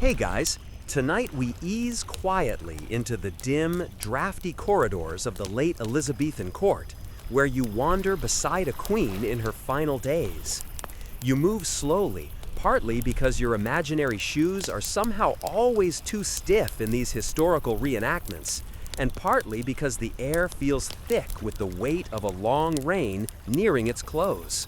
Hey guys, tonight we ease quietly into the dim, drafty corridors of the late Elizabethan court, where you wander beside a queen in her final days. You move slowly, partly because your imaginary shoes are somehow always too stiff in these historical reenactments, and partly because the air feels thick with the weight of a long reign nearing its close.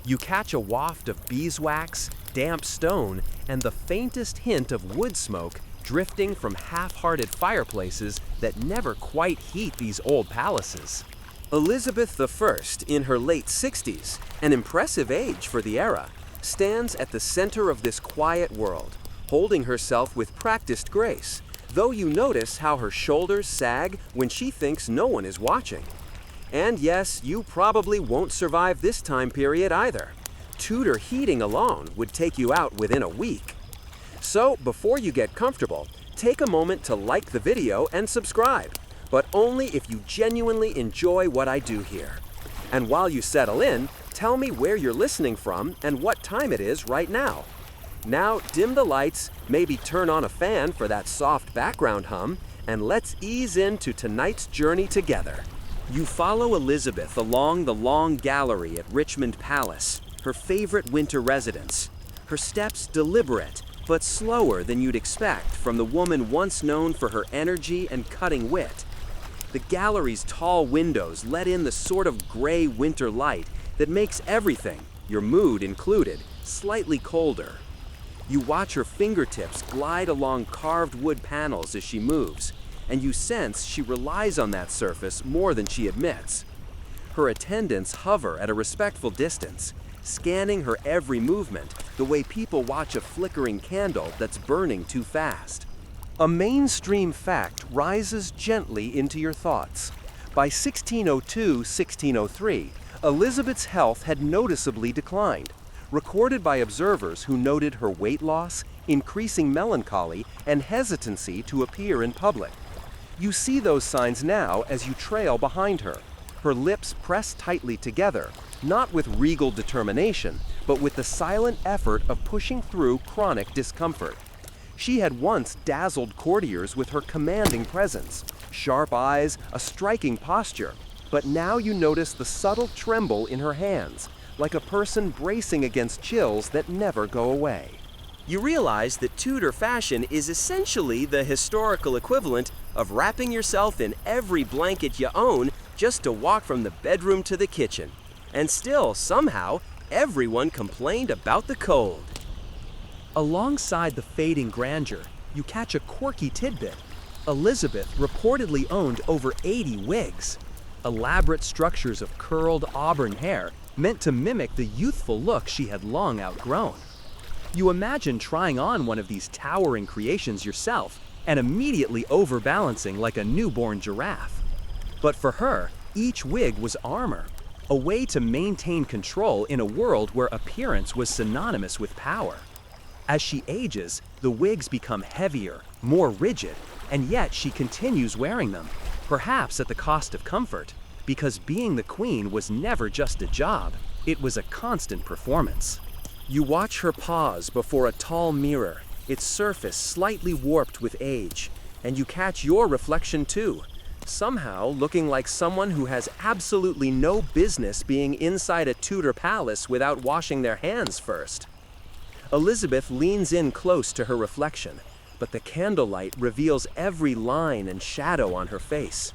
You catch a waft of beeswax, damp stone, and the faintest hint of wood smoke drifting from half-hearted fireplaces that never quite heat these old palaces. Elizabeth I, in her late 60s, an impressive age for the era, stands at the center of this quiet world, holding herself with practiced grace, though you notice how her shoulders sag when she thinks no one is watching. And yes, you probably won't survive this time period either. Tudor heating alone would take you out within a week. So before you get comfortable, take a moment to like the video and subscribe, but only if you genuinely enjoy what I do here. And while you settle in, tell me where you're listening from and what time it is right now. Now dim the lights, maybe turn on a fan for that soft background hum, and let's ease into tonight's journey together. You follow Elizabeth along the long gallery at Richmond Palace, her favorite winter residence. Her steps deliberate, but slower than you'd expect from the woman once known for her energy and cutting wit. The gallery's tall windows let in the sort of gray winter light that makes everything, your mood included, slightly colder. You watch her fingertips glide along carved wood panels as she moves, and you sense she relies on that surface more than she admits. Her attendants hover at a respectful distance, scanning her every movement the way people watch a flickering candle that's burning too fast. A mainstream fact rises gently into your thoughts. By 1602-1603, Elizabeth's health had noticeably declined, recorded by observers who noted her weight loss, increasing melancholy, and hesitancy to appear in public. You see those signs now as you trail behind her, her lips pressed tightly together, not with regal determination, but with the silent effort of pushing through chronic discomfort. She had once dazzled courtiers with her commanding presence, sharp eyes, a striking posture, but now you notice the subtle tremble in her hands, like a person bracing against chills that never go away. You realize that Tudor fashion is essentially the historical equivalent of wrapping yourself in every blanket you own just to walk from the bedroom to the kitchen. And still, somehow, everyone complained about the cold. Alongside the fading grandeur, you catch a quirky tidbit. Elizabeth reportedly owned over 80 wigs, elaborate structures of curled auburn hair meant to mimic the youthful look she had long outgrown. You imagine trying on one of these towering creations yourself and immediately overbalancing like a newborn giraffe. But for her, each wig was armor, a way to maintain control in a world where appearance was synonymous with power. As she ages, the wigs become heavier, more rigid, and yet she continues wearing them, perhaps at the cost of comfort, because being the queen was never just a job, it was a constant performance. You watch her pause before a tall mirror, its surface slightly warped with age, and you catch your reflection too, somehow looking like someone who has absolutely no business being inside a Tudor palace without washing their hands first. Elizabeth leans in close to her reflection, but the candlelight reveals every line and shadow on her face.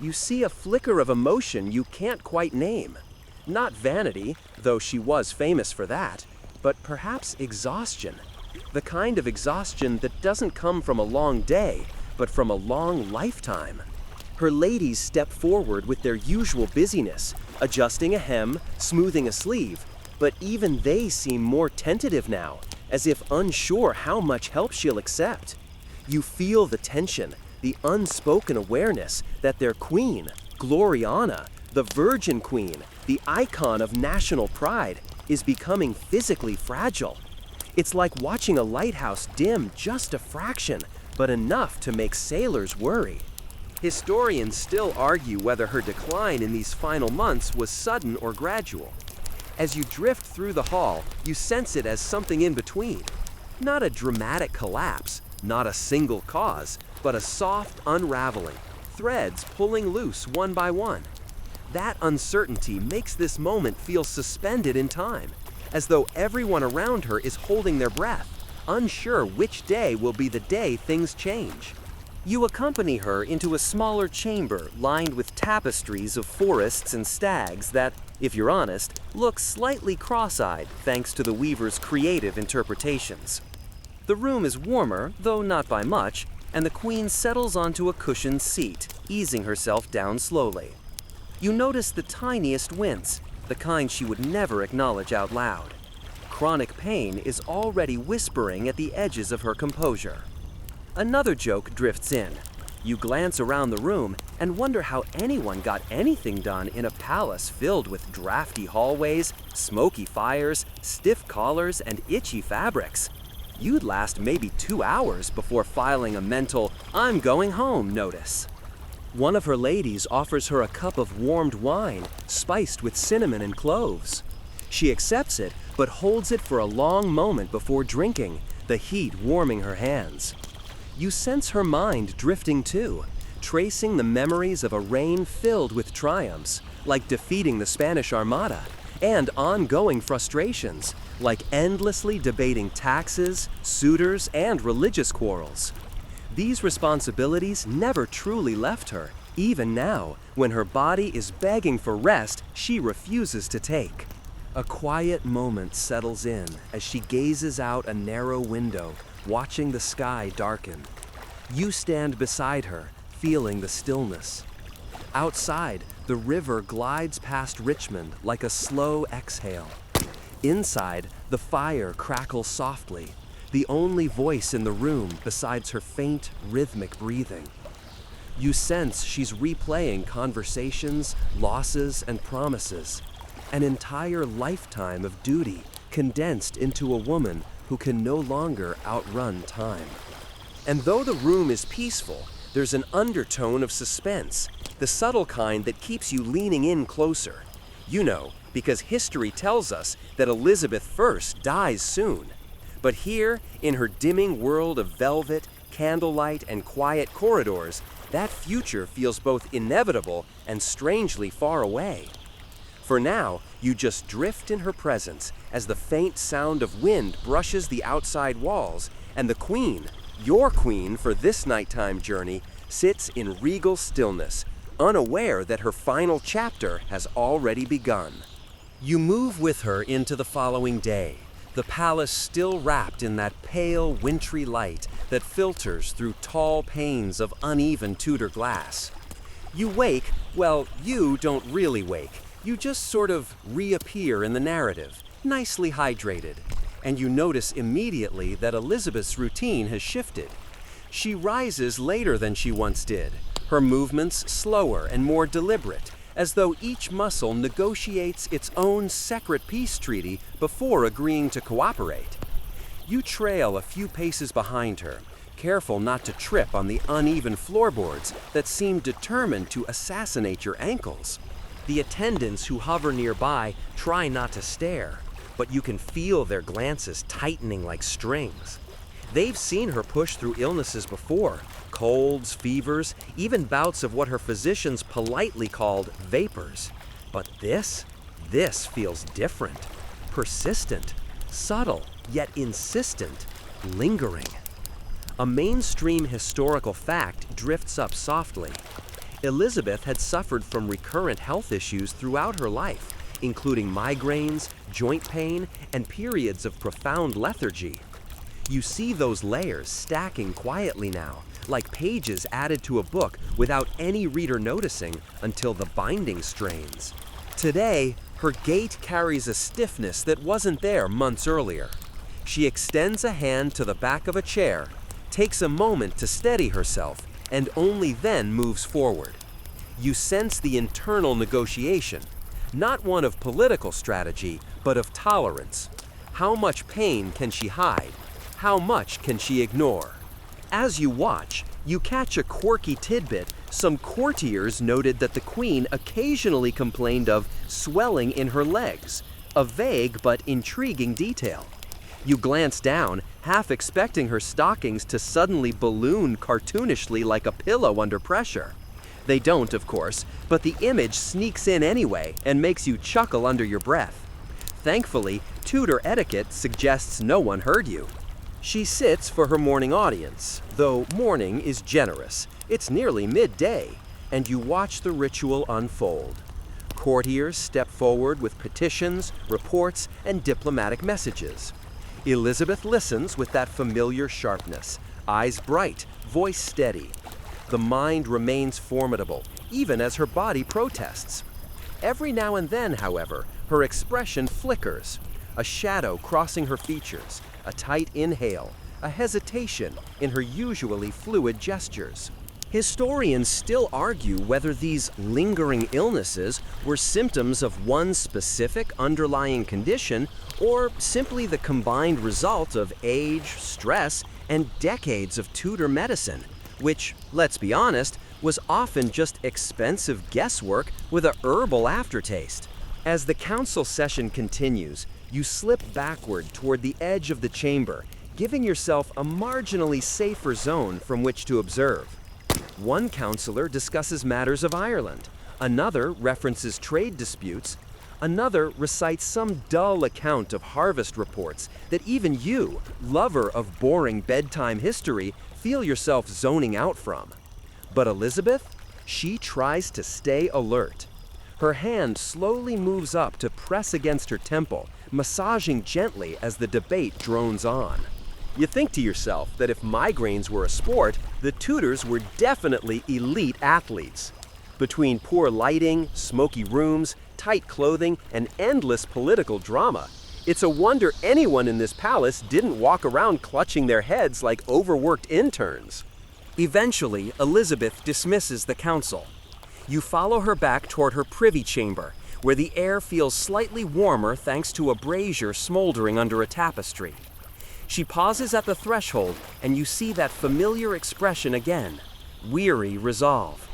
You see a flicker of emotion you can't quite name. Not vanity, though she was famous for that, but perhaps exhaustion. The kind of exhaustion that doesn't come from a long day, but from a long lifetime. Her ladies step forward with their usual busyness, adjusting a hem, smoothing a sleeve, but even they seem more tentative now, as if unsure how much help she'll accept. You feel the tension, the unspoken awareness that their queen, Gloriana, the Virgin Queen, the icon of national pride, is becoming physically fragile. It's like watching a lighthouse dim just a fraction, but enough to make sailors worry. Historians still argue whether her decline in these final months was sudden or gradual. As you drift through the hall, you sense it as something in between. Not a dramatic collapse, not a single cause, but a soft unraveling, threads pulling loose one by one. That uncertainty makes this moment feel suspended in time, as though everyone around her is holding their breath, unsure which day will be the day things change. You accompany her into a smaller chamber lined with tapestries of forests and stags that, if you're honest, look slightly cross-eyed thanks to the weaver's creative interpretations. The room is warmer, though not by much, and the queen settles onto a cushioned seat, easing herself down slowly. You notice the tiniest wince, the kind she would never acknowledge out loud. Chronic pain is already whispering at the edges of her composure. Another joke drifts in. You glance around the room and wonder how anyone got anything done in a palace filled with drafty hallways, smoky fires, stiff collars, and itchy fabrics. You'd last maybe 2 hours before filing a mental, "I'm going home" notice. One of her ladies offers her a cup of warmed wine, spiced with cinnamon and cloves. She accepts it, but holds it for a long moment before drinking, the heat warming her hands. You sense her mind drifting too, tracing the memories of a reign filled with triumphs, like defeating the Spanish Armada, and ongoing frustrations, like endlessly debating taxes, suitors, and religious quarrels. These responsibilities never truly left her, even now, when her body is begging for rest she refuses to take. A quiet moment settles in as she gazes out a narrow window, watching the sky darken. You stand beside her, feeling the stillness. Outside, the river glides past Richmond like a slow exhale. Inside, the fire crackles softly, the only voice in the room besides her faint, rhythmic breathing. You sense she's replaying conversations, losses, and promises, an entire lifetime of duty condensed into a woman who can no longer outrun time. And though the room is peaceful, there's an undertone of suspense, the subtle kind that keeps you leaning in closer. You know, because history tells us that Elizabeth I dies soon. But here, in her dimming world of velvet, candlelight, and quiet corridors, that future feels both inevitable and strangely far away. For now, you just drift in her presence as the faint sound of wind brushes the outside walls, and the queen, your queen for this nighttime journey, sits in regal stillness, unaware that her final chapter has already begun. You move with her into the following day, the palace still wrapped in that pale, wintry light that filters through tall panes of uneven Tudor glass. You wake, well, you don't really wake. You just sort of reappear in the narrative, nicely hydrated, and you notice immediately that Elizabeth's routine has shifted. She rises later than she once did, her movements slower and more deliberate, as though each muscle negotiates its own separate peace treaty before agreeing to cooperate. You trail a few paces behind her, careful not to trip on the uneven floorboards that seem determined to assassinate your ankles. The attendants who hover nearby try not to stare, but you can feel their glances tightening like strings. They've seen her push through illnesses before, colds, fevers, even bouts of what her physicians politely called vapors. But this feels different, persistent, subtle, yet insistent, lingering. A mainstream historical fact drifts up softly. Elizabeth had suffered from recurrent health issues throughout her life, including migraines, joint pain, and periods of profound lethargy. You see those layers stacking quietly now, like pages added to a book without any reader noticing until the binding strains. Today, her gait carries a stiffness that wasn't there months earlier. She extends a hand to the back of a chair, takes a moment to steady herself, and only then moves forward. You sense the internal negotiation, not one of political strategy, but of tolerance. How much pain can she hide? How much can she ignore? As you watch, you catch a quirky tidbit. Some courtiers noted that the queen occasionally complained of swelling in her legs, a vague but intriguing detail. You glance down, half expecting her stockings to suddenly balloon cartoonishly like a pillow under pressure. They don't, of course, but the image sneaks in anyway and makes you chuckle under your breath. Thankfully, tutor etiquette suggests no one heard you. She sits for her morning audience, though morning is generous. It's nearly midday, and you watch the ritual unfold. Courtiers step forward with petitions, reports, and diplomatic messages. Elizabeth listens with that familiar sharpness, eyes bright, voice steady. The mind remains formidable, even as her body protests. Every now and then, however, her expression flickers, a shadow crossing her features, a tight inhale, a hesitation in her usually fluid gestures. Historians still argue whether these lingering illnesses were symptoms of one specific underlying condition or simply the combined result of age, stress, and decades of Tudor medicine, which, let's be honest, was often just expensive guesswork with a herbal aftertaste. As the council session continues, you slip backward toward the edge of the chamber, giving yourself a marginally safer zone from which to observe. One counselor discusses matters of Ireland, another references trade disputes, another recites some dull account of harvest reports that even you, lover of boring bedtime history, feel yourself zoning out from. But Elizabeth, she tries to stay alert. Her hand slowly moves up to press against her temple, massaging gently as the debate drones on. You think to yourself that if migraines were a sport, the tutors were definitely elite athletes. Between poor lighting, smoky rooms, tight clothing, and endless political drama, it's a wonder anyone in this palace didn't walk around clutching their heads like overworked interns. Eventually, Elizabeth dismisses the council. You follow her back toward her privy chamber, where the air feels slightly warmer thanks to a brazier smoldering under a tapestry. She pauses at the threshold, and you see that familiar expression again, weary resolve.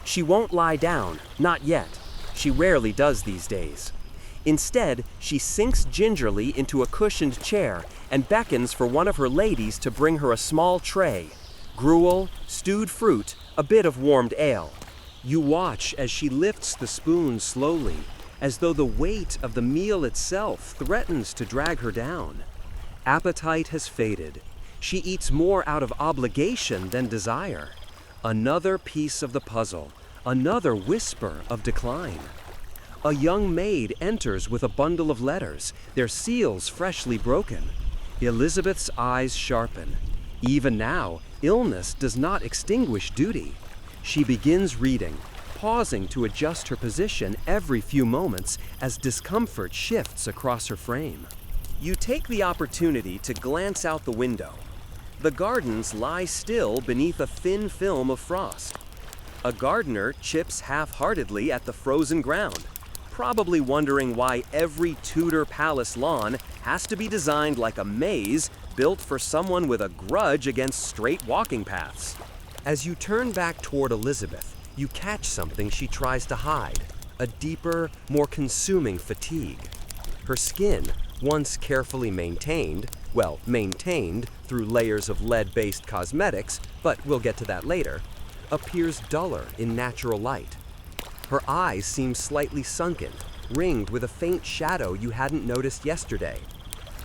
She won't lie down, not yet. She rarely does these days. Instead, she sinks gingerly into a cushioned chair and beckons for one of her ladies to bring her a small tray, gruel, stewed fruit, a bit of warmed ale. You watch as she lifts the spoon slowly, as though the weight of the meal itself threatens to drag her down. Appetite has faded. She eats more out of obligation than desire. Another piece of the puzzle, another whisper of decline. A young maid enters with a bundle of letters, their seals freshly broken. Elizabeth's eyes sharpen. Even now, illness does not extinguish duty. She begins reading, pausing to adjust her position every few moments as discomfort shifts across her frame. You take the opportunity to glance out the window. The gardens lie still beneath a thin film of frost. A gardener chips half-heartedly at the frozen ground, probably wondering why every Tudor palace lawn has to be designed like a maze built for someone with a grudge against straight walking paths. As you turn back toward Elizabeth, you catch something she tries to hide, a deeper, more consuming fatigue. Her skin, once carefully maintained through layers of lead-based cosmetics, but we'll get to that later, appears duller in natural light. Her eyes seem slightly sunken, ringed with a faint shadow you hadn't noticed yesterday.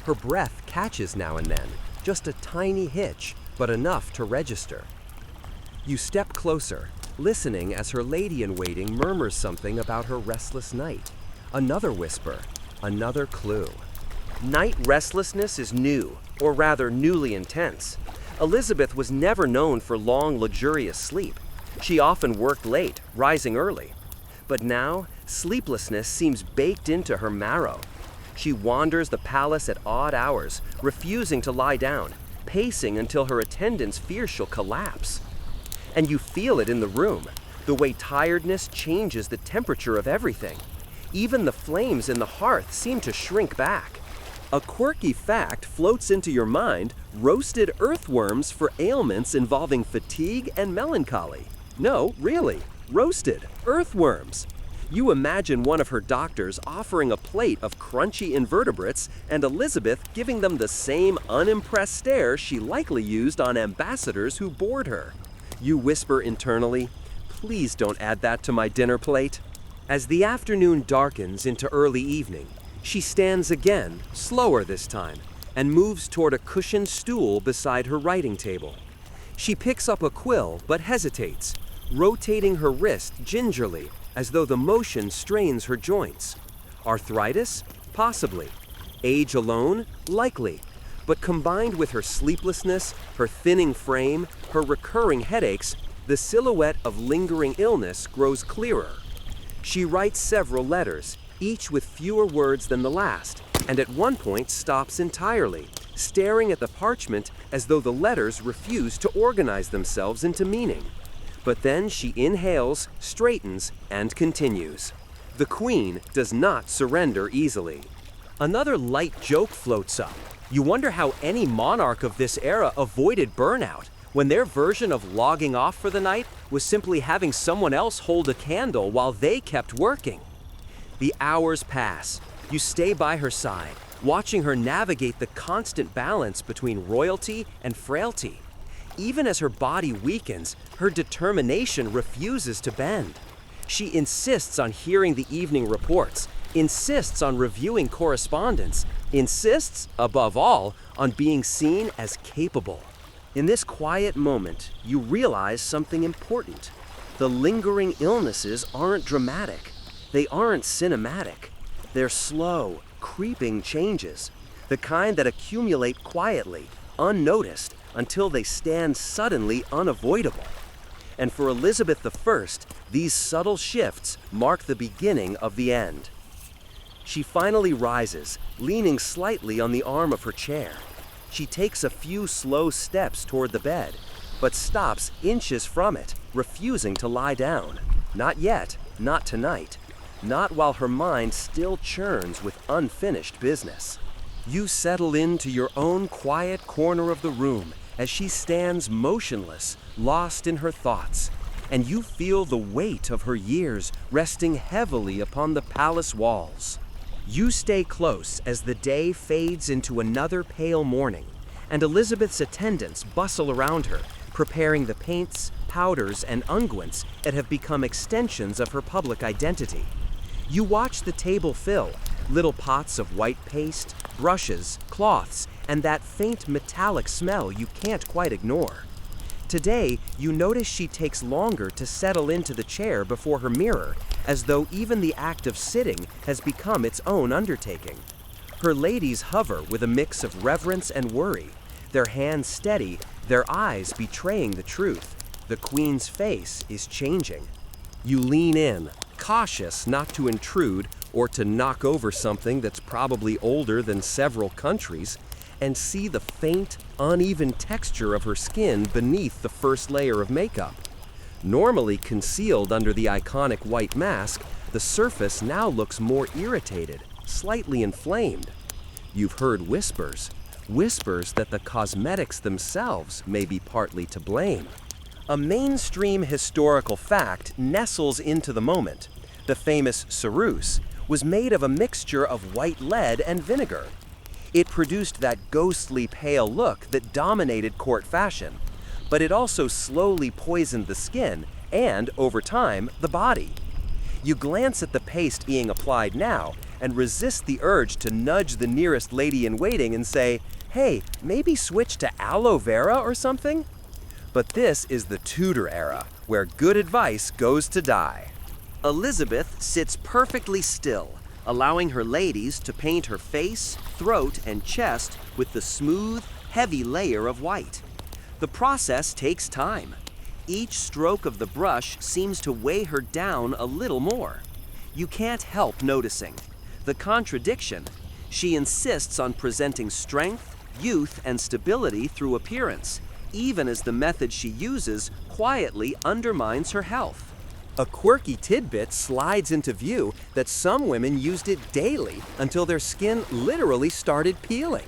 Her breath catches now and then, just a tiny hitch, but enough to register. You step closer, listening as her lady-in-waiting murmurs something about her restless night. Another whisper, another clue. Night restlessness is new, or rather newly intense. Elizabeth was never known for long, luxurious sleep. She often worked late, rising early. But now, sleeplessness seems baked into her marrow. She wanders the palace at odd hours, refusing to lie down, pacing until her attendants fear she'll collapse. And you feel it in the room, the way tiredness changes the temperature of everything. Even the flames in the hearth seem to shrink back. A quirky fact floats into your mind: roasted earthworms for ailments involving fatigue and melancholy. No, really, roasted earthworms. You imagine one of her doctors offering a plate of crunchy invertebrates and Elizabeth giving them the same unimpressed stare she likely used on ambassadors who bored her. You whisper internally, "Please don't add that to my dinner plate." As the afternoon darkens into early evening, she stands again, slower this time, and moves toward a cushioned stool beside her writing table. She picks up a quill but hesitates, rotating her wrist gingerly as though the motion strains her joints. Arthritis? Possibly. Age alone? Likely. But combined with her sleeplessness, her thinning frame, her recurring headaches, the silhouette of lingering illness grows clearer. She writes several letters, each with fewer words than the last, and at one point stops entirely, staring at the parchment as though the letters refuse to organize themselves into meaning. But then she inhales, straightens, and continues. The Queen does not surrender easily. Another light joke floats up. You wonder how any monarch of this era avoided burnout, when their version of logging off for the night was simply having someone else hold a candle while they kept working. The hours pass. You stay by her side, watching her navigate the constant balance between royalty and frailty. Even as her body weakens, her determination refuses to bend. She insists on hearing the evening reports, insists on reviewing correspondence, insists, above all, on being seen as capable. In this quiet moment, you realize something important. The lingering illnesses aren't dramatic. They aren't cinematic. They're slow, creeping changes, the kind that accumulate quietly, unnoticed, until they stand suddenly unavoidable. And for Elizabeth I, these subtle shifts mark the beginning of the end. She finally rises, leaning slightly on the arm of her chair. She takes a few slow steps toward the bed, but stops inches from it, refusing to lie down. Not yet, not tonight, not while her mind still churns with unfinished business. You settle into your own quiet corner of the room as she stands motionless, lost in her thoughts, and you feel the weight of her years resting heavily upon the palace walls. You stay close as the day fades into another pale morning, and Elizabeth's attendants bustle around her, preparing the paints, powders, and unguents that have become extensions of her public identity. You watch the table fill, little pots of white paste, brushes, cloths, and that faint metallic smell you can't quite ignore. Today, you notice she takes longer to settle into the chair before her mirror, as though even the act of sitting has become its own undertaking. Her ladies hover with a mix of reverence and worry, their hands steady, their eyes betraying the truth. The Queen's face is changing. You lean in, cautious not to intrude or to knock over something that's probably older than several countries, and see the faint, uneven texture of her skin beneath the first layer of makeup. Normally concealed under the iconic white mask, the surface now looks more irritated, slightly inflamed. You've heard whispers that the cosmetics themselves may be partly to blame. A mainstream historical fact nestles into the moment. The famous ceruse was made of a mixture of white lead and vinegar. It produced that ghostly pale look that dominated court fashion, but it also slowly poisoned the skin and, over time, the body. You glance at the paste being applied now and resist the urge to nudge the nearest lady-in-waiting and say, "Hey, maybe switch to aloe vera or something?" But this is the Tudor era, where good advice goes to die. Elizabeth sits perfectly still, allowing her ladies to paint her face, throat, and chest with the smooth, heavy layer of white. The process takes time. Each stroke of the brush seems to weigh her down a little more. You can't help noticing the contradiction. She insists on presenting strength, youth, and stability through appearance, even as the method she uses quietly undermines her health. A quirky tidbit slides into view that some women used it daily until their skin literally started peeling.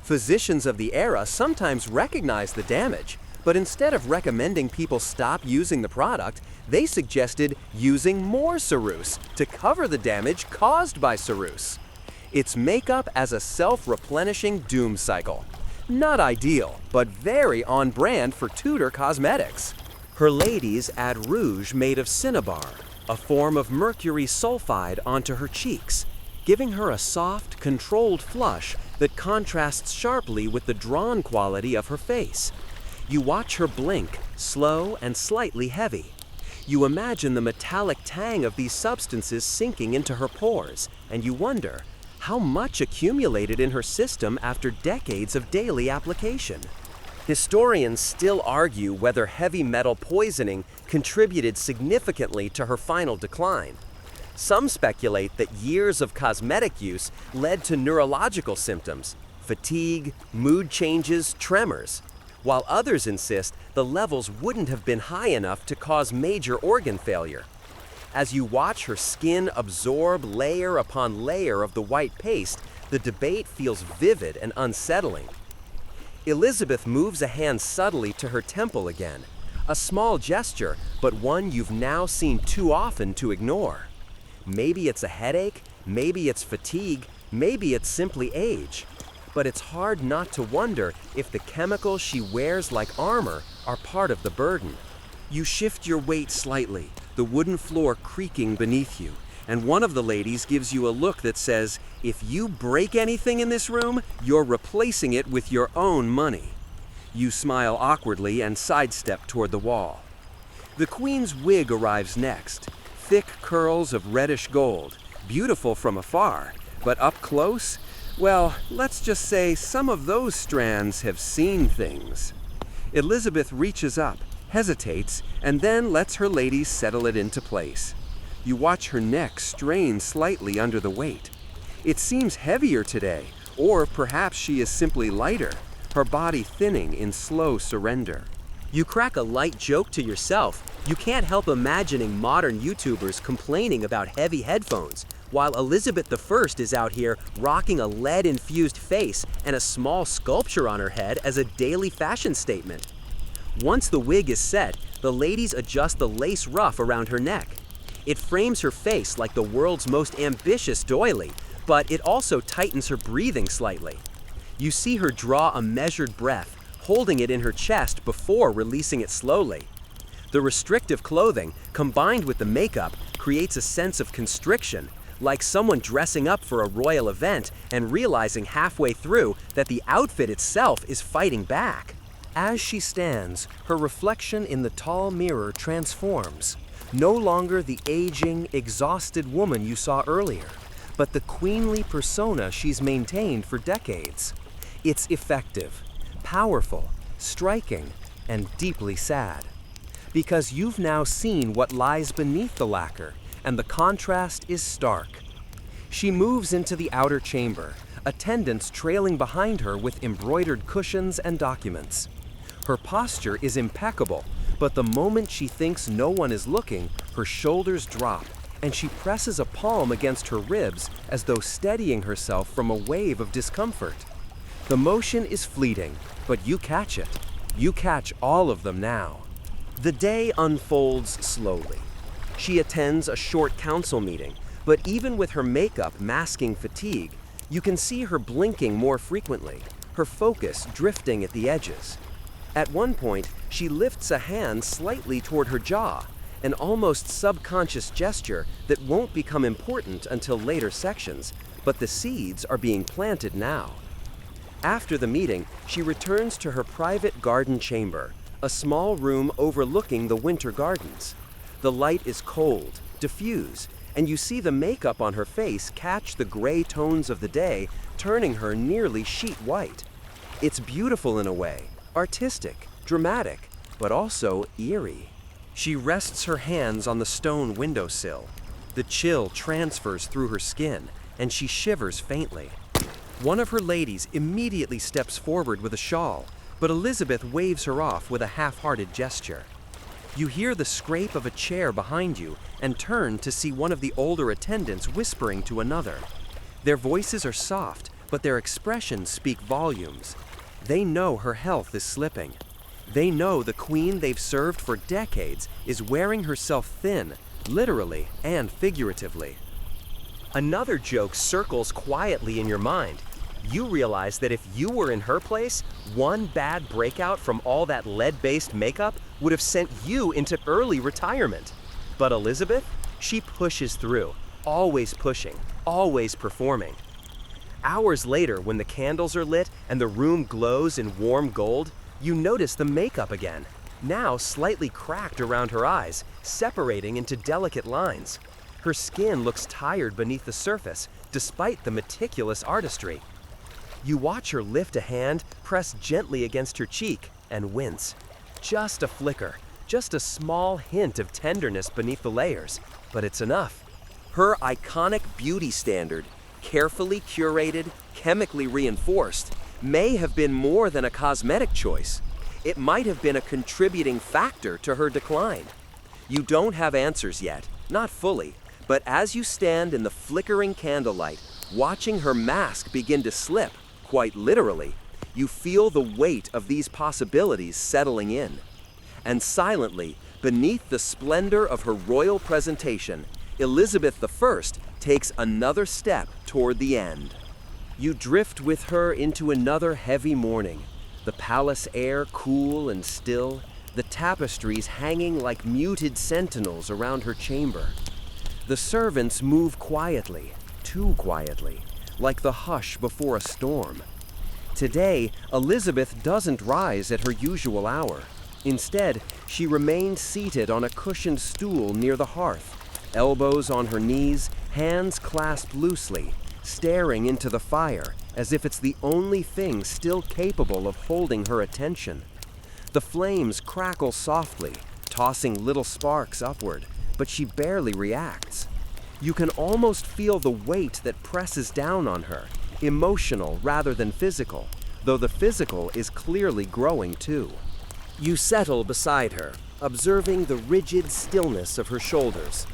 Physicians of the era sometimes recognized the damage, But instead of recommending people stop using the product, they suggested using more ceruse to cover the damage caused by ceruse. It's makeup as a self-replenishing doom cycle. Not ideal, but very on brand for Tudor cosmetics. Her ladies add rouge made of cinnabar, a form of mercury sulfide, onto her cheeks, giving her a soft, controlled flush that contrasts sharply with the drawn quality of her face. You watch her blink, slow and slightly heavy. You imagine the metallic tang of these substances sinking into her pores, and you wonder how much accumulated in her system after decades of daily application. Historians still argue whether heavy metal poisoning contributed significantly to her final decline. Some speculate that years of cosmetic use led to neurological symptoms, fatigue, mood changes, tremors, while others insist the levels wouldn't have been high enough to cause major organ failure. As you watch her skin absorb layer upon layer of the white paste, the debate feels vivid and unsettling. Elizabeth moves a hand subtly to her temple again, a small gesture, but one you've now seen too often to ignore. Maybe it's a headache, maybe it's fatigue, maybe it's simply age. But it's hard not to wonder if the chemicals she wears like armor are part of the burden. You shift your weight slightly, the wooden floor creaking beneath you, and one of the ladies gives you a look that says, if you break anything in this room, you're replacing it with your own money. You smile awkwardly and sidestep toward the wall. The Queen's wig arrives next, thick curls of reddish gold, beautiful from afar, but up close, well, let's just say some of those strands have seen things. Elizabeth reaches up, hesitates, and then lets her ladies settle it into place. You watch her neck strain slightly under the weight. It seems heavier today, or perhaps she is simply lighter, her body thinning in slow surrender. You crack a light joke to yourself. You can't help imagining modern YouTubers complaining about heavy headphones, while Elizabeth I is out here rocking a lead-infused face and a small sculpture on her head as a daily fashion statement. Once the wig is set, the ladies adjust the lace ruff around her neck. It frames her face like the world's most ambitious doily, but it also tightens her breathing slightly. You see her draw a measured breath, holding it in her chest before releasing it slowly. The restrictive clothing, combined with the makeup, creates a sense of constriction, like someone dressing up for a royal event and realizing halfway through that the outfit itself is fighting back. As she stands, her reflection in the tall mirror transforms. No longer the aging, exhausted woman you saw earlier, but the queenly persona she's maintained for decades. It's effective, powerful, striking, and deeply sad. Because you've now seen what lies beneath the lacquer, and the contrast is stark. She moves into the outer chamber, attendants trailing behind her with embroidered cushions and documents. Her posture is impeccable, but the moment she thinks no one is looking, her shoulders drop, and she presses a palm against her ribs as though steadying herself from a wave of discomfort. The motion is fleeting, but you catch it. You catch all of them now. The day unfolds slowly. She attends a short council meeting, but even with her makeup masking fatigue, you can see her blinking more frequently, her focus drifting at the edges. At one point, she lifts a hand slightly toward her jaw, an almost subconscious gesture that won't become important until later sections, but the seeds are being planted now. After the meeting, she returns to her private garden chamber, a small room overlooking the winter gardens. The light is cold, diffuse, and you see the makeup on her face catch the gray tones of the day, turning her nearly sheet white. It's beautiful in a way, artistic, dramatic, but also eerie. She rests her hands on the stone windowsill. The chill transfers through her skin, and she shivers faintly. One of her ladies immediately steps forward with a shawl, but Elizabeth waves her off with a half-hearted gesture. You hear the scrape of a chair behind you and turn to see one of the older attendants whispering to another. Their voices are soft, but their expressions speak volumes. They know her health is slipping. They know the queen they've served for decades is wearing herself thin, literally and figuratively. Another joke circles quietly in your mind. You realize that if you were in her place, one bad breakout from all that lead-based makeup would have sent you into early retirement. But Elizabeth, she pushes through, always pushing, always performing. Hours later, when the candles are lit and the room glows in warm gold, you notice the makeup again, now slightly cracked around her eyes, separating into delicate lines. Her skin looks tired beneath the surface, despite the meticulous artistry. You watch her lift a hand, press gently against her cheek, and wince. Just a flicker, just a small hint of tenderness beneath the layers, but it's enough. Her iconic beauty standard, carefully curated, chemically reinforced, may have been more than a cosmetic choice. It might have been a contributing factor to her decline. You don't have answers yet, not fully, but as you stand in the flickering candlelight, watching her mask begin to slip, quite literally, you feel the weight of these possibilities settling in. And silently, beneath the splendor of her royal presentation, Elizabeth I takes another step toward the end. You drift with her into another heavy morning, the palace air cool and still, the tapestries hanging like muted sentinels around her chamber. The servants move quietly, too quietly, like the hush before a storm. Today, Elizabeth doesn't rise at her usual hour. Instead, she remains seated on a cushioned stool near the hearth, elbows on her knees, hands clasped loosely, staring into the fire as if it's the only thing still capable of holding her attention. The flames crackle softly, tossing little sparks upward, but she barely reacts. You can almost feel the weight that presses down on her, emotional rather than physical, though the physical is clearly growing too. You settle beside her, observing the rigid stillness of her shoulders.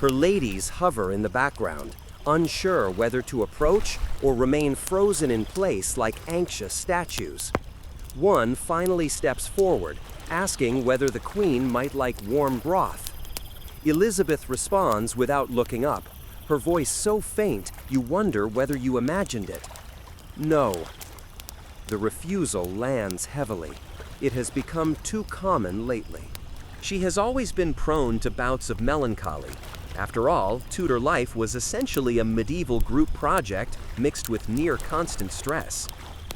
Her ladies hover in the background, unsure whether to approach or remain frozen in place like anxious statues. One finally steps forward, asking whether the queen might like warm broth. Elizabeth responds without looking up, her voice so faint you wonder whether you imagined it. No. The refusal lands heavily. It has become too common lately. She has always been prone to bouts of melancholy. After all, Tudor life was essentially a medieval group project mixed with near-constant stress.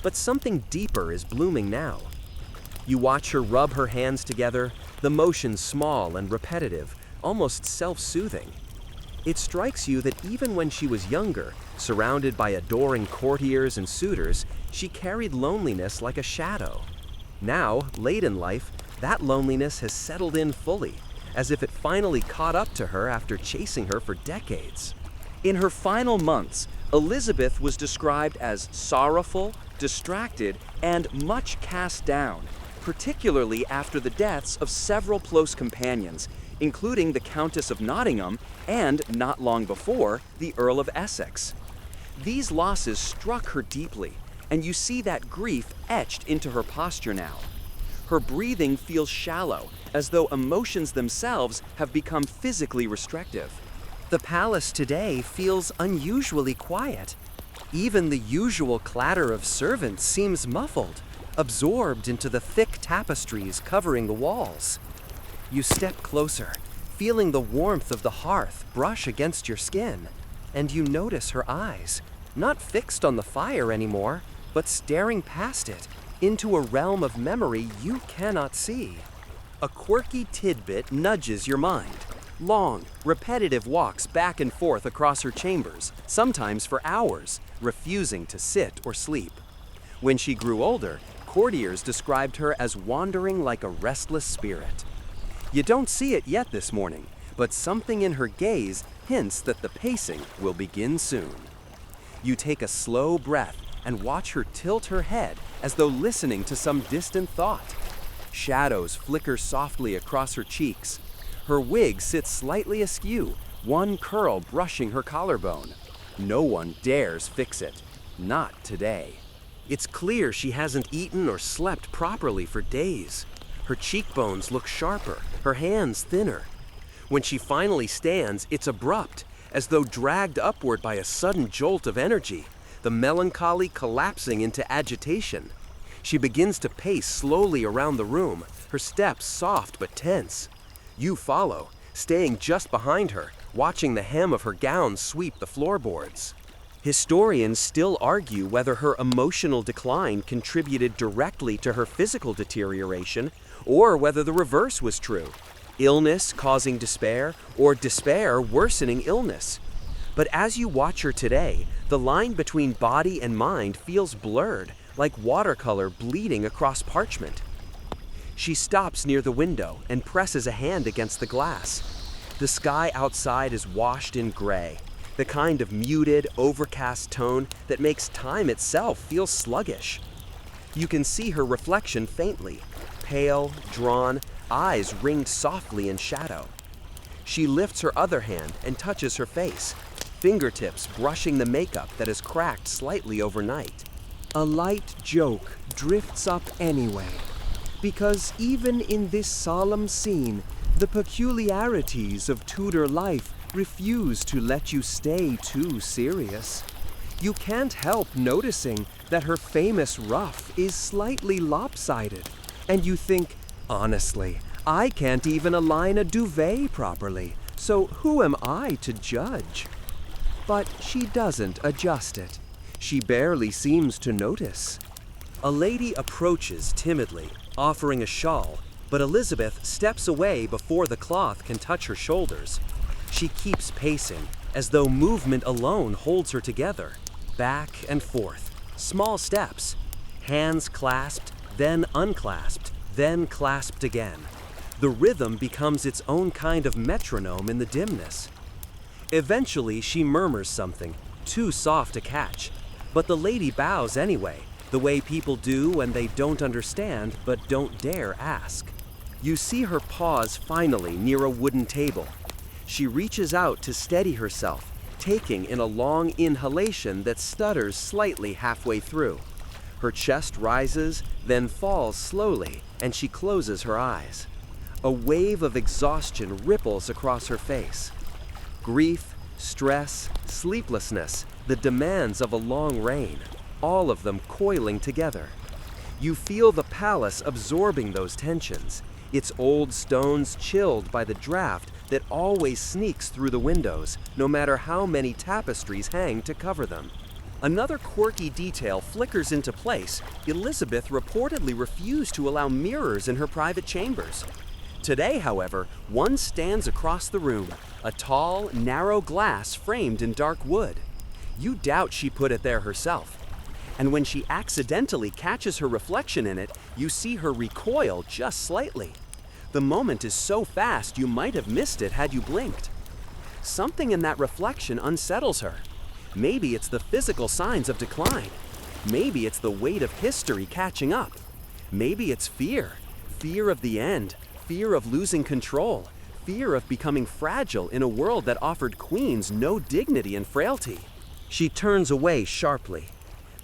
But something deeper is blooming now. You watch her rub her hands together, the motion small and repetitive, almost self-soothing. It strikes you that even when she was younger, surrounded by adoring courtiers and suitors, she carried loneliness like a shadow. Now, late in life, that loneliness has settled in fully, as if it finally caught up to her after chasing her for decades. In her final months, Elizabeth was described as sorrowful, distracted, and much cast down, particularly after the deaths of several close companions, including the Countess of Nottingham and, not long before, the Earl of Essex. These losses struck her deeply, and you see that grief etched into her posture now. Her breathing feels shallow, as though emotions themselves have become physically restrictive. The palace today feels unusually quiet. Even the usual clatter of servants seems muffled, absorbed into the thick tapestries covering the walls. You step closer, feeling the warmth of the hearth brush against your skin, and you notice her eyes, not fixed on the fire anymore, but staring past it, into a realm of memory you cannot see. A quirky tidbit nudges your mind. Long, repetitive walks back and forth across her chambers, sometimes for hours, refusing to sit or sleep. When she grew older, courtiers described her as wandering like a restless spirit. You don't see it yet this morning, but something in her gaze hints that the pacing will begin soon. You take a slow breath and watch her tilt her head as though listening to some distant thought. Shadows flicker softly across her cheeks. Her wig sits slightly askew, one curl brushing her collarbone. No one dares fix it. Not today. It's clear she hasn't eaten or slept properly for days. Her cheekbones look sharper, her hands thinner. When she finally stands, it's abrupt, as though dragged upward by a sudden jolt of energy, the melancholy collapsing into agitation. She begins to pace slowly around the room, her steps soft but tense. You follow, staying just behind her, watching the hem of her gown sweep the floorboards. Historians still argue whether her emotional decline contributed directly to her physical deterioration or whether the reverse was true, illness causing despair or despair worsening illness. But as you watch her today, the line between body and mind feels blurred, like watercolor bleeding across parchment. She stops near the window and presses a hand against the glass. The sky outside is washed in gray, the kind of muted, overcast tone that makes time itself feel sluggish. You can see her reflection faintly, pale, drawn, eyes ringed softly in shadow. She lifts her other hand and touches her face, fingertips brushing the makeup that has cracked slightly overnight. A light joke drifts up anyway, because even in this solemn scene, the peculiarities of Tudor life refuse to let you stay too serious. You can't help noticing that her famous ruff is slightly lopsided, and you think, honestly, I can't even align a duvet properly, so who am I to judge? But she doesn't adjust it. She barely seems to notice. A lady approaches timidly, offering a shawl, but Elizabeth steps away before the cloth can touch her shoulders. She keeps pacing, as though movement alone holds her together, back and forth, small steps, hands clasped, then unclasped, then clasped again. The rhythm becomes its own kind of metronome in the dimness. Eventually, she murmurs something, too soft to catch, but the lady bows anyway, the way people do when they don't understand but don't dare ask. You see her pause finally near a wooden table. She reaches out to steady herself, taking in a long inhalation that stutters slightly halfway through. Her chest rises, then falls slowly, and she closes her eyes. A wave of exhaustion ripples across her face. Grief, stress, sleeplessness, the demands of a long reign, all of them coiling together. You feel the palace absorbing those tensions, its old stones chilled by the draft that always sneaks through the windows, no matter how many tapestries hang to cover them. Another quirky detail flickers into place. Elizabeth reportedly refused to allow mirrors in her private chambers. Today, however, one stands across the room, a tall, narrow glass framed in dark wood. You doubt she put it there herself. And when she accidentally catches her reflection in it, you see her recoil just slightly. The moment is so fast you might have missed it had you blinked. Something in that reflection unsettles her. Maybe it's the physical signs of decline. Maybe it's the weight of history catching up. Maybe it's fear. Fear of the end. Fear of losing control. Fear of becoming fragile in a world that offered queens no dignity and frailty. She turns away sharply.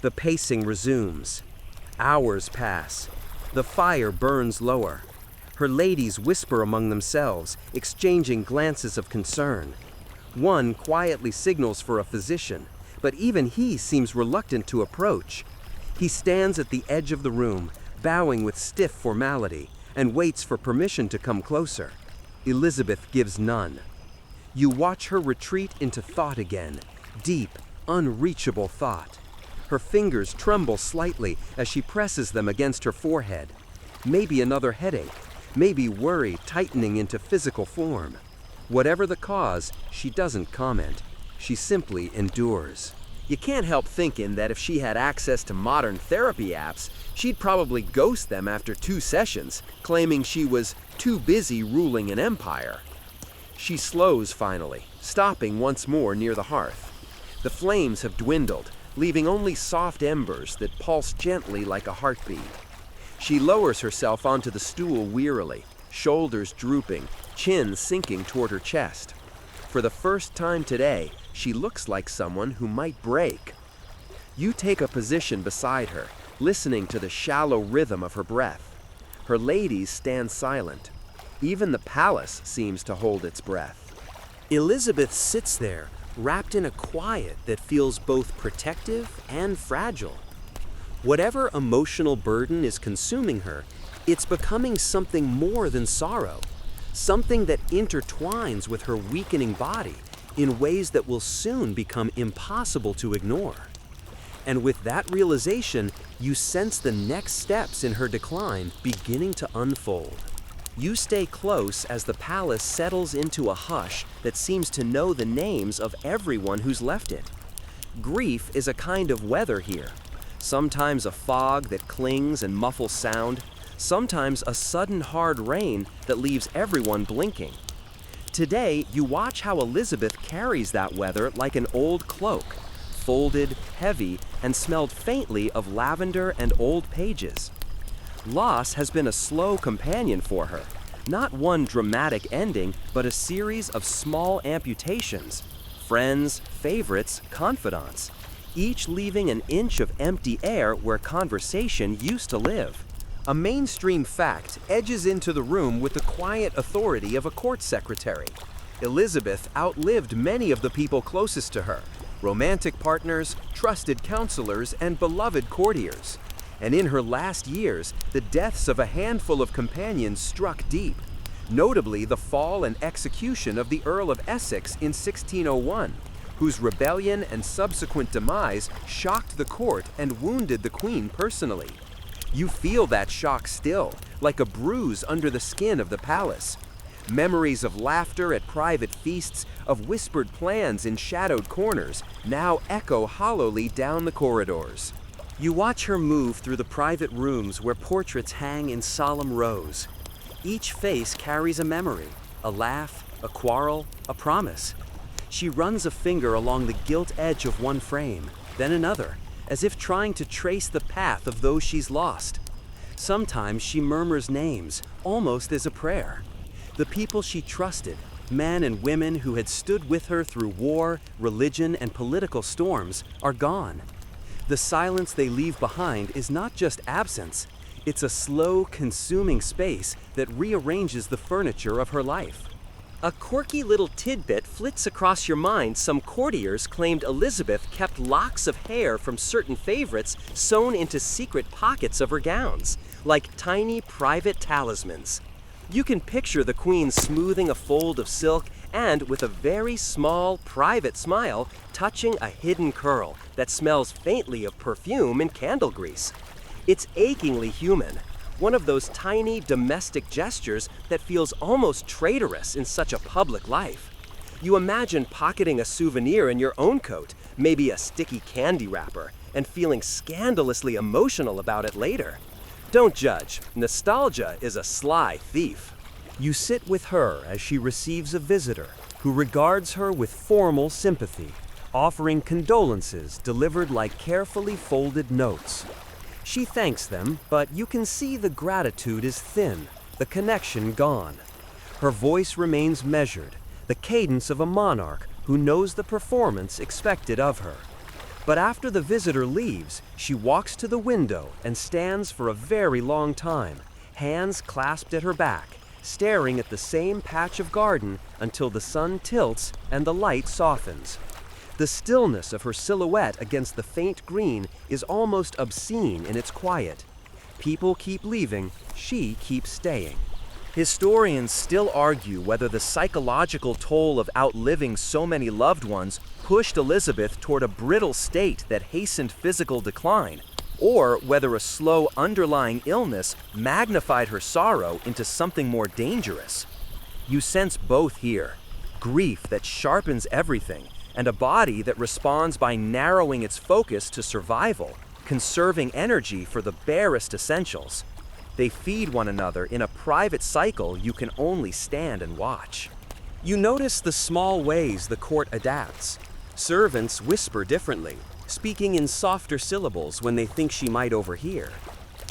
The pacing resumes. Hours pass. The fire burns lower. Her ladies whisper among themselves, exchanging glances of concern. One quietly signals for a physician, but even he seems reluctant to approach. He stands at the edge of the room, bowing with stiff formality, and waits for permission to come closer. Elizabeth gives none. You watch her retreat into thought again, deep, unreachable thought. Her fingers tremble slightly as she presses them against her forehead. Maybe another headache, maybe worry tightening into physical form. Whatever the cause, she doesn't comment. She simply endures. You can't help thinking that if she had access to modern therapy apps, she'd probably ghost them after 2 sessions, claiming she was too busy ruling an empire. She slows finally, stopping once more near the hearth. The flames have dwindled, leaving only soft embers that pulse gently like a heartbeat. She lowers herself onto the stool wearily, shoulders drooping, chin sinking toward her chest. For the first time today, she looks like someone who might break. You take a position beside her, listening to the shallow rhythm of her breath. Her ladies stand silent. Even the palace seems to hold its breath. Elizabeth sits there, wrapped in a quiet that feels both protective and fragile. Whatever emotional burden is consuming her, it's becoming something more than sorrow, something that intertwines with her weakening body in ways that will soon become impossible to ignore. And with that realization, you sense the next steps in her decline beginning to unfold. You stay close as the palace settles into a hush that seems to know the names of everyone who's left it. Grief is a kind of weather here. Sometimes a fog that clings and muffles sound, sometimes a sudden hard rain that leaves everyone blinking. Today, you watch how Elizabeth carries that weather like an old cloak, folded, heavy, and smelled faintly of lavender and old pages. Loss has been a slow companion for her, not one dramatic ending, but a series of small amputations. Friends, favorites, confidants, each leaving an inch of empty air where conversation used to live. A mainstream fact edges into the room with the quiet authority of a court secretary. Elizabeth outlived many of the people closest to her, romantic partners, trusted counselors, and beloved courtiers. And in her last years, the deaths of a handful of companions struck deep, notably the fall and execution of the Earl of Essex in 1601, whose rebellion and subsequent demise shocked the court and wounded the Queen personally. You feel that shock still, like a bruise under the skin of the palace. Memories of laughter at private feasts, of whispered plans in shadowed corners, now echo hollowly down the corridors. You watch her move through the private rooms where portraits hang in solemn rows. Each face carries a memory, a laugh, a quarrel, a promise. She runs a finger along the gilt edge of one frame, then another, as if trying to trace the path of those she's lost. Sometimes she murmurs names, almost as a prayer. The people she trusted, men and women who had stood with her through war, religion, and political storms, are gone. The silence they leave behind is not just absence, it's a slow, consuming space that rearranges the furniture of her life. A quirky little tidbit flits across your mind. Some courtiers claimed Elizabeth kept locks of hair from certain favorites sewn into secret pockets of her gowns, like tiny private talismans. You can picture the Queen smoothing a fold of silk and, with a very small, private smile, touching a hidden curl that smells faintly of perfume and candle grease. It's achingly human, one of those tiny domestic gestures that feels almost traitorous in such a public life. You imagine pocketing a souvenir in your own coat, maybe a sticky candy wrapper, and feeling scandalously emotional about it later. Don't judge, nostalgia is a sly thief. You sit with her as she receives a visitor who regards her with formal sympathy, offering condolences delivered like carefully folded notes. She thanks them, but you can see the gratitude is thin, the connection gone. Her voice remains measured, the cadence of a monarch who knows the performance expected of her. But after the visitor leaves, she walks to the window and stands for a very long time, hands clasped at her back, staring at the same patch of garden until the sun tilts and the light softens. The stillness of her silhouette against the faint green is almost obscene in its quiet. People keep leaving, she keeps staying. Historians still argue whether the psychological toll of outliving so many loved ones pushed Elizabeth toward a brittle state that hastened physical decline, or whether a slow underlying illness magnified her sorrow into something more dangerous. You sense both here: grief that sharpens everything, and a body that responds by narrowing its focus to survival, conserving energy for the barest essentials. They feed one another in a private cycle you can only stand and watch. You notice the small ways the court adapts. Servants whisper differently, speaking in softer syllables when they think she might overhear.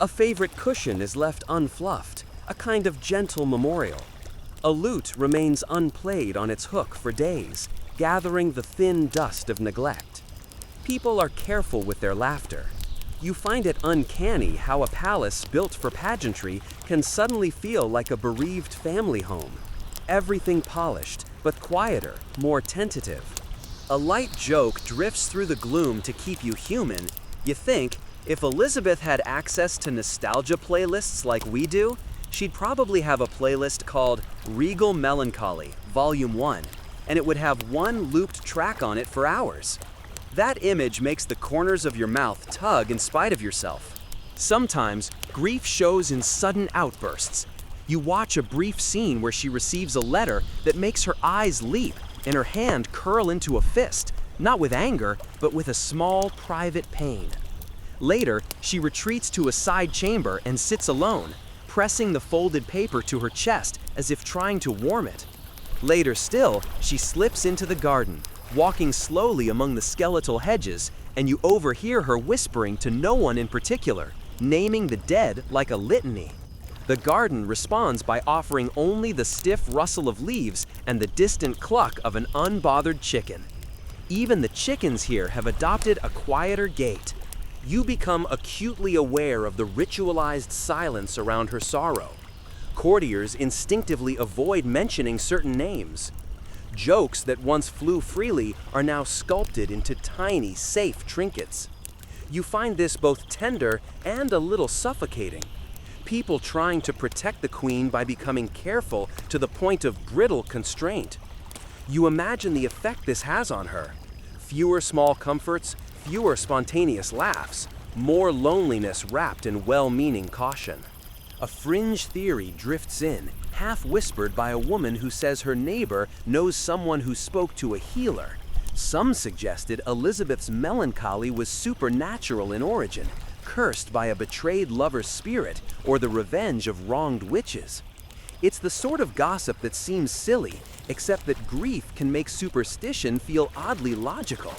A favorite cushion is left unfluffed, a kind of gentle memorial. A lute remains unplayed on its hook for days, gathering the thin dust of neglect. People are careful with their laughter. You find it uncanny how a palace built for pageantry can suddenly feel like a bereaved family home. Everything polished, but quieter, more tentative. A light joke drifts through the gloom to keep you human. You think, if Elizabeth had access to nostalgia playlists like we do, she'd probably have a playlist called Regal Melancholy, Volume 1, and it would have one looped track on it for hours. That image makes the corners of your mouth tug in spite of yourself. Sometimes, grief shows in sudden outbursts. You watch a brief scene where she receives a letter that makes her eyes leap and her hand curl into a fist, not with anger, but with a small, private pain. Later, she retreats to a side chamber and sits alone, pressing the folded paper to her chest as if trying to warm it. Later still, she slips into the garden, walking slowly among the skeletal hedges, and you overhear her whispering to no one in particular, naming the dead like a litany. The garden responds by offering only the stiff rustle of leaves and the distant cluck of an unbothered chicken. Even the chickens here have adopted a quieter gait. You become acutely aware of the ritualized silence around her sorrow. Courtiers instinctively avoid mentioning certain names. Jokes that once flew freely are now sculpted into tiny, safe trinkets. You find this both tender and a little suffocating. People trying to protect the queen by becoming careful to the point of brittle constraint. You imagine the effect this has on her. Fewer small comforts, fewer spontaneous laughs, more loneliness wrapped in well-meaning caution. A fringe theory drifts in, half whispered by a woman who says her neighbor knows someone who spoke to a healer. Some suggested Elizabeth's melancholy was supernatural in origin, cursed by a betrayed lover's spirit or the revenge of wronged witches. It's the sort of gossip that seems silly, except that grief can make superstition feel oddly logical.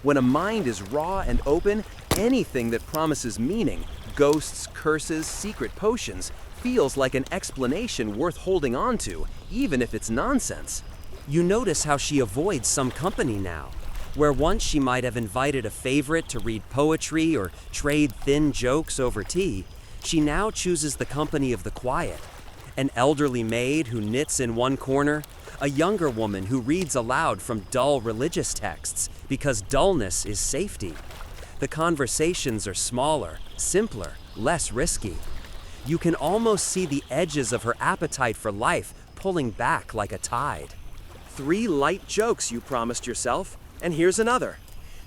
When a mind is raw and open, anything that promises meaning, ghosts, curses, secret potions, feels like an explanation worth holding on to, even if it's nonsense. You notice how she avoids some company now. Where once she might have invited a favorite to read poetry or trade thin jokes over tea, she now chooses the company of the quiet. An elderly maid who knits in one corner, a younger woman who reads aloud from dull religious texts because dullness is safety. The conversations are smaller, simpler, less risky. You can almost see the edges of her appetite for life pulling back like a tide. 3 light jokes you promised yourself, and here's another.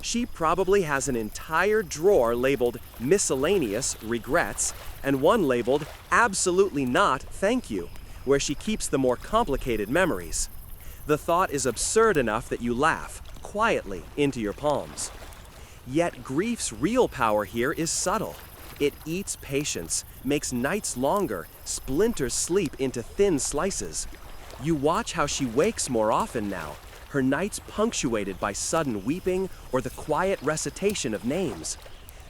She probably has an entire drawer labeled Miscellaneous Regrets and one labeled Absolutely Not Thank You, where she keeps the more complicated memories. The thought is absurd enough that you laugh, quietly, into your palms. Yet grief's real power here is subtle. It eats patience, makes nights longer, splinters sleep into thin slices. You watch how she wakes more often now, her nights punctuated by sudden weeping or the quiet recitation of names.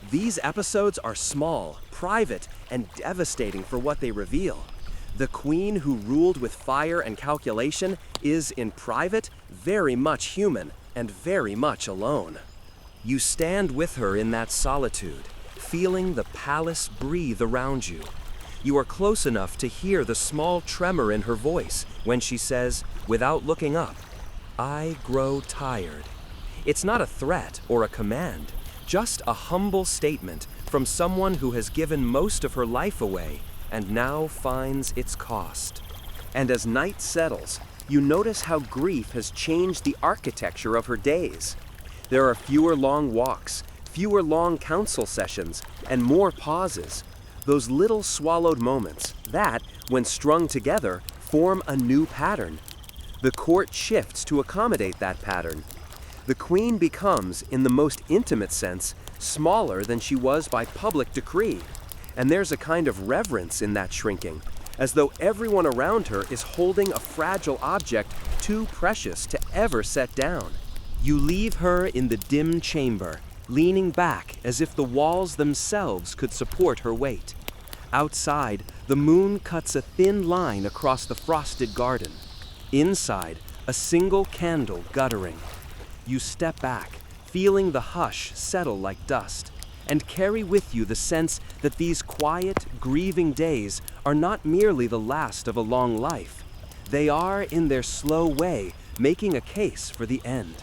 These episodes are small, private, and devastating for what they reveal. The queen who ruled with fire and calculation is, in private, very much human and very much alone. You stand with her in that solitude, feeling the palace breathe around you. You are close enough to hear the small tremor in her voice when she says, without looking up, "I grow tired." It's not a threat or a command, just a humble statement from someone who has given most of her life away and now finds its cost. And as night settles, you notice how grief has changed the architecture of her days. There are fewer long walks, fewer long council sessions, and more pauses. Those little swallowed moments that, when strung together, form a new pattern. The court shifts to accommodate that pattern. The queen becomes, in the most intimate sense, smaller than she was by public decree. And there's a kind of reverence in that shrinking, as though everyone around her is holding a fragile object too precious to ever set down. You leave her in the dim chamber, leaning back as if the walls themselves could support her weight. Outside, the moon cuts a thin line across the frosted garden. Inside, a single candle guttering. You step back, feeling the hush settle like dust. and carry with you the sense that these quiet, grieving days are not merely the last of a long life. They are, in their slow way, making a case for the end.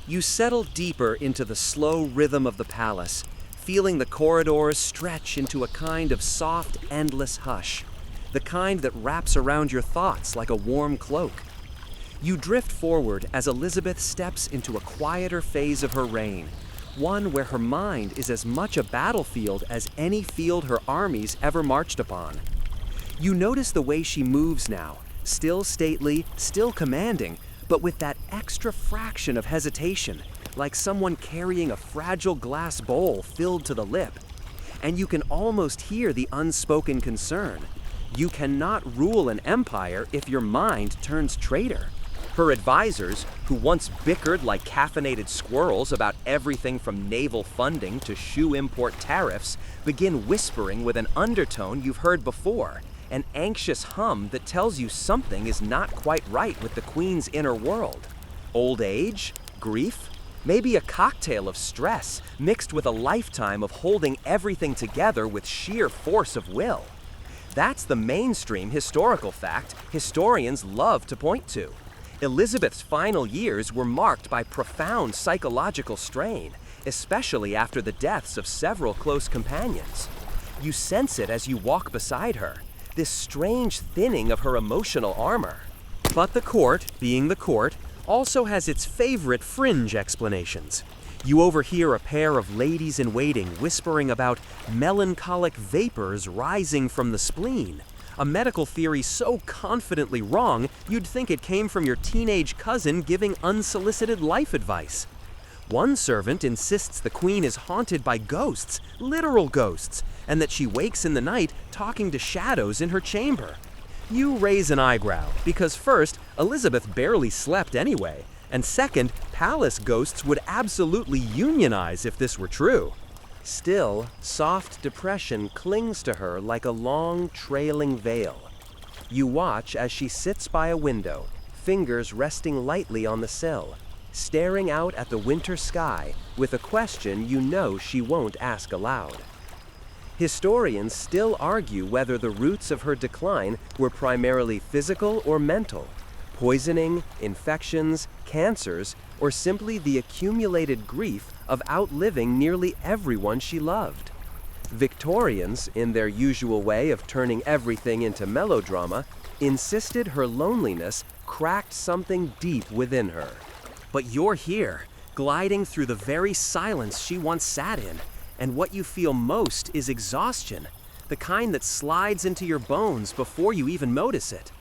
You settle deeper into the slow rhythm of the palace, feeling the corridors stretch into a kind of soft, endless hush, the kind that wraps around your thoughts like a warm cloak. You drift forward as Elizabeth steps into a quieter phase of her reign, one where her mind is as much a battlefield as any field her armies ever marched upon. You notice the way she moves now, still stately, still commanding, but with that extra fraction of hesitation, like someone carrying a fragile glass bowl filled to the lip. And you can almost hear the unspoken concern. You cannot rule an empire if your mind turns traitor. Her advisors, who once bickered like caffeinated squirrels about everything from naval funding to shoe import tariffs, begin whispering with an undertone you've heard before, an anxious hum that tells you something is not quite right with the Queen's inner world. Old age? Grief? Maybe a cocktail of stress mixed with a lifetime of holding everything together with sheer force of will. That's the mainstream historical fact historians love to point to. Elizabeth's final years were marked by profound psychological strain, especially after the deaths of several close companions. You sense it as you walk beside her, this strange thinning of her emotional armor. But the court, being the court, also has its favorite fringe explanations. You overhear a pair of ladies-in-waiting whispering about melancholic vapors rising from the spleen, a medical theory so confidently wrong you'd think it came from your teenage cousin giving unsolicited life advice. One servant insists the Queen is haunted by ghosts, literal ghosts, and that she wakes in the night talking to shadows in her chamber. You raise an eyebrow, because first, Elizabeth barely slept anyway, and second, palace ghosts would absolutely unionize if this were true. Still, soft depression clings to her like a long, trailing veil. You watch as she sits by a window, fingers resting lightly on the sill, staring out at the winter sky with a question you know she won't ask aloud. Historians still argue whether the roots of her decline were primarily physical or mental, poisoning, infections, cancers, or simply the accumulated grief of outliving nearly everyone she loved. Victorians, in their usual way of turning everything into melodrama, insisted her loneliness cracked something deep within her. But you're here, gliding through the very silence she once sat in, and what you feel most is exhaustion, the kind that slides into your bones before you even notice it.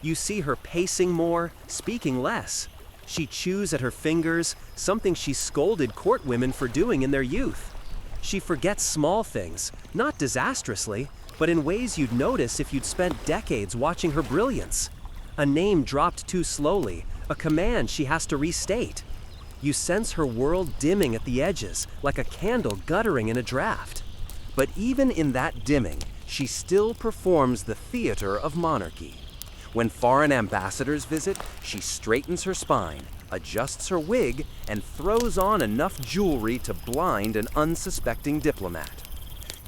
You see her pacing more, speaking less. She chews at her fingers, something she scolded court women for doing in their youth. She forgets small things, not disastrously, but in ways you'd notice if you'd spent decades watching her brilliance. A name dropped too slowly, a command she has to restate. You sense her world dimming at the edges, like a candle guttering in a draft. But even in that dimming, she still performs the theater of monarchy. When foreign ambassadors visit, she straightens her spine, adjusts her wig, and throws on enough jewelry to blind an unsuspecting diplomat.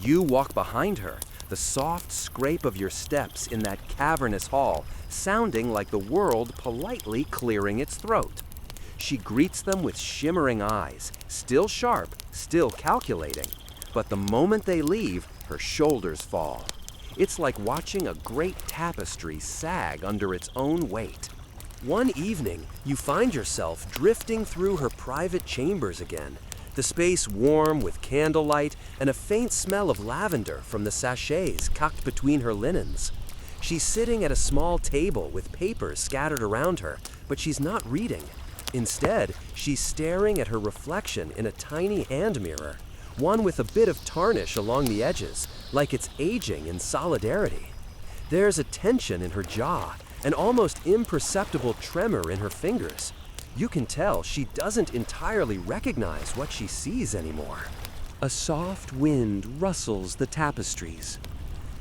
You walk behind her, the soft scrape of your steps in that cavernous hall sounding like the world politely clearing its throat. She greets them with shimmering eyes, still sharp, still calculating. But the moment they leave, her shoulders fall. It's like watching a great tapestry sag under its own weight. One evening, you find yourself drifting through her private chambers again, the space warm with candlelight and a faint smell of lavender from the sachets cocked between her linens. She's sitting at a small table with papers scattered around her, but she's not reading. Instead, she's staring at her reflection in a tiny hand mirror, one with a bit of tarnish along the edges, like it's aging in solidarity. There's a tension in her jaw, an almost imperceptible tremor in her fingers. You can tell she doesn't entirely recognize what she sees anymore. A soft wind rustles the tapestries.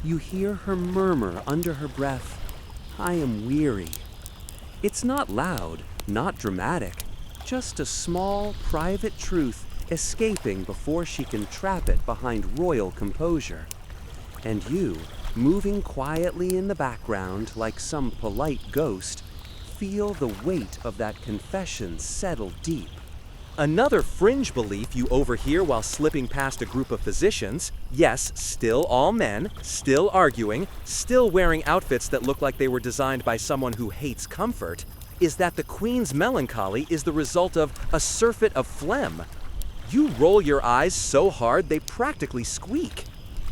You hear her murmur under her breath, "I am weary." It's not loud, not dramatic, just a small, private truth escaping before she can trap it behind royal composure. And you, moving quietly in the background like some polite ghost, feel the weight of that confession settle deep. Another fringe belief you overhear while slipping past a group of physicians, yes, still all men, still arguing, still wearing outfits that look like they were designed by someone who hates comfort, is that the Queen's melancholy is the result of a surfeit of phlegm. You roll your eyes so hard they practically squeak.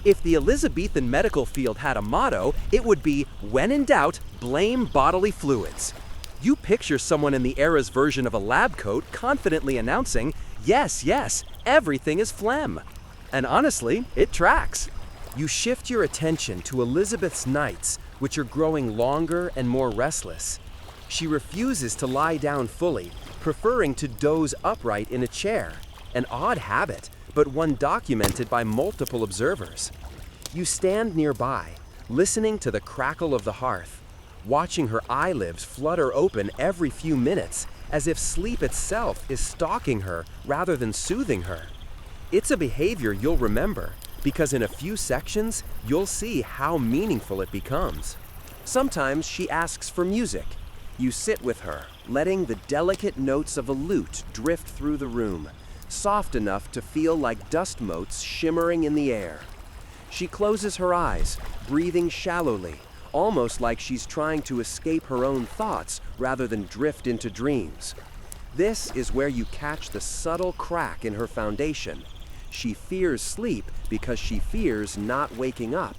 If the Elizabethan medical field had a motto, it would be, when in doubt, blame bodily fluids. You picture someone in the era's version of a lab coat confidently announcing, yes, yes, everything is phlegm. And honestly, it tracks. You shift your attention to Elizabeth's nights, which are growing longer and more restless. She refuses to lie down fully, preferring to doze upright in a chair. An odd habit, but one documented by multiple observers. You stand nearby, listening to the crackle of the hearth, watching her eyelids flutter open every few minutes, as if sleep itself is stalking her rather than soothing her. It's a behavior you'll remember, because in a few sections, you'll see how meaningful it becomes. Sometimes she asks for music. You sit with her, letting the delicate notes of a lute drift through the room, soft enough to feel like dust motes shimmering in the air. She closes her eyes, breathing shallowly, almost like she's trying to escape her own thoughts rather than drift into dreams. This is where you catch the subtle crack in her foundation. She fears sleep because she fears not waking up.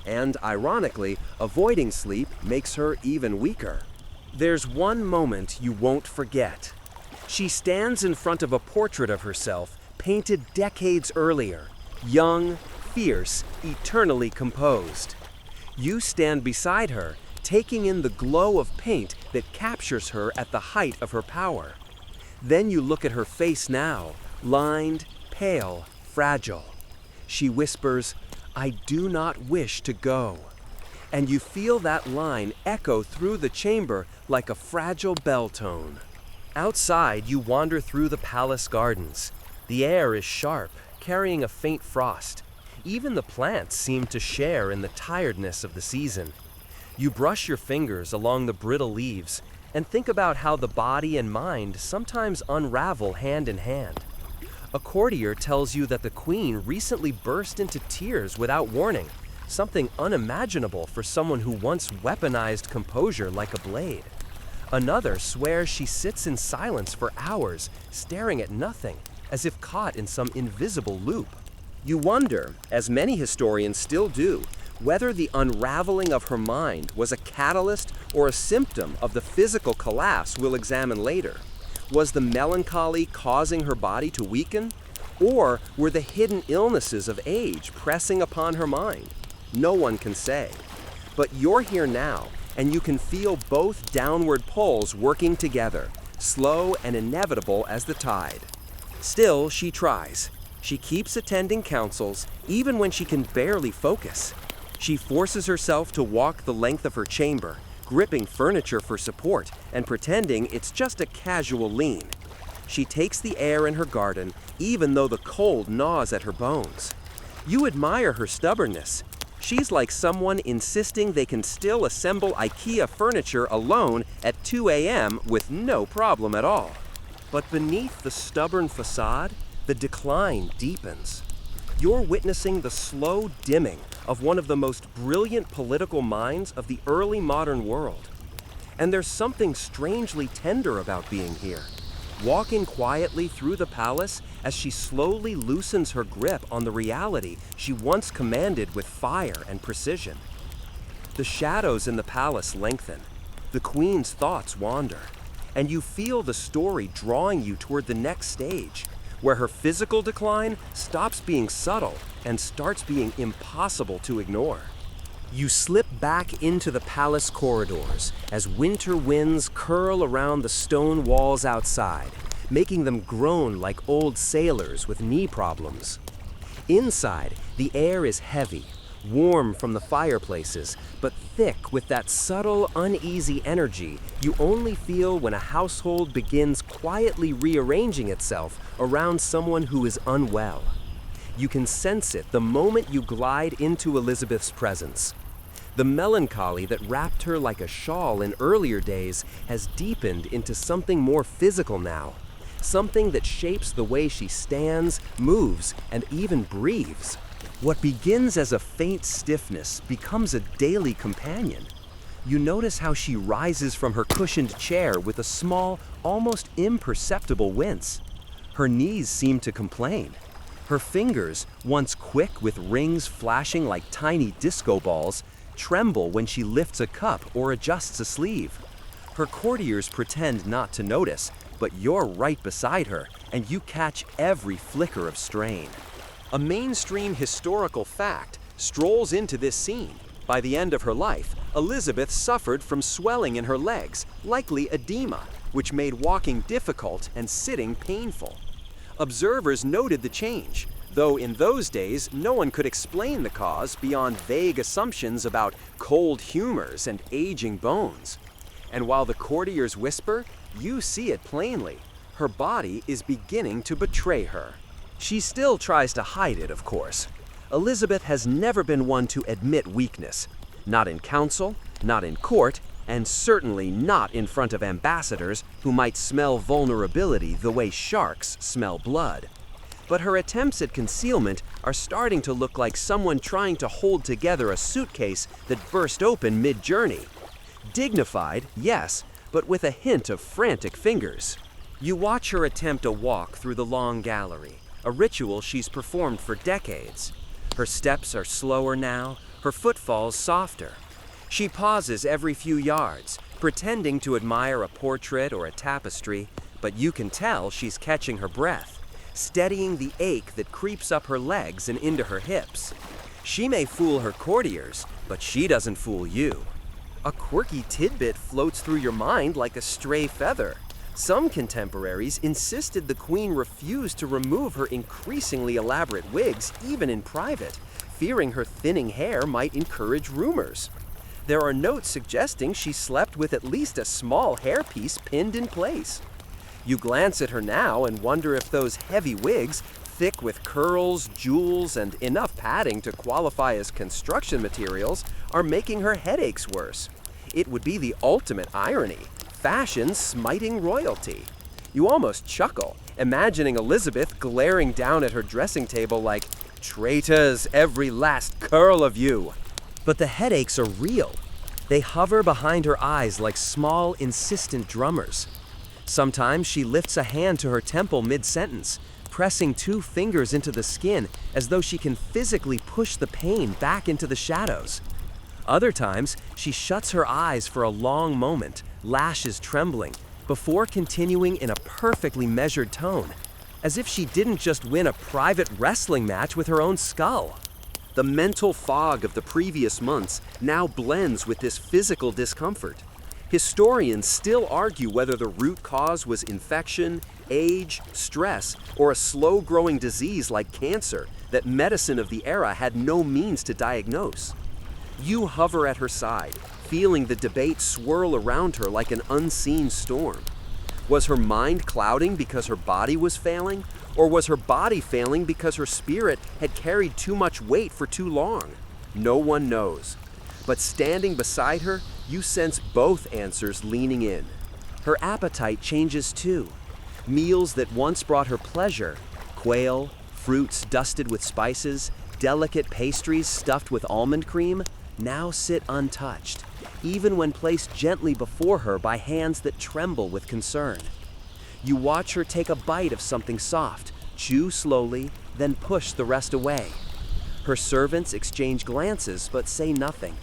And ironically, avoiding sleep makes her even weaker. There's one moment you won't forget. She stands in front of a portrait of herself painted decades earlier, young, fierce, eternally composed. You stand beside her, taking in the glow of paint that captures her at the height of her power. Then you look at her face now, lined, pale, fragile. She whispers, "I do not wish to go." And you feel that line echo through the chamber like a fragile bell tone. Outside, you wander through the palace gardens. The air is sharp, carrying a faint frost. Even the plants seem to share in the tiredness of the season. You brush your fingers along the brittle leaves and think about how the body and mind sometimes unravel hand in hand. A courtier tells you that the queen recently burst into tears without warning, something unimaginable for someone who once weaponized composure like a blade. Another swears she sits in silence for hours, staring at nothing, as if caught in some invisible loop. You wonder, as many historians still do, whether the unraveling of her mind was a catalyst or a symptom of the physical collapse we'll examine later. Was the melancholy causing her body to weaken? Or were the hidden illnesses of age pressing upon her mind? No one can say. But you're here now, and you can feel both downward pulls working together, slow and inevitable as the tide. Still, she tries. She keeps attending councils, even when she can barely focus. She forces herself to walk the length of her chamber, gripping furniture for support and pretending it's just a casual lean. She takes the air in her garden, even though the cold gnaws at her bones. You admire her stubbornness. She's like someone insisting they can still assemble IKEA furniture alone at 2 a.m. with no problem at all. But beneath the stubborn facade, the decline deepens. You're witnessing the slow dimming of one of the most brilliant political minds of the early modern world. And there's something strangely tender about being here, walking quietly through the palace as she slowly loosens her grip on the reality she once commanded with fire and precision. The shadows in the palace lengthen, the queen's thoughts wander, and you feel the story drawing you toward the next stage, where her physical decline stops being subtle and starts being impossible to ignore. You slip back into the palace corridors as winter winds curl around the stone walls outside, making them groan like old sailors with knee problems. Inside, the air is heavy, warm from the fireplaces, but thick with that subtle, uneasy energy you only feel when a household begins quietly rearranging itself around someone who is unwell. You can sense it the moment you glide into Elizabeth's presence. The melancholy that wrapped her like a shawl in earlier days has deepened into something more physical now, something that shapes the way she stands, moves, and even breathes. What begins as a faint stiffness becomes a daily companion. You notice how she rises from her cushioned chair with a small, almost imperceptible wince. Her knees seem to complain. Her fingers, once quick with rings flashing like tiny disco balls, tremble when she lifts a cup or adjusts a sleeve. Her courtiers pretend not to notice, but you're right beside her, and you catch every flicker of strain. A mainstream historical fact strolls into this scene. By the end of her life, Elizabeth suffered from swelling in her legs, likely edema, which made walking difficult and sitting painful. Observers noted the change, though in those days no one could explain the cause beyond vague assumptions about cold humors and aging bones. And while the courtiers whisper, you see it plainly. Her body is beginning to betray her. She still tries to hide it, of course. Elizabeth has never been one to admit weakness. Not in council, not in court, and certainly not in front of ambassadors who might smell vulnerability the way sharks smell blood. But her attempts at concealment are starting to look like someone trying to hold together a suitcase that burst open mid-journey. Dignified, yes, but with a hint of frantic fingers. You watch her attempt a walk through the long gallery, a ritual she's performed for decades. Her steps are slower now, her footfalls softer. She pauses every few yards, pretending to admire a portrait or a tapestry, but you can tell she's catching her breath, steadying the ache that creeps up her legs and into her hips. She may fool her courtiers, but she doesn't fool you. A quirky tidbit floats through your mind like a stray feather. Some contemporaries insisted the queen refused to remove her increasingly elaborate wigs, even in private, fearing her thinning hair might encourage rumors. There are notes suggesting she slept with at least a small hairpiece pinned in place. You glance at her now and wonder if those heavy wigs, thick with curls, jewels, and enough padding to qualify as construction materials, are making her headaches worse. It would be the ultimate irony. Fashion smiting royalty. You almost chuckle, imagining Elizabeth glaring down at her dressing table like, "Traitors, every last curl of you." But the headaches are real. They hover behind her eyes like small, insistent drummers. Sometimes she lifts a hand to her temple mid-sentence, pressing two fingers into the skin as though she can physically push the pain back into the shadows. Other times, she shuts her eyes for a long moment, lashes trembling, before continuing in a perfectly measured tone, as if she didn't just win a private wrestling match with her own skull. The mental fog of the previous months now blends with this physical discomfort. Historians still argue whether the root cause was infection, age, stress, or a slow-growing disease like cancer that medicine of the era had no means to diagnose. You hover at her side, feeling the debate swirl around her like an unseen storm. Was her mind clouding because her body was failing? Or was her body failing because her spirit had carried too much weight for too long? No one knows. But standing beside her, you sense both answers leaning in. Her appetite changes too. Meals that once brought her pleasure, quail, fruits dusted with spices, delicate pastries stuffed with almond cream, now sit untouched, even when placed gently before her by hands that tremble with concern. You watch her take a bite of something soft, chew slowly, then push the rest away. Her servants exchange glances but say nothing.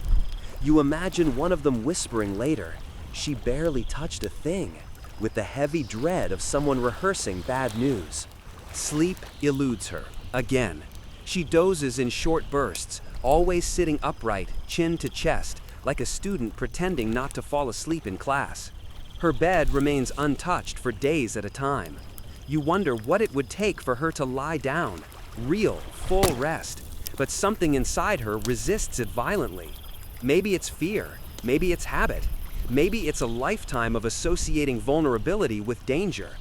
You imagine one of them whispering later, "She barely touched a thing," with the heavy dread of someone rehearsing bad news. Sleep eludes her, again. She dozes in short bursts, always sitting upright, chin to chest, like a student pretending not to fall asleep in class. Her bed remains untouched for days at a time. You wonder what it would take for her to lie down, real, full rest, but something inside her resists it violently. Maybe it's fear, maybe it's habit, maybe it's a lifetime of associating vulnerability with danger.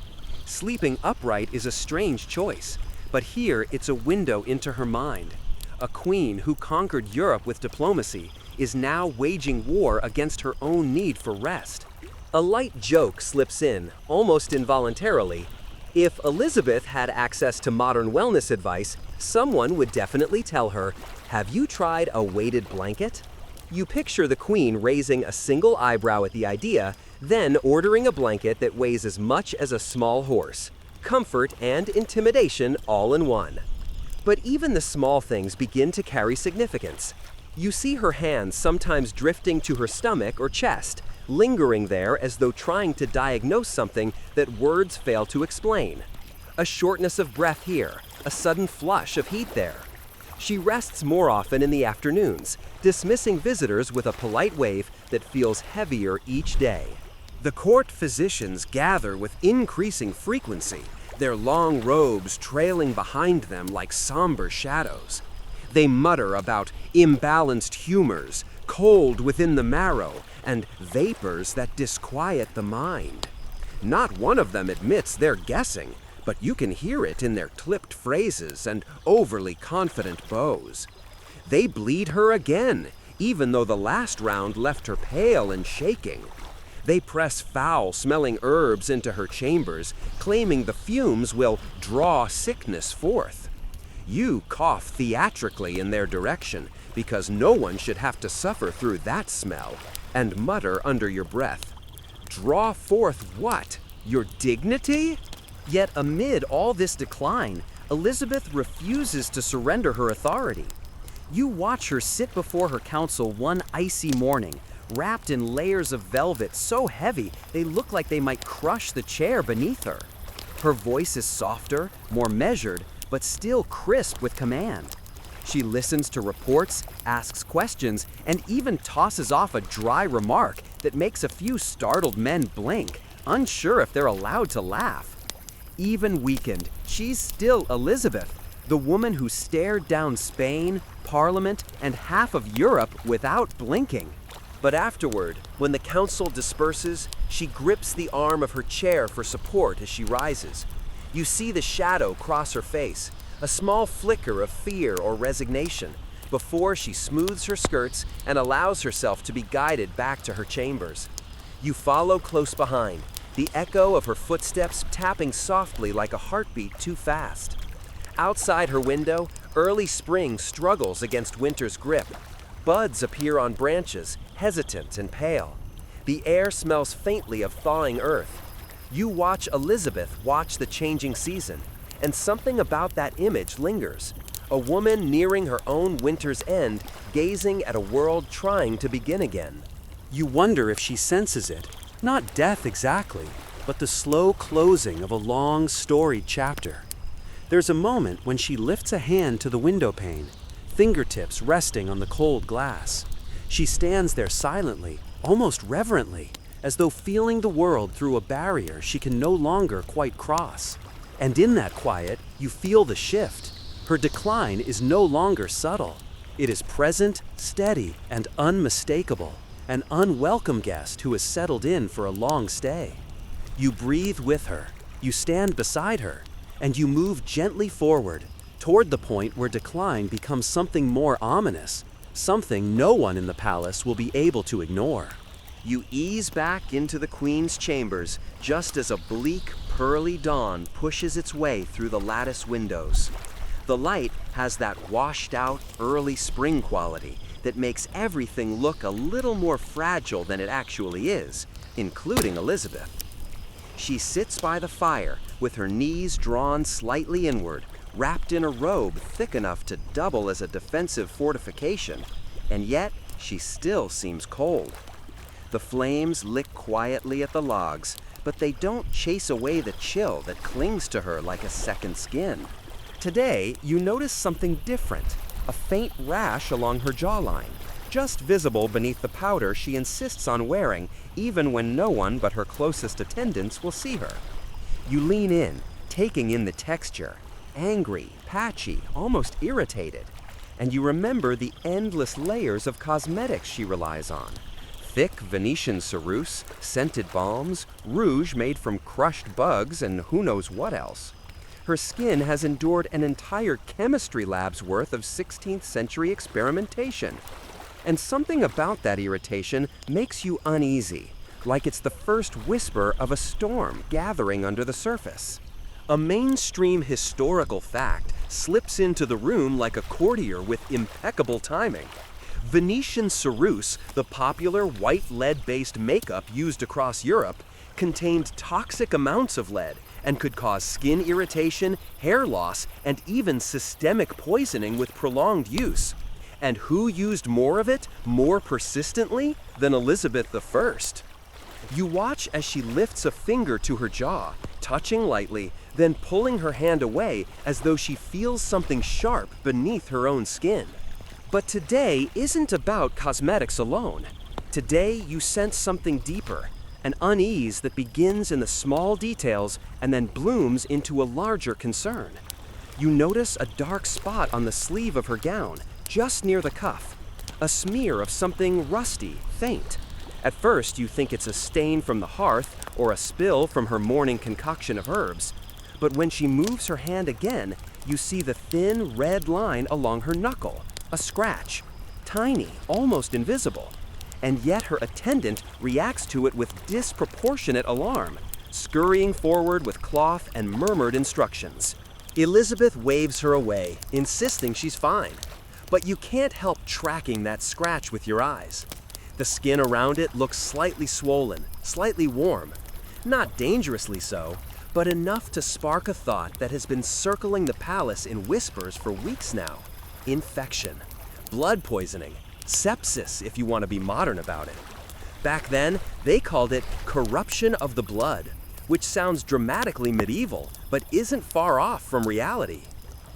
Sleeping upright is a strange choice, but here it's a window into her mind. A queen who conquered Europe with diplomacy is now waging war against her own need for rest. A light joke slips in, almost involuntarily. If Elizabeth had access to modern wellness advice, someone would definitely tell her, "Have you tried a weighted blanket?" You picture the queen raising a single eyebrow at the idea, then ordering a blanket that weighs as much as a small horse. Comfort and intimidation all in one. But even the small things begin to carry significance. You see her hands sometimes drifting to her stomach or chest, lingering there as though trying to diagnose something that words fail to explain. A shortness of breath here, a sudden flush of heat there. She rests more often in the afternoons, dismissing visitors with a polite wave that feels heavier each day. The court physicians gather with increasing frequency, their long robes trailing behind them like somber shadows. They mutter about imbalanced humors, cold within the marrow, and vapors that disquiet the mind. Not one of them admits they're guessing, but you can hear it in their clipped phrases and overly confident bows. They bleed her again, even though the last round left her pale and shaking. They press foul-smelling herbs into her chambers, claiming the fumes will draw sickness forth. You cough theatrically in their direction, because no one should have to suffer through that smell, and mutter under your breath, "Draw forth what? Your dignity?" Yet amid all this decline, Elizabeth refuses to surrender her authority. You watch her sit before her council one icy morning, wrapped in layers of velvet so heavy they look like they might crush the chair beneath her. Her voice is softer, more measured, but still crisp with command. She listens to reports, asks questions, and even tosses off a dry remark that makes a few startled men blink, unsure if they're allowed to laugh. Even weakened, she's still Elizabeth, the woman who stared down Spain, Parliament, and half of Europe without blinking. But afterward, when the council disperses, she grips the arm of her chair for support as she rises. You see the shadow cross her face, a small flicker of fear or resignation, before she smooths her skirts and allows herself to be guided back to her chambers. You follow close behind, the echo of her footsteps tapping softly like a heartbeat too fast. Outside her window, early spring struggles against winter's grip. Buds appear on branches, hesitant and pale. The air smells faintly of thawing earth. You watch Elizabeth watch the changing season, and something about that image lingers. A woman nearing her own winter's end, gazing at a world trying to begin again. You wonder if she senses it. Not death exactly, but the slow closing of a long, storied chapter. There's a moment when she lifts a hand to the window pane, fingertips resting on the cold glass. She stands there silently, almost reverently, as though feeling the world through a barrier she can no longer quite cross. And in that quiet, you feel the shift. Her decline is no longer subtle. It is present, steady, and unmistakable. An unwelcome guest who has settled in for a long stay. You breathe with her, you stand beside her, and you move gently forward, toward the point where decline becomes something more ominous, something no one in the palace will be able to ignore. You ease back into the Queen's chambers just as a bleak, pearly dawn pushes its way through the lattice windows. The light has that washed-out, early spring quality that makes everything look a little more fragile than it actually is, including Elizabeth. She sits by the fire with her knees drawn slightly inward, wrapped in a robe thick enough to double as a defensive fortification, and yet she still seems cold. The flames lick quietly at the logs, but they don't chase away the chill that clings to her like a second skin. Today, you notice something different. A faint rash along her jawline, just visible beneath the powder she insists on wearing even when no one but her closest attendants will see her. You lean in, taking in the texture, angry, patchy, almost irritated. and you remember the endless layers of cosmetics she relies on. Thick Venetian ceruse, scented balms, rouge made from crushed bugs, and who knows what else. Her skin has endured an entire chemistry lab's worth of 16th century experimentation. And something about that irritation makes you uneasy, like it's the first whisper of a storm gathering under the surface. A mainstream historical fact slips into the room like a courtier with impeccable timing. Venetian ceruse, the popular white lead-based makeup used across Europe, contained toxic amounts of lead and could cause skin irritation, hair loss, and even systemic poisoning with prolonged use. And who used more of it, more persistently, than Elizabeth I? You watch as she lifts a finger to her jaw, touching lightly, then pulling her hand away as though she feels something sharp beneath her own skin. But today isn't about cosmetics alone. Today you sense something deeper, an unease that begins in the small details and then blooms into a larger concern. You notice a dark spot on the sleeve of her gown, just near the cuff, a smear of something rusty, faint. At first you think it's a stain from the hearth or a spill from her morning concoction of herbs, but when she moves her hand again, you see the thin red line along her knuckle. A scratch, tiny, almost invisible, and yet her attendant reacts to it with disproportionate alarm, scurrying forward with cloth and murmured instructions. Elizabeth waves her away, insisting she's fine, but you can't help tracking that scratch with your eyes. The skin around it looks slightly swollen, slightly warm, not dangerously so, but enough to spark a thought that has been circling the palace in whispers for weeks now. Infection, blood poisoning, sepsis if you want to be modern about it. Back then, they called it corruption of the blood, which sounds dramatically medieval, but isn't far off from reality.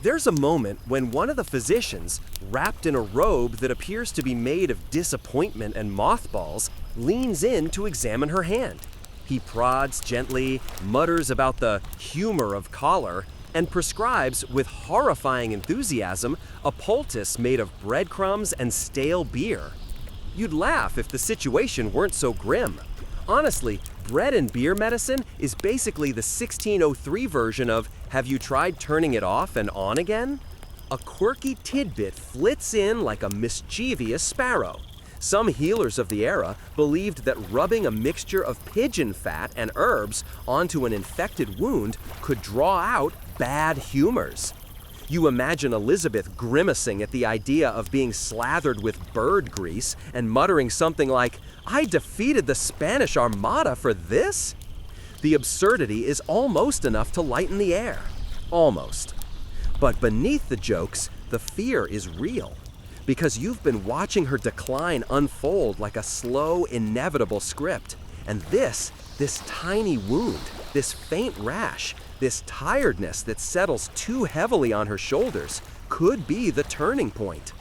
There's a moment when one of the physicians, wrapped in a robe that appears to be made of disappointment and mothballs, leans in to examine her hand. He prods gently, mutters about the humor of collar, and prescribes, with horrifying enthusiasm, a poultice made of breadcrumbs and stale beer. You'd laugh if the situation weren't so grim. Honestly, bread and beer medicine is basically the 1603 version of "Have you tried turning it off and on again?" A quirky tidbit flits in like a mischievous sparrow. Some healers of the era believed that rubbing a mixture of pigeon fat and herbs onto an infected wound could draw out bad humors. You imagine Elizabeth grimacing at the idea of being slathered with bird grease and muttering something like, "I defeated the Spanish Armada for this?" The absurdity is almost enough to lighten the air. Almost. But beneath the jokes, the fear is real. Because you've been watching her decline unfold like a slow, inevitable script. And this tiny wound, this faint rash, this tiredness that settles too heavily on her shoulders could be the turning point.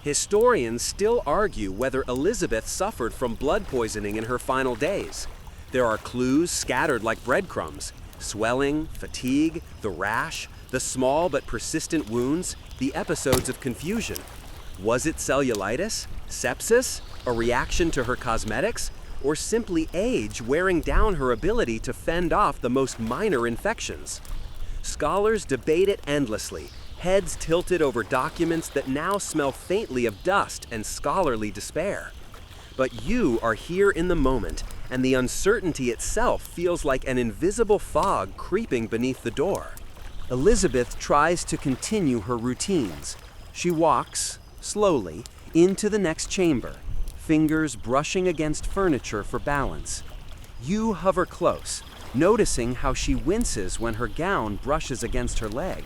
Historians still argue whether Elizabeth suffered from blood poisoning in her final days. There are clues scattered like breadcrumbs: swelling, fatigue, the rash, the small but persistent wounds, the episodes of confusion. Was it cellulitis, sepsis, a reaction to her cosmetics, or simply age wearing down her ability to fend off the most minor infections? Scholars debate it endlessly, heads tilted over documents that now smell faintly of dust and scholarly despair. But you are here in the moment, and the uncertainty itself feels like an invisible fog creeping beneath the door. Elizabeth tries to continue her routines. She walks, slowly, into the next chamber, fingers brushing against furniture for balance. You hover close, noticing how she winces when her gown brushes against her leg.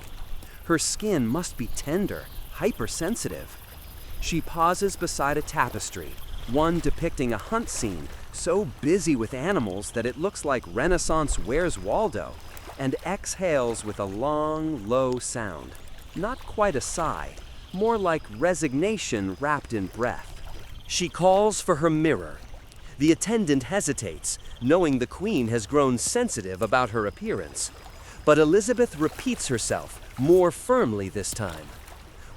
Her skin must be tender, hypersensitive. She pauses beside a tapestry, one depicting a hunt scene so busy with animals that it looks like Renaissance Where's Waldo, and exhales with a long, low sound. Not quite a sigh, more like resignation wrapped in breath. She calls for her mirror. The attendant hesitates, knowing the queen has grown sensitive about her appearance. But Elizabeth repeats herself, more firmly this time.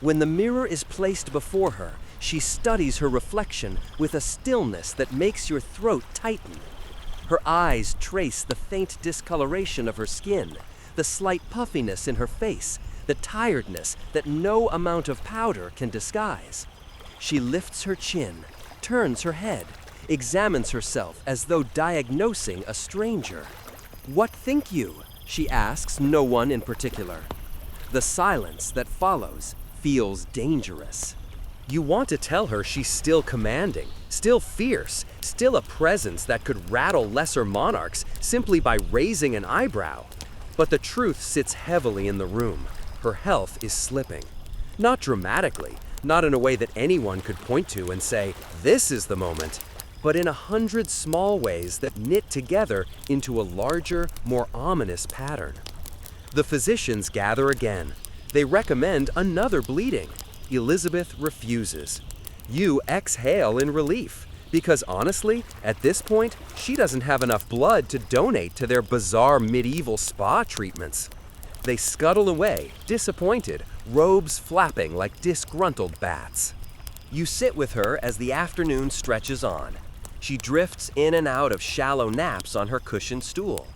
When the mirror is placed before her, she studies her reflection with a stillness that makes your throat tighten. Her eyes trace the faint discoloration of her skin, the slight puffiness in her face, the tiredness that no amount of powder can disguise. She lifts her chin, turns her head, examines herself as though diagnosing a stranger. "What think you?" she asks no one in particular. The silence that follows feels dangerous. You want to tell her she's still commanding, still fierce, still a presence that could rattle lesser monarchs simply by raising an eyebrow. But the truth sits heavily in the room. Her health is slipping. Not dramatically, not in a way that anyone could point to and say, "This is the moment," but in 100 small ways that knit together into a larger, more ominous pattern. The physicians gather again. They recommend another bleeding. Elizabeth refuses. You exhale in relief, because honestly, at this point, she doesn't have enough blood to donate to their bizarre medieval spa treatments. They scuttle away, disappointed, robes flapping like disgruntled bats. You sit with her as the afternoon stretches on. She drifts in and out of shallow naps on her cushioned stool.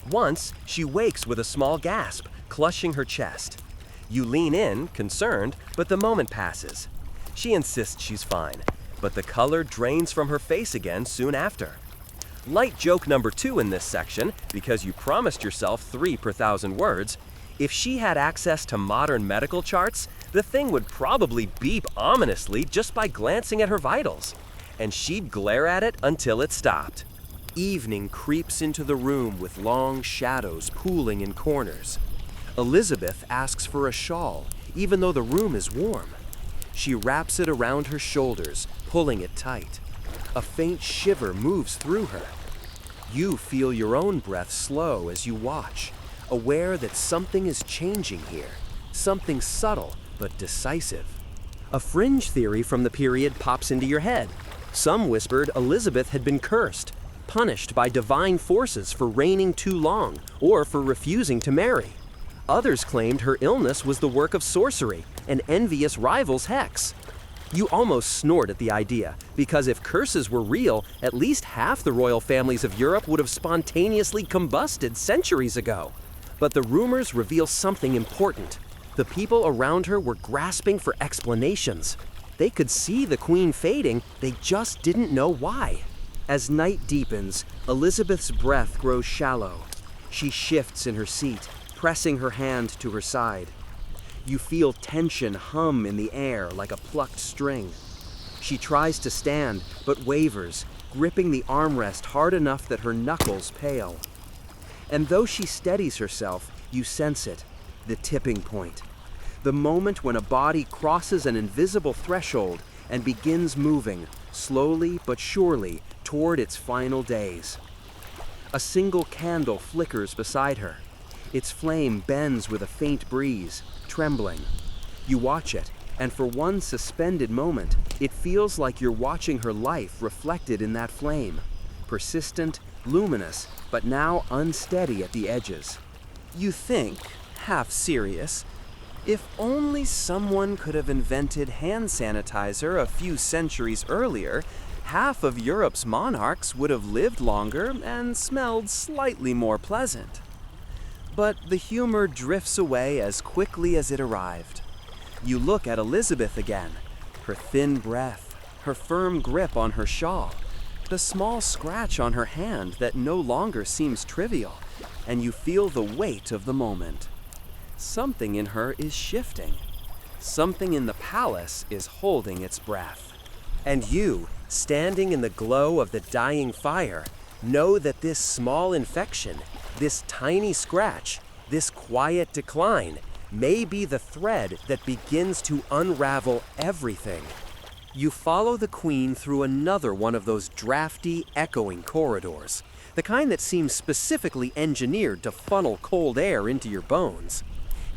Once, she wakes with a small gasp, clutching her chest. You lean in, concerned, but the moment passes. She insists she's fine, but the color drains from her face again soon after. Light joke number 2 in this section, because you promised yourself 3 per 1,000 words. If she had access to modern medical charts, the thing would probably beep ominously just by glancing at her vitals. And she'd glare at it until it stopped. Evening creeps into the room with long shadows pooling in corners. Elizabeth asks for a shawl, even though the room is warm. She wraps it around her shoulders, pulling it tight. A faint shiver moves through her. You feel your own breath slow as you watch, aware that something is changing here, something subtle but decisive. A fringe theory from the period pops into your head. Some whispered Elizabeth had been cursed, punished by divine forces for reigning too long or for refusing to marry. Others claimed her illness was the work of sorcery, an envious rival's hex. You almost snort at the idea, because if curses were real, at least half the royal families of Europe would have spontaneously combusted centuries ago. But the rumors reveal something important. The people around her were grasping for explanations. They could see the queen fading, they just didn't know why. As night deepens, Elizabeth's breath grows shallow. She shifts in her seat, pressing her hand to her side. You feel tension hum in the air like a plucked string. She tries to stand, but wavers, gripping the armrest hard enough that her knuckles pale. And though she steadies herself, you sense it, the tipping point. The moment when a body crosses an invisible threshold and begins moving, slowly but surely, toward its final days. A single candle flickers beside her. Its flame bends with a faint breeze, trembling. You watch it, and for one suspended moment, it feels like you're watching her life reflected in that flame. Persistent, luminous, but now unsteady at the edges. You think, half serious, if only someone could have invented hand sanitizer a few centuries earlier, half of Europe's monarchs would have lived longer and smelled slightly more pleasant. But the humor drifts away as quickly as it arrived. You look at Elizabeth again, her thin breath, her firm grip on her shawl, the small scratch on her hand that no longer seems trivial, and you feel the weight of the moment. Something in her is shifting. Something in the palace is holding its breath. And you, standing in the glow of the dying fire, know that this small infection, this tiny scratch, this quiet decline, may be the thread that begins to unravel everything. You follow the queen through another one of those drafty, echoing corridors, the kind that seems specifically engineered to funnel cold air into your bones.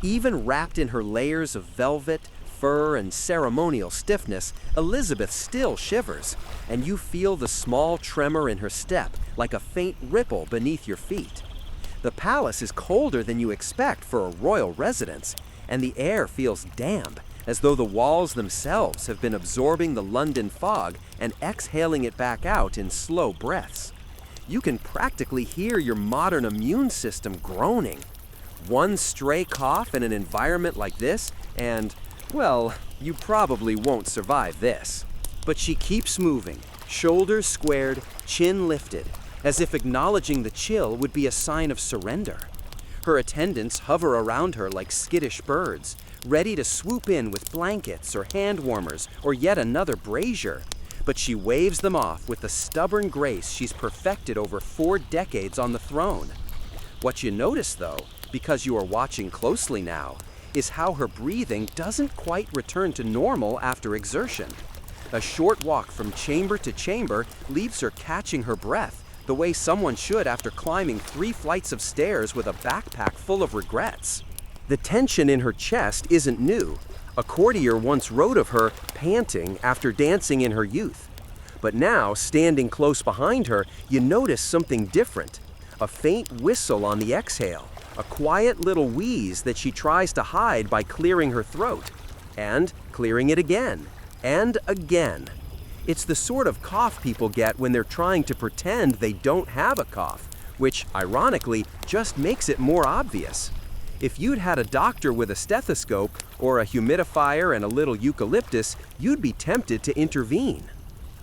Even wrapped in her layers of velvet, fur, and ceremonial stiffness, Elizabeth still shivers, and you feel the small tremor in her step like a faint ripple beneath your feet. The palace is colder than you expect for a royal residence, and the air feels damp, as though the walls themselves have been absorbing the London fog and exhaling it back out in slow breaths. You can practically hear your modern immune system groaning. One stray cough in an environment like this, and, well, you probably won't survive this. But she keeps moving, shoulders squared, chin lifted, as if acknowledging the chill would be a sign of surrender. Her attendants hover around her like skittish birds, ready to swoop in with blankets or hand warmers or yet another brazier. But she waves them off with the stubborn grace she's perfected over 4 decades on the throne. What you notice, though, because you are watching closely now, is how her breathing doesn't quite return to normal after exertion. A short walk from chamber to chamber leaves her catching her breath, the way someone should after climbing 3 flights of stairs with a backpack full of regrets. The tension in her chest isn't new. A courtier once wrote of her panting after dancing in her youth. But now, standing close behind her, you notice something different. A faint whistle on the exhale, a quiet little wheeze that she tries to hide by clearing her throat, and clearing it again, and again. It's the sort of cough people get when they're trying to pretend they don't have a cough, which, ironically, just makes it more obvious. If you'd had a doctor with a stethoscope, or a humidifier and a little eucalyptus, you'd be tempted to intervene.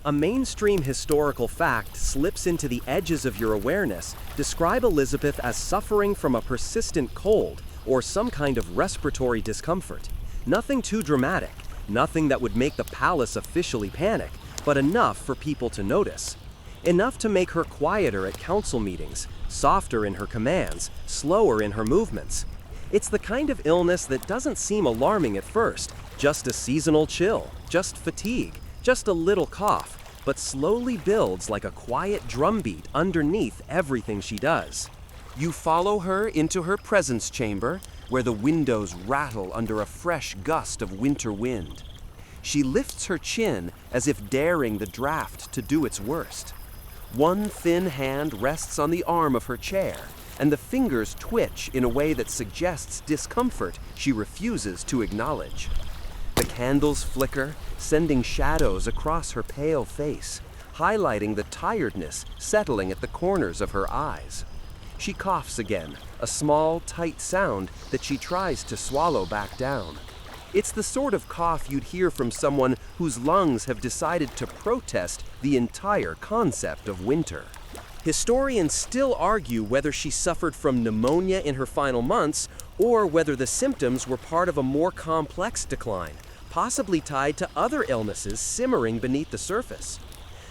A mainstream historical fact slips into the edges of your awareness. Describe Elizabeth as suffering from a persistent cold or some kind of respiratory discomfort. Nothing too dramatic, nothing that would make the palace officially panic, but enough for people to notice. Enough to make her quieter at council meetings, softer in her commands, slower in her movements. It's the kind of illness that doesn't seem alarming at first, just a seasonal chill, just fatigue, just a little cough, but slowly builds like a quiet drumbeat underneath everything she does. You follow her into her presence chamber, where the windows rattle under a fresh gust of winter wind. She lifts her chin as if daring the draft to do its worst. One thin hand rests on the arm of her chair, and the fingers twitch in a way that suggests discomfort she refuses to acknowledge. The candles flicker, sending shadows across her pale face, highlighting the tiredness settling at the corners of her eyes. She coughs again, a small, tight sound that she tries to swallow back down. It's the sort of cough you'd hear from someone whose lungs have decided to protest the entire concept of winter. Historians still argue whether she suffered from pneumonia in her final months or whether the symptoms were part of a more complex decline, possibly tied to other illnesses simmering beneath the surface.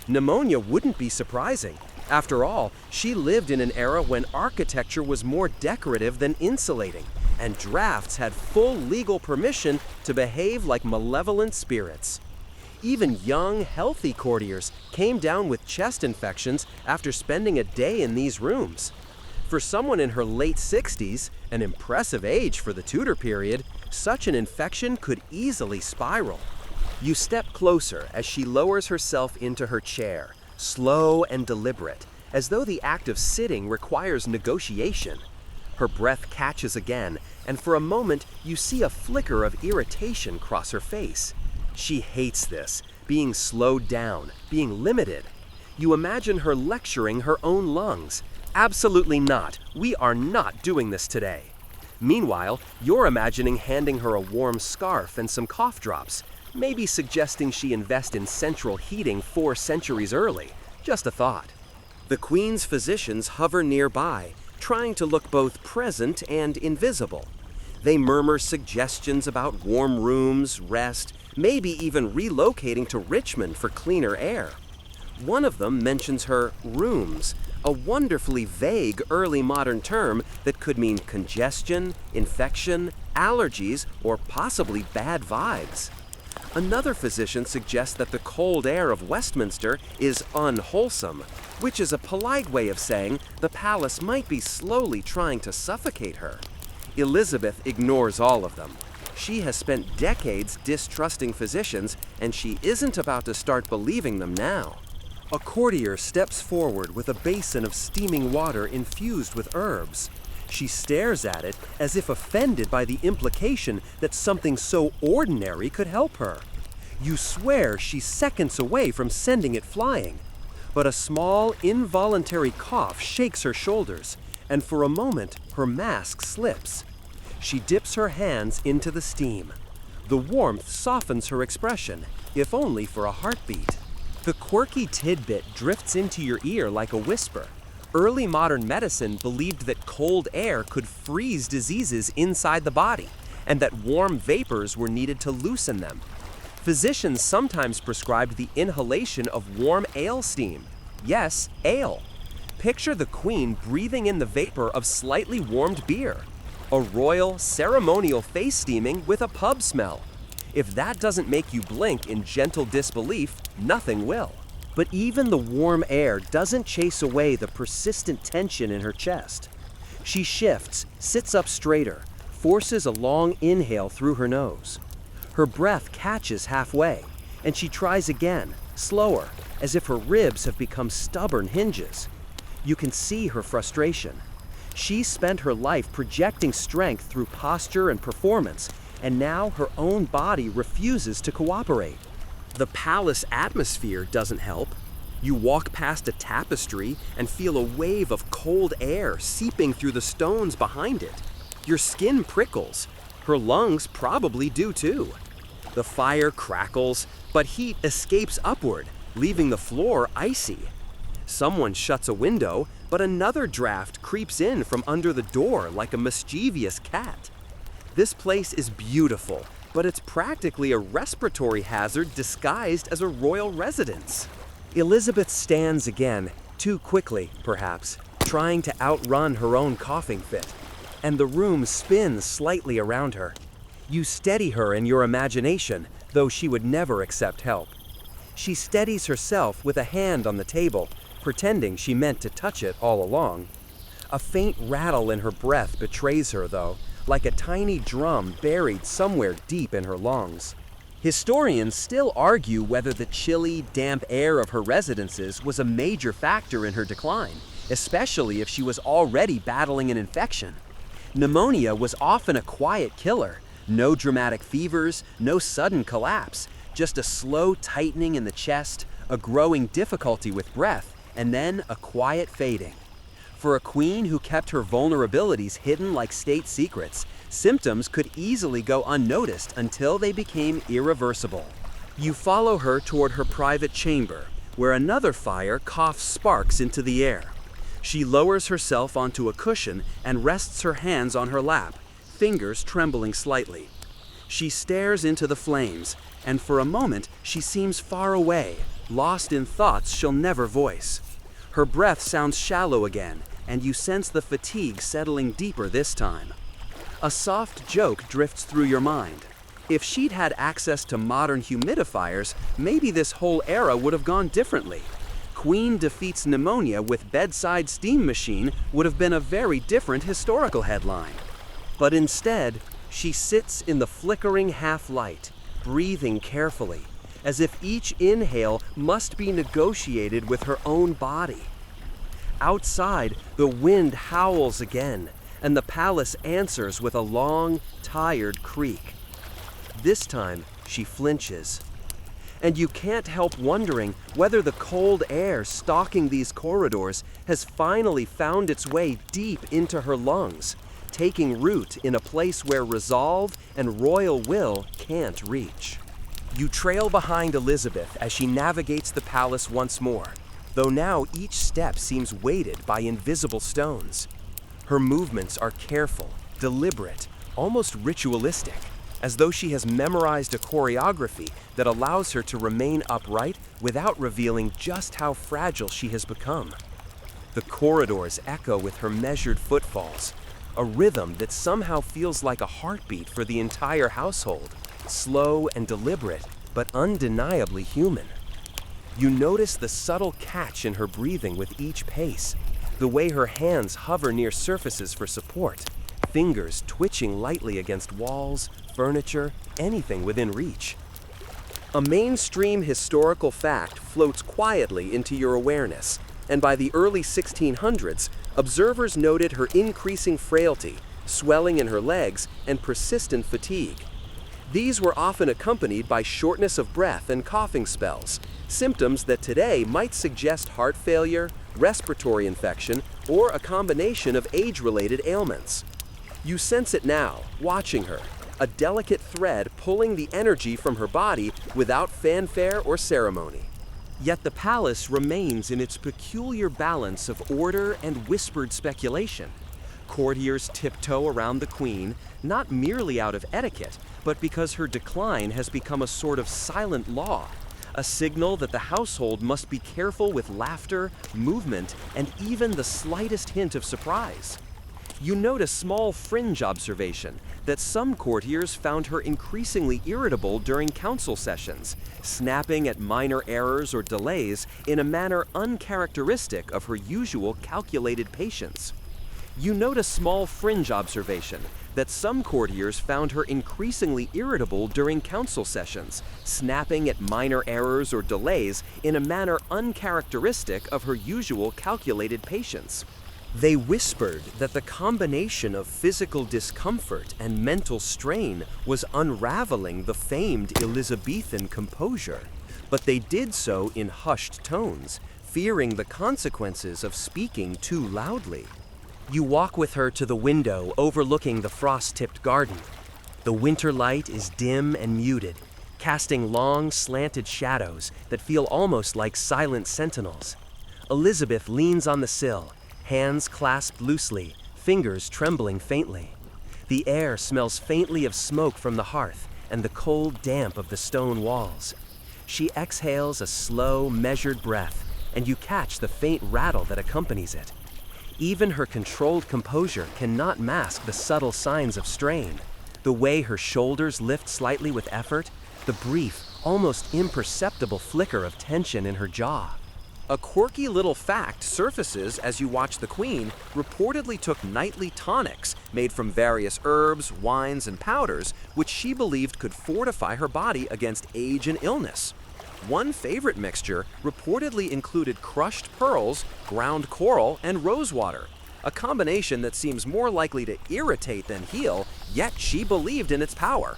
Pneumonia wouldn't be surprising. After all, she lived in an era when architecture was more decorative than insulating, and drafts had full legal permission to behave like malevolent spirits. Even young, healthy courtiers came down with chest infections after spending a day in these rooms. For someone in her late 60s, an impressive age for the Tudor period, such an infection could easily spiral. You step closer as she lowers herself into her chair, slow and deliberate, as though the act of sitting requires negotiation. Her breath catches again, and for a moment you see a flicker of irritation cross her face. She hates this, being slowed down, being limited. You imagine her lecturing her own lungs. Absolutely not. We are not doing this today. Meanwhile, you're imagining handing her a warm scarf and some cough drops, maybe suggesting she invest in central heating 4 centuries early. Just a thought. The Queen's physicians hover nearby, trying to look both present and invisible. They murmur suggestions about warm rooms, rest, maybe even relocating to Richmond for cleaner air. One of them mentions her rooms, a wonderfully vague early modern term that could mean congestion, infection, allergies, or possibly bad vibes. Another physician suggests that the cold air of Westminster is unwholesome, which is a polite way of saying the palace might be slowly trying to suffocate her. Elizabeth ignores all of them. She has spent decades distrusting physicians, and she isn't about to start believing them now. A courtier steps forward with a basin of steaming water infused with herbs. She stares at it as if offended by the implication that something so ordinary could help her. You swear she's seconds away from sending it flying. But a small, involuntary cough shakes her shoulders, and for a moment, her mask slips. She dips her hands into the steam. The warmth softens her expression, if only for a heartbeat. The quirky tidbit drifts into your ear like a whisper. Early modern medicine believed that cold air could freeze diseases inside the body, and that warm vapors were needed to loosen them. Physicians sometimes prescribed the inhalation of warm ale steam. Yes, ale. Picture the queen breathing in the vapor of slightly warmed beer. A royal, ceremonial face steaming with a pub smell. If that doesn't make you blink in gentle disbelief, nothing will. But even the warm air doesn't chase away the persistent tension in her chest. She shifts, sits up straighter, forces a long inhale through her nose. Her breath catches halfway, and she tries again, slower, as if her ribs have become stubborn hinges. You can see her frustration. She spent her life projecting strength through posture and performance, and now her own body refuses to cooperate. The palace atmosphere doesn't help. You walk past a tapestry and feel a wave of cold air seeping through the stones behind it. Your skin prickles. Her lungs probably do too. The fire crackles, but heat escapes upward, leaving the floor icy. Someone shuts a window, but another draft creeps in from under the door like a mischievous cat. This place is beautiful, but it's practically a respiratory hazard disguised as a royal residence. Elizabeth stands again, too quickly, perhaps, trying to outrun her own coughing fit, and the room spins slightly around her. You steady her in your imagination, though she would never accept help. She steadies herself with a hand on the table, pretending she meant to touch it all along. A faint rattle in her breath betrays her, though, like a tiny drum buried somewhere deep in her lungs. Historians still argue whether the chilly, damp air of her residences was a major factor in her decline, especially if she was already battling an infection. Pneumonia was often a quiet killer. No dramatic fevers, no sudden collapse, just a slow tightening in the chest, a growing difficulty with breath, and then a quiet fading. For a queen who kept her vulnerabilities hidden like state secrets, symptoms could easily go unnoticed until they became irreversible. You follow her toward her private chamber, where another fire coughs sparks into the air. She lowers herself onto a cushion and rests her hands on her lap, fingers trembling slightly. She stares into the flames, and for a moment she seems far away, lost in thoughts she'll never voice. Her breath sounds shallow again, and you sense the fatigue settling deeper this time. A soft joke drifts through your mind. If she'd had access to modern humidifiers, maybe this whole era would have gone differently. Queen defeats pneumonia with bedside steam machine would have been a very different historical headline. But instead, she sits in the flickering half-light, breathing carefully, as if each inhale must be negotiated with her own body. Outside, the wind howls again, and the palace answers with a long, tired creak. This time, she flinches. And you can't help wondering whether the cold air stalking these corridors has finally found its way deep into her lungs, taking root in a place where resolve and royal will can't reach. You trail behind Elizabeth as she navigates the palace once more, though now each step seems weighted by invisible stones. Her movements are careful, deliberate, almost ritualistic, as though she has memorized a choreography that allows her to remain upright without revealing just how fragile she has become. The corridors echo with her measured footfalls, a rhythm that somehow feels like a heartbeat for the entire household, slow and deliberate, but undeniably human. You notice the subtle catch in her breathing with each pace, the way her hands hover near surfaces for support, fingers twitching lightly against walls, furniture, anything within reach. A mainstream historical fact floats quietly into your awareness. and by the early 1600s, observers noted her increasing frailty, swelling in her legs, and persistent fatigue. These were often accompanied by shortness of breath and coughing spells, symptoms that today might suggest heart failure, respiratory infection, or a combination of age-related ailments. You sense it now, watching her, a delicate thread pulling the energy from her body without fanfare or ceremony. Yet the palace remains in its peculiar balance of order and whispered speculation. Courtiers tiptoe around the queen, not merely out of etiquette, but because her decline has become a sort of silent law, a signal that the household must be careful with laughter, movement, and even the slightest hint of surprise. You note a small fringe observation that some courtiers found her increasingly irritable during council sessions, snapping at minor errors or delays in a manner uncharacteristic of her usual calculated patience. You note a small fringe observation that some courtiers found her increasingly irritable during council sessions, snapping at minor errors or delays in a manner uncharacteristic of her usual calculated patience. They whispered that the combination of physical discomfort and mental strain was unraveling the famed Elizabethan composure, but they did so in hushed tones, fearing the consequences of speaking too loudly. You walk with her to the window overlooking the frost-tipped garden. The winter light is dim and muted, casting long, slanted shadows that feel almost like silent sentinels. Elizabeth leans on the sill, hands clasped loosely, fingers trembling faintly. The air smells faintly of smoke from the hearth and the cold damp of the stone walls. She exhales a slow, measured breath, and you catch the faint rattle that accompanies it. Even her controlled composure cannot mask the subtle signs of strain. The way her shoulders lift slightly with effort, the brief, almost imperceptible flicker of tension in her jaw. A quirky little fact surfaces as you watch the queen reportedly took nightly tonics made from various herbs, wines, and powders, which she believed could fortify her body against age and illness. One favorite mixture reportedly included crushed pearls, ground coral, and rosewater, a combination that seems more likely to irritate than heal, yet she believed in its power.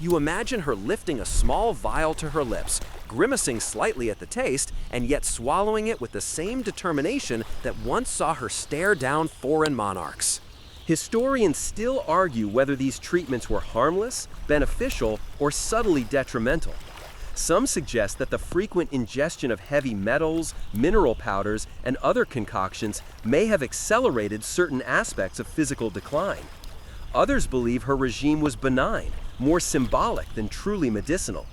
You imagine her lifting a small vial to her lips, grimacing slightly at the taste, and yet swallowing it with the same determination that once saw her stare down foreign monarchs. Historians still argue whether these treatments were harmless, beneficial, or subtly detrimental. Some suggest that the frequent ingestion of heavy metals, mineral powders, and other concoctions may have accelerated certain aspects of physical decline. Others believe her regime was benign, more symbolic than truly medicinal.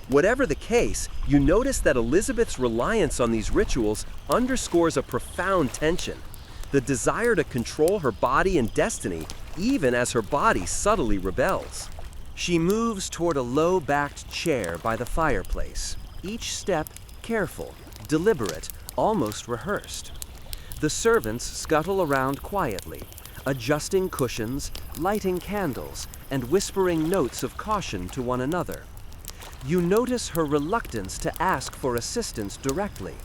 Whatever the case, you notice that Elizabeth's reliance on these rituals underscores a profound tension, the desire to control her body and destiny, even as her body subtly rebels. She moves toward a low-backed chair by the fireplace, each step careful, deliberate, almost rehearsed. The servants scuttle around quietly, adjusting cushions, lighting candles, and whispering notes of caution to one another. You notice her reluctance to ask for assistance directly.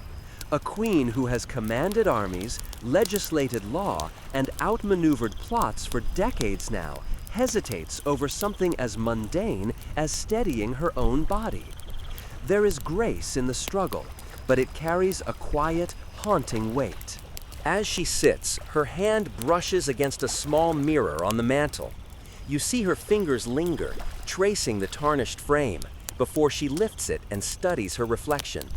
A queen who has commanded armies, legislated law, and outmaneuvered plots for decades now hesitates over something as mundane as steadying her own body. There is grace in the struggle, but it carries a quiet, haunting weight. As she sits, her hand brushes against a small mirror on the mantel. You see her fingers linger, tracing the tarnished frame, before she lifts it and studies her reflection.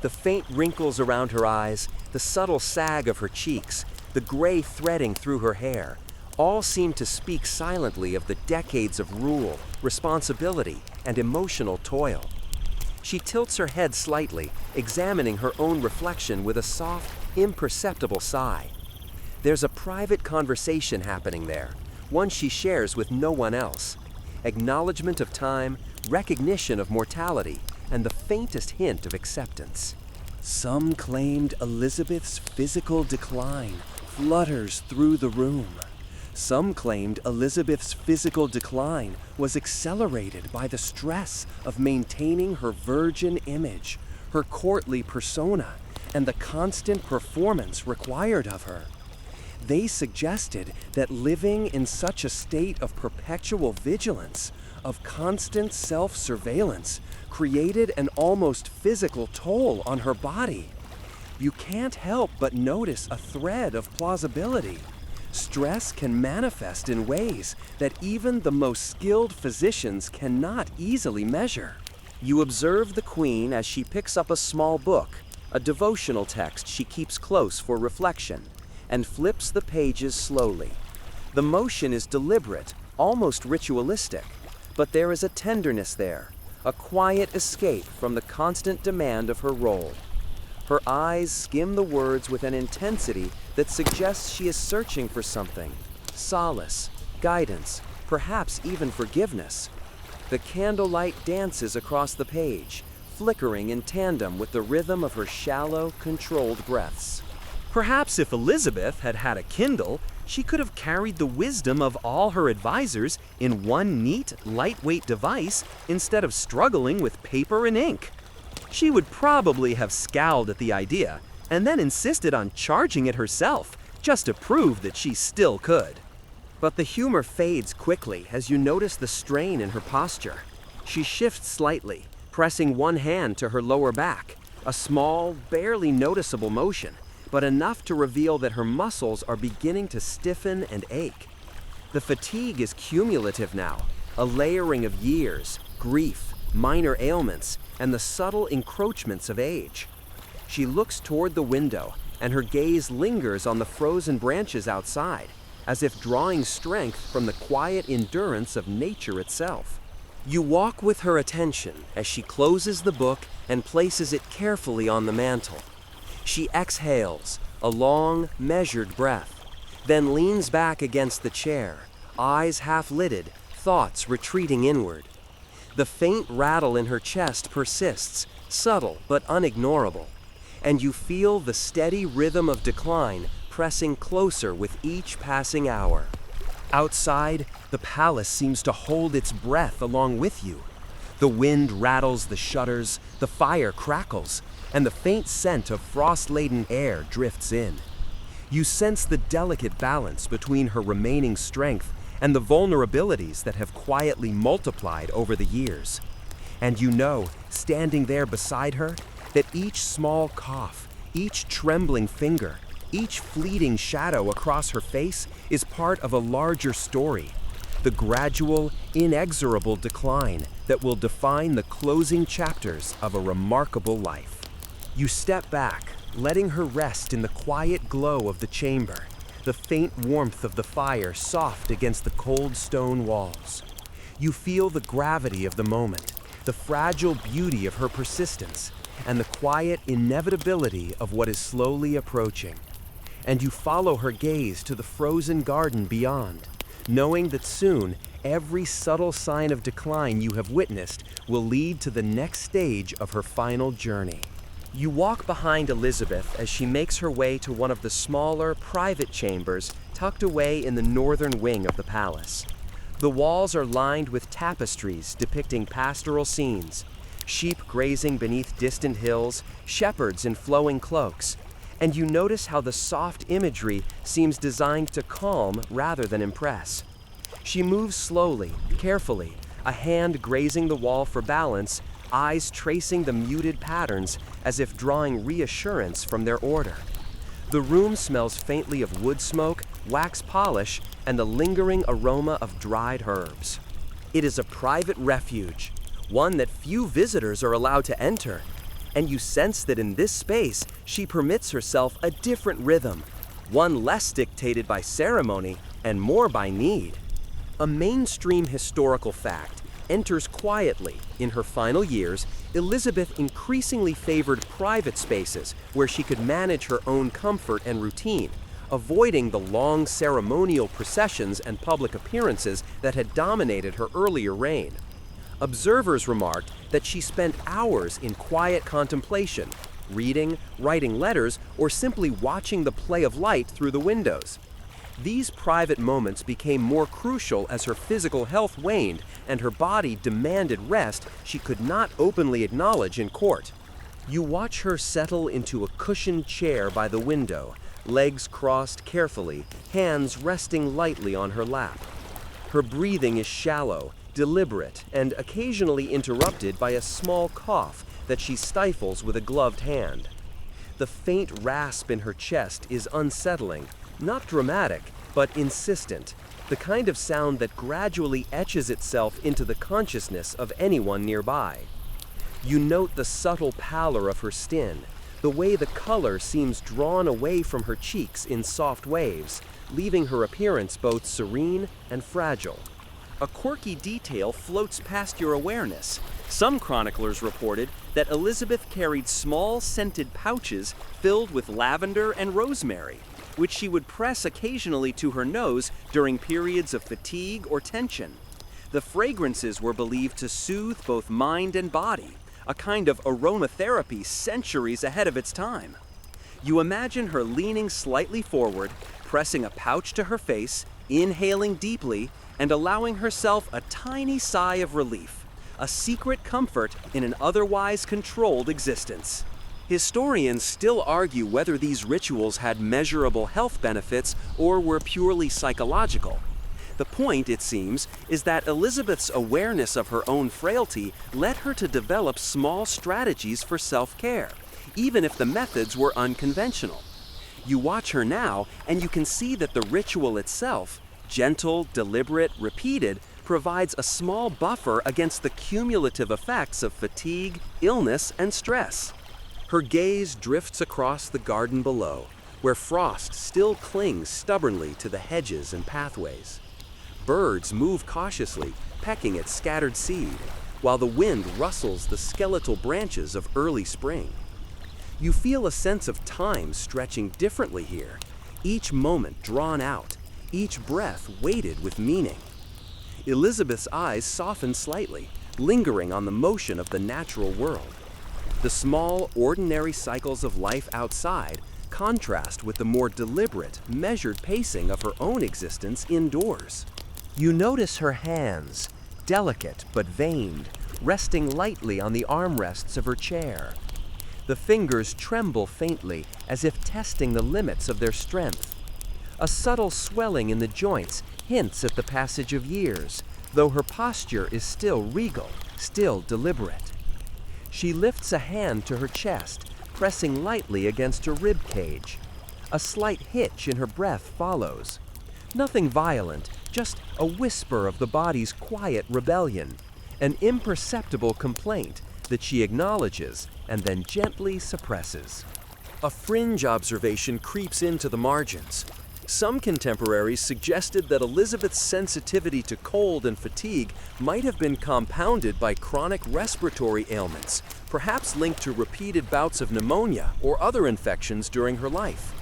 The faint wrinkles around her eyes, the subtle sag of her cheeks, the gray threading through her hair, all seem to speak silently of the decades of rule, responsibility, and emotional toil. She tilts her head slightly, examining her own reflection with a soft, imperceptible sigh. There's a private conversation happening there, one she shares with no one else. Acknowledgement of time, recognition of mortality, and the faintest hint of acceptance. Some claimed Elizabeth's physical decline flutters through the room. Some claimed Elizabeth's physical decline was accelerated by the stress of maintaining her virgin image, her courtly persona, and the constant performance required of her. They suggested that living in such a state of perpetual vigilance, of constant self-surveillance, created an almost physical toll on her body. You can't help but notice a thread of plausibility. Stress can manifest in ways that even the most skilled physicians cannot easily measure. You observe the Queen as she picks up a small book, a devotional text she keeps close for reflection, and flips the pages slowly. The motion is deliberate, almost ritualistic, but there is a tenderness there, a quiet escape from the constant demand of her role. Her eyes skim the words with an intensity that suggests she is searching for something, solace, guidance, perhaps even forgiveness. The candlelight dances across the page, flickering in tandem with the rhythm of her shallow, controlled breaths. Perhaps if Elizabeth had had a Kindle, she could have carried the wisdom of all her advisors in one neat, lightweight device instead of struggling with paper and ink. She would probably have scowled at the idea and then insisted on charging it herself just to prove that she still could. But the humor fades quickly as you notice the strain in her posture. She shifts slightly, pressing one hand to her lower back, a small, barely noticeable motion, but enough to reveal that her muscles are beginning to stiffen and ache. The fatigue is cumulative now, a layering of years, grief, minor ailments, and the subtle encroachments of age. She looks toward the window, and her gaze lingers on the frozen branches outside, as if drawing strength from the quiet endurance of nature itself. You walk with her attention as she closes the book and places it carefully on the mantel. She exhales, a long, measured breath, then leans back against the chair, eyes half-lidded, thoughts retreating inward. The faint rattle in her chest persists, subtle but unignorable, and you feel the steady rhythm of decline pressing closer with each passing hour. Outside, the palace seems to hold its breath along with you. The wind rattles the shutters, the fire crackles, and the faint scent of frost-laden air drifts in. You sense the delicate balance between her remaining strength and the vulnerabilities that have quietly multiplied over the years. And you know, standing there beside her, that each small cough, each trembling finger, each fleeting shadow across her face is part of a larger story, the gradual, inexorable decline that will define the closing chapters of a remarkable life. You step back, letting her rest in the quiet glow of the chamber, the faint warmth of the fire soft against the cold stone walls. You feel the gravity of the moment, the fragile beauty of her persistence, and the quiet inevitability of what is slowly approaching. And you follow her gaze to the frozen garden beyond, knowing that soon every subtle sign of decline you have witnessed will lead to the next stage of her final journey. You walk behind Elizabeth as she makes her way to one of the smaller, private chambers tucked away in the northern wing of the palace. The walls are lined with tapestries depicting pastoral scenes, sheep grazing beneath distant hills, shepherds in flowing cloaks, and you notice how the soft imagery seems designed to calm rather than impress. She moves slowly, carefully, a hand grazing the wall for balance, eyes tracing the muted patterns as if drawing reassurance from their order. The room smells faintly of wood smoke, wax polish, and the lingering aroma of dried herbs. It is a private refuge, one that few visitors are allowed to enter, and you sense that in this space she permits herself a different rhythm, one less dictated by ceremony and more by need. A mainstream historical fact enters quietly. In her final years, Elizabeth increasingly favored private spaces where she could manage her own comfort and routine, avoiding the long ceremonial processions and public appearances that had dominated her earlier reign. Observers remarked that she spent hours in quiet contemplation, reading, writing letters, or simply watching the play of light through the windows. These private moments became more crucial as her physical health waned and her body demanded rest she could not openly acknowledge in court. You watch her settle into a cushioned chair by the window, legs crossed carefully, hands resting lightly on her lap. Her breathing is shallow, deliberate, and occasionally interrupted by a small cough that she stifles with a gloved hand. The faint rasp in her chest is unsettling, not dramatic, but insistent, the kind of sound that gradually etches itself into the consciousness of anyone nearby. You note the subtle pallor of her skin, the way the color seems drawn away from her cheeks in soft waves, leaving her appearance both serene and fragile. A quirky detail floats past your awareness. Some chroniclers reported that Elizabeth carried small scented pouches filled with lavender and rosemary, which she would press occasionally to her nose during periods of fatigue or tension. The fragrances were believed to soothe both mind and body, a kind of aromatherapy centuries ahead of its time. You imagine her leaning slightly forward, pressing a pouch to her face, inhaling deeply, and allowing herself a tiny sigh of relief, a secret comfort in an otherwise controlled existence. Historians still argue whether these rituals had measurable health benefits or were purely psychological. The point, it seems, is that Elizabeth's awareness of her own frailty led her to develop small strategies for self-care, even if the methods were unconventional. You watch her now, and you can see that the ritual itself, gentle, deliberate, repeated, provides a small buffer against the cumulative effects of fatigue, illness, and stress. Her gaze drifts across the garden below, where frost still clings stubbornly to the hedges and pathways. Birds move cautiously, pecking at scattered seed, while the wind rustles the skeletal branches of early spring. You feel a sense of time stretching differently here, each moment drawn out, each breath weighted with meaning. Elizabeth's eyes soften slightly, lingering on the motion of the natural world. The small, ordinary cycles of life outside contrast with the more deliberate, measured pacing of her own existence indoors. You notice her hands, delicate but veined, resting lightly on the armrests of her chair. The fingers tremble faintly, as if testing the limits of their strength. A subtle swelling in the joints hints at the passage of years, though her posture is still regal, still deliberate. She lifts a hand to her chest, pressing lightly against her rib cage. A slight hitch in her breath follows. Nothing violent, just a whisper of the body's quiet rebellion, an imperceptible complaint that she acknowledges and then gently suppresses. A fringe observation creeps into the margins. Some contemporaries suggested that Elizabeth's sensitivity to cold and fatigue might have been compounded by chronic respiratory ailments, perhaps linked to repeated bouts of pneumonia or other infections during her life.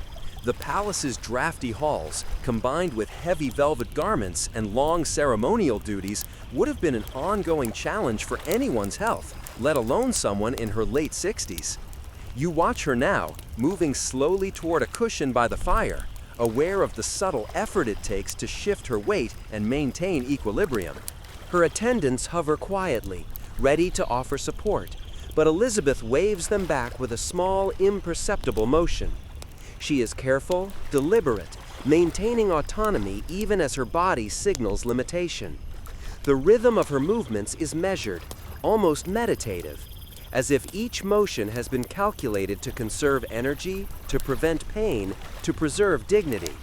The palace's drafty halls, combined with heavy velvet garments and long ceremonial duties, would have been an ongoing challenge for anyone's health, let alone someone in her late 60s. You watch her now, moving slowly toward a cushion by the fire, aware of the subtle effort it takes to shift her weight and maintain equilibrium. Her attendants hover quietly, ready to offer support, but Elizabeth waves them back with a small, imperceptible motion. She is careful, deliberate, maintaining autonomy even as her body signals limitation. The rhythm of her movements is measured, almost meditative, as if each motion has been calculated to conserve energy, to prevent pain, to preserve dignity.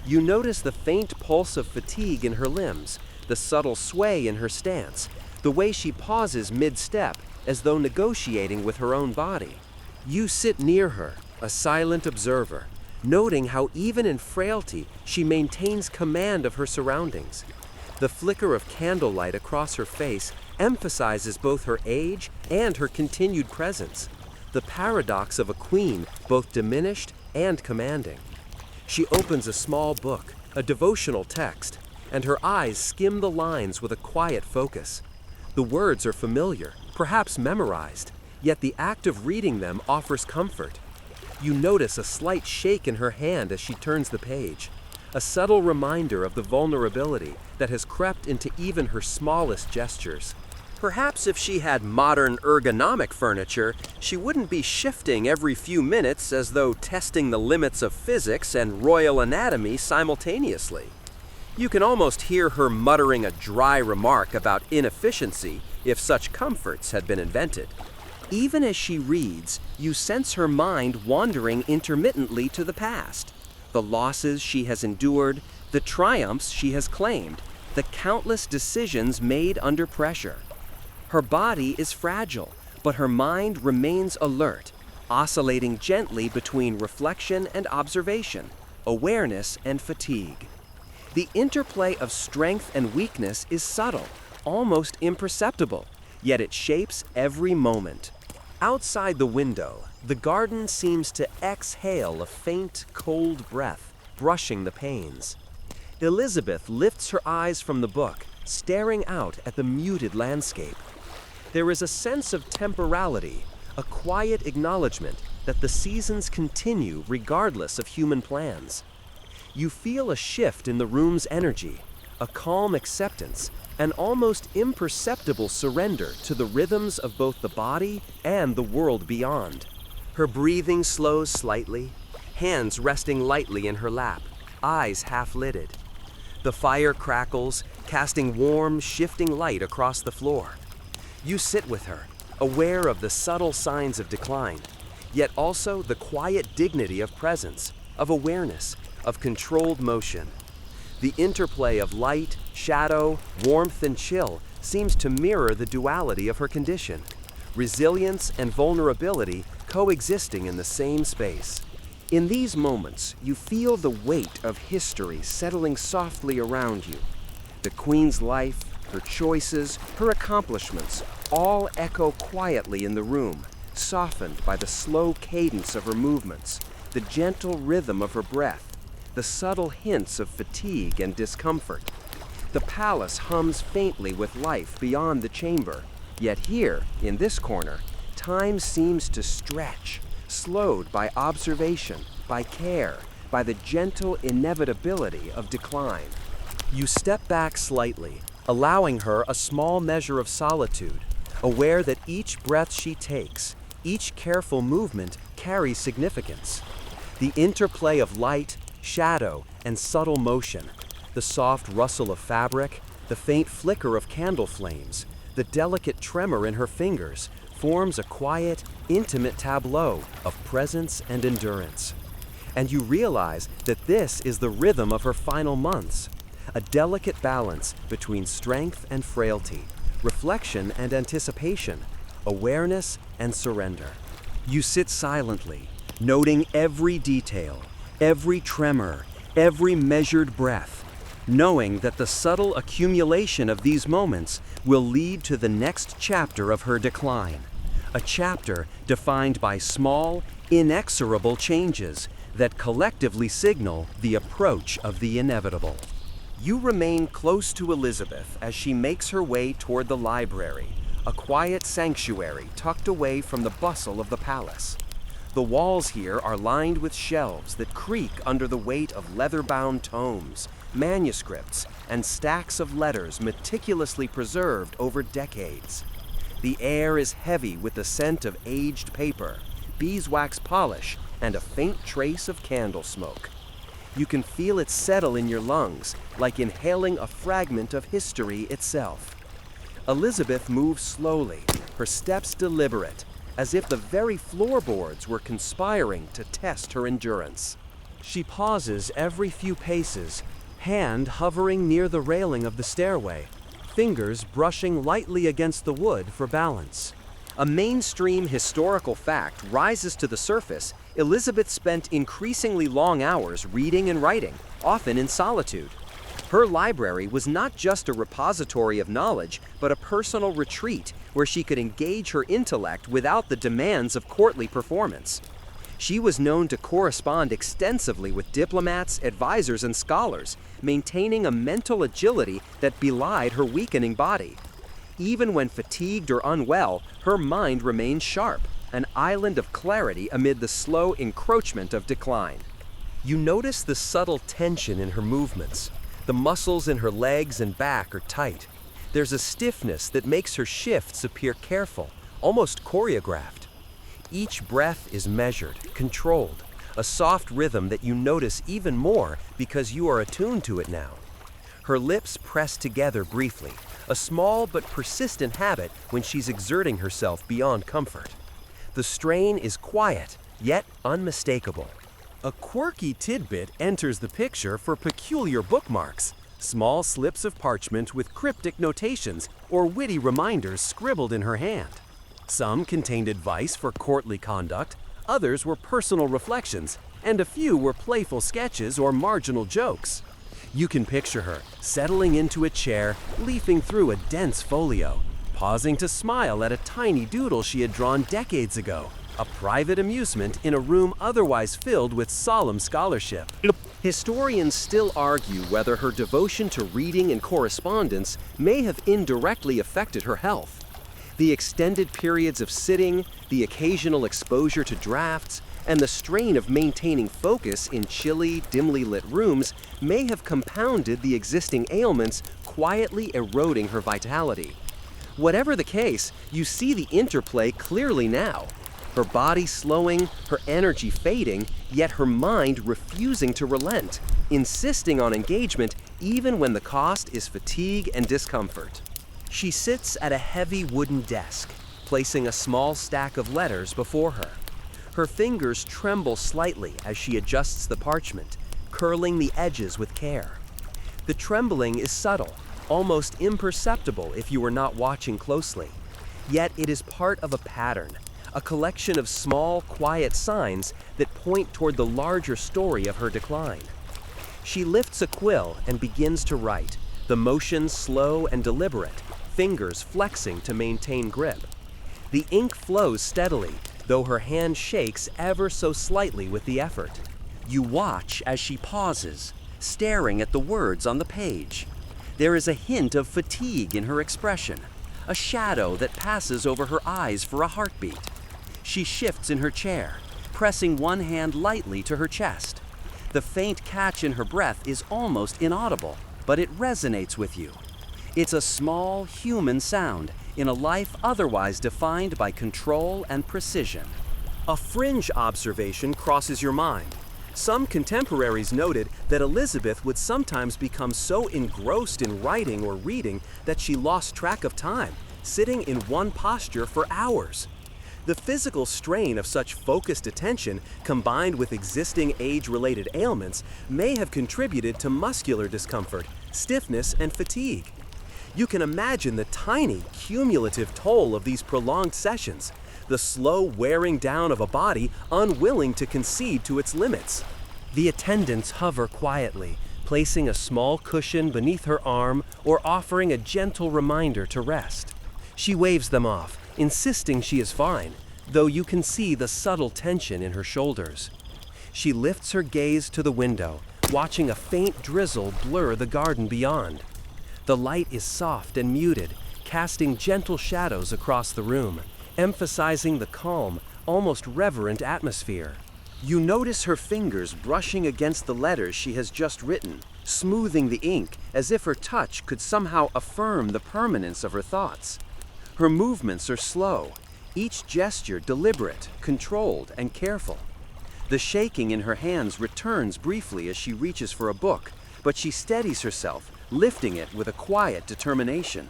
You notice the faint pulse of fatigue in her limbs, the subtle sway in her stance, the way she pauses mid-step as though negotiating with her own body. You sit near her, a silent observer, noting how even in frailty she maintains command of her surroundings. The flicker of candlelight across her face emphasizes both her age and her continued presence, the paradox of a queen both diminished and commanding. She opens a small book, a devotional text, and her eyes skim the lines with a quiet focus. The words are familiar, perhaps memorized, yet the act of reading them offers comfort. You notice a slight shake in her hand as she turns the page, a subtle reminder of the vulnerability that has crept into even her smallest gestures. Perhaps if she had modern ergonomic furniture, she wouldn't be shifting every few minutes as though testing the limits of physics and royal anatomy simultaneously. You can almost hear her muttering a dry remark about inefficiency if such comforts had been invented. Even as she reads, you sense her mind wandering intermittently to the past. The losses she has endured, the triumphs she has claimed, the countless decisions made under pressure. Her body is fragile, but her mind remains alert, oscillating gently between reflection and observation, awareness and fatigue. The interplay of strength and weakness is subtle, almost imperceptible, yet it shapes every moment. Outside the window, the garden seems to exhale a faint, cold breath, brushing the panes. Elizabeth lifts her eyes from the book, staring out at the muted landscape. There is a sense of temporality, a quiet acknowledgement that the seasons continue regardless of human plans. You feel a shift in the room's energy, a calm acceptance, an almost imperceptible surrender to the rhythms of both the body and the world beyond. Her breathing slows slightly, hands resting lightly in her lap, eyes half-lidded. The fire crackles, casting warm, shifting light across the floor. You sit with her, aware of the subtle signs of decline, yet also the quiet dignity of presence, of awareness, of controlled motion. The interplay of light, shadow, warmth, and chill seems to mirror the duality of her condition, resilience and vulnerability coexisting in the same space. In these moments, you feel the weight of history settling softly around you. The Queen's life, her choices, her accomplishments, all echo quietly in the room, softened by the slow cadence of her movements, the gentle rhythm of her breath, the subtle hints of fatigue and discomfort. The palace hums faintly with life beyond the chamber, yet here, in this corner, time seems to stretch, slowed by observation, by care, by the gentle inevitability of decline. You step back slightly, allowing her a small measure of solitude, aware that each breath she takes, each careful movement carries significance. The interplay of light, shadow, and subtle motion, the soft rustle of fabric, the faint flicker of candle flames, the delicate tremor in her fingers, forms a quiet, intimate tableau of presence and endurance. And you realize that this is the rhythm of her final months, a delicate balance between strength and frailty, reflection and anticipation, awareness and surrender. You sit silently, noting every detail, every tremor, every measured breath, knowing that the subtle accumulation of these moments will lead to the next chapter of her decline, a chapter defined by small, inexorable changes that collectively signal the approach of the inevitable. You remain close to Elizabeth as she makes her way toward the library, a quiet sanctuary tucked away from the bustle of the palace. The walls here are lined with shelves that creak under the weight of leather-bound tomes, manuscripts, and stacks of letters meticulously preserved over decades. The air is heavy with the scent of aged paper, beeswax polish, and a faint trace of candle smoke. You can feel it settle in your lungs, like inhaling a fragment of history itself. Elizabeth moves slowly, her steps deliberate, as if the very floorboards were conspiring to test her endurance. She pauses every few paces, hand hovering near the railing of the stairway, fingers brushing lightly against the wood for balance. A mainstream historical fact rises to the surface. Elizabeth spent increasingly long hours reading and writing, often in solitude. Her library was not just a repository of knowledge, but a personal retreat where she could engage her intellect without the demands of courtly performance. She was known to correspond extensively with diplomats, advisors, and scholars, maintaining a mental agility that belied her weakening body. Even when fatigued or unwell, her mind remained sharp, an island of clarity amid the slow encroachment of decline. You notice the subtle tension in her movements. The muscles in her legs and back are tight. There's a stiffness that makes her shifts appear careful, almost choreographed. Each breath is measured, controlled, a soft rhythm that you notice even more because you are attuned to it now. Her lips press together briefly, a small but persistent habit when she's exerting herself beyond comfort. The strain is quiet, yet unmistakable. A quirky tidbit enters the picture for peculiar bookmarks, small slips of parchment with cryptic notations or witty reminders scribbled in her hand. Some contained advice for courtly conduct, others were personal reflections, and a few were playful sketches or marginal jokes. You can picture her settling into a chair, leafing through a dense folio, pausing to smile at a tiny doodle she had drawn decades ago, a private amusement in a room otherwise filled with solemn scholarship. Historians still argue whether her devotion to reading and correspondence may have indirectly affected her health. The extended periods of sitting, the occasional exposure to drafts, and the strain of maintaining focus in chilly, dimly lit rooms may have compounded the existing ailments, quietly eroding her vitality. Whatever the case, you see the interplay clearly now. Her body slowing, her energy fading, yet her mind refusing to relent, insisting on engagement even when the cost is fatigue and discomfort. She sits at a heavy wooden desk, placing a small stack of letters before her. Her fingers tremble slightly as she adjusts the parchment, curling the edges with care. The trembling is subtle, almost imperceptible if you are not watching closely. Yet it is part of a pattern, a collection of small, quiet signs that point toward the larger story of her decline. She lifts a quill and begins to write, the motion slow and deliberate, fingers flexing to maintain grip. The ink flows steadily, though her hand shakes ever so slightly with the effort. You watch as she pauses, staring at the words on the page. There is a hint of fatigue in her expression, a shadow that passes over her eyes for a heartbeat. She shifts in her chair, pressing one hand lightly to her chest. The faint catch in her breath is almost inaudible, but it resonates with you. It's a small, human sound in a life otherwise defined by control and precision. A fringe observation crosses your mind. Some contemporaries noted that Elizabeth would sometimes become so engrossed in writing or reading that she lost track of time, sitting in one posture for hours. The physical strain of such focused attention, combined with existing age-related ailments, may have contributed to muscular discomfort, stiffness, and fatigue. You can imagine the tiny, cumulative toll of these prolonged sessions, the slow wearing down of a body unwilling to concede to its limits. The attendants hover quietly, placing a small cushion beneath her arm or offering a gentle reminder to rest. She waves them off, insisting she is fine, though you can see the subtle tension in her shoulders. She lifts her gaze to the window, watching a faint drizzle blur the garden beyond. The light is soft and muted, casting gentle shadows across the room, emphasizing the calm, almost reverent atmosphere. You notice her fingers brushing against the letters she has just written, smoothing the ink as if her touch could somehow affirm the permanence of her thoughts. Her movements are slow, each gesture deliberate, controlled, and careful. The shaking in her hands returns briefly as she reaches for a book, but she steadies herself, lifting it with a quiet determination.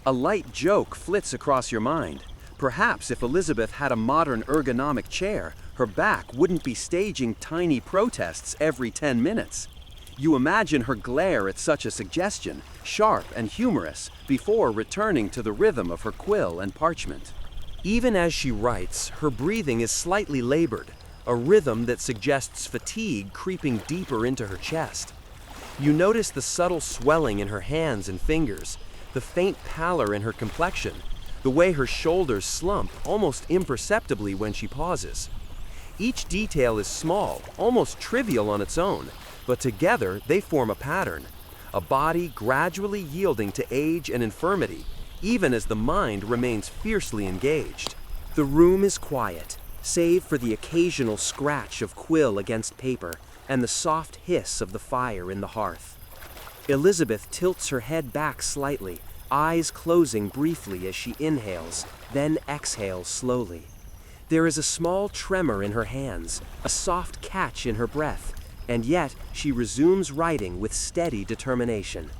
A light joke flits across your mind. Perhaps if Elizabeth had a modern ergonomic chair, her back wouldn't be staging tiny protests every 10 minutes. You imagine her glare at such a suggestion, sharp and humorous, before returning to the rhythm of her quill and parchment. Even as she writes, her breathing is slightly labored, a rhythm that suggests fatigue creeping deeper into her chest. You notice the subtle swelling in her hands and fingers, the faint pallor in her complexion, the way her shoulders slump almost imperceptibly when she pauses. Each detail is small, almost trivial on its own, but together they form a pattern, a body gradually yielding to age and infirmity, even as the mind remains fiercely engaged. The room is quiet, save for the occasional scratch of quill against paper and the soft hiss of the fire in the hearth. Elizabeth tilts her head back slightly, eyes closing briefly as she inhales, then exhales slowly. There is a small tremor in her hands, a soft catch in her breath, and yet she resumes writing with steady determination.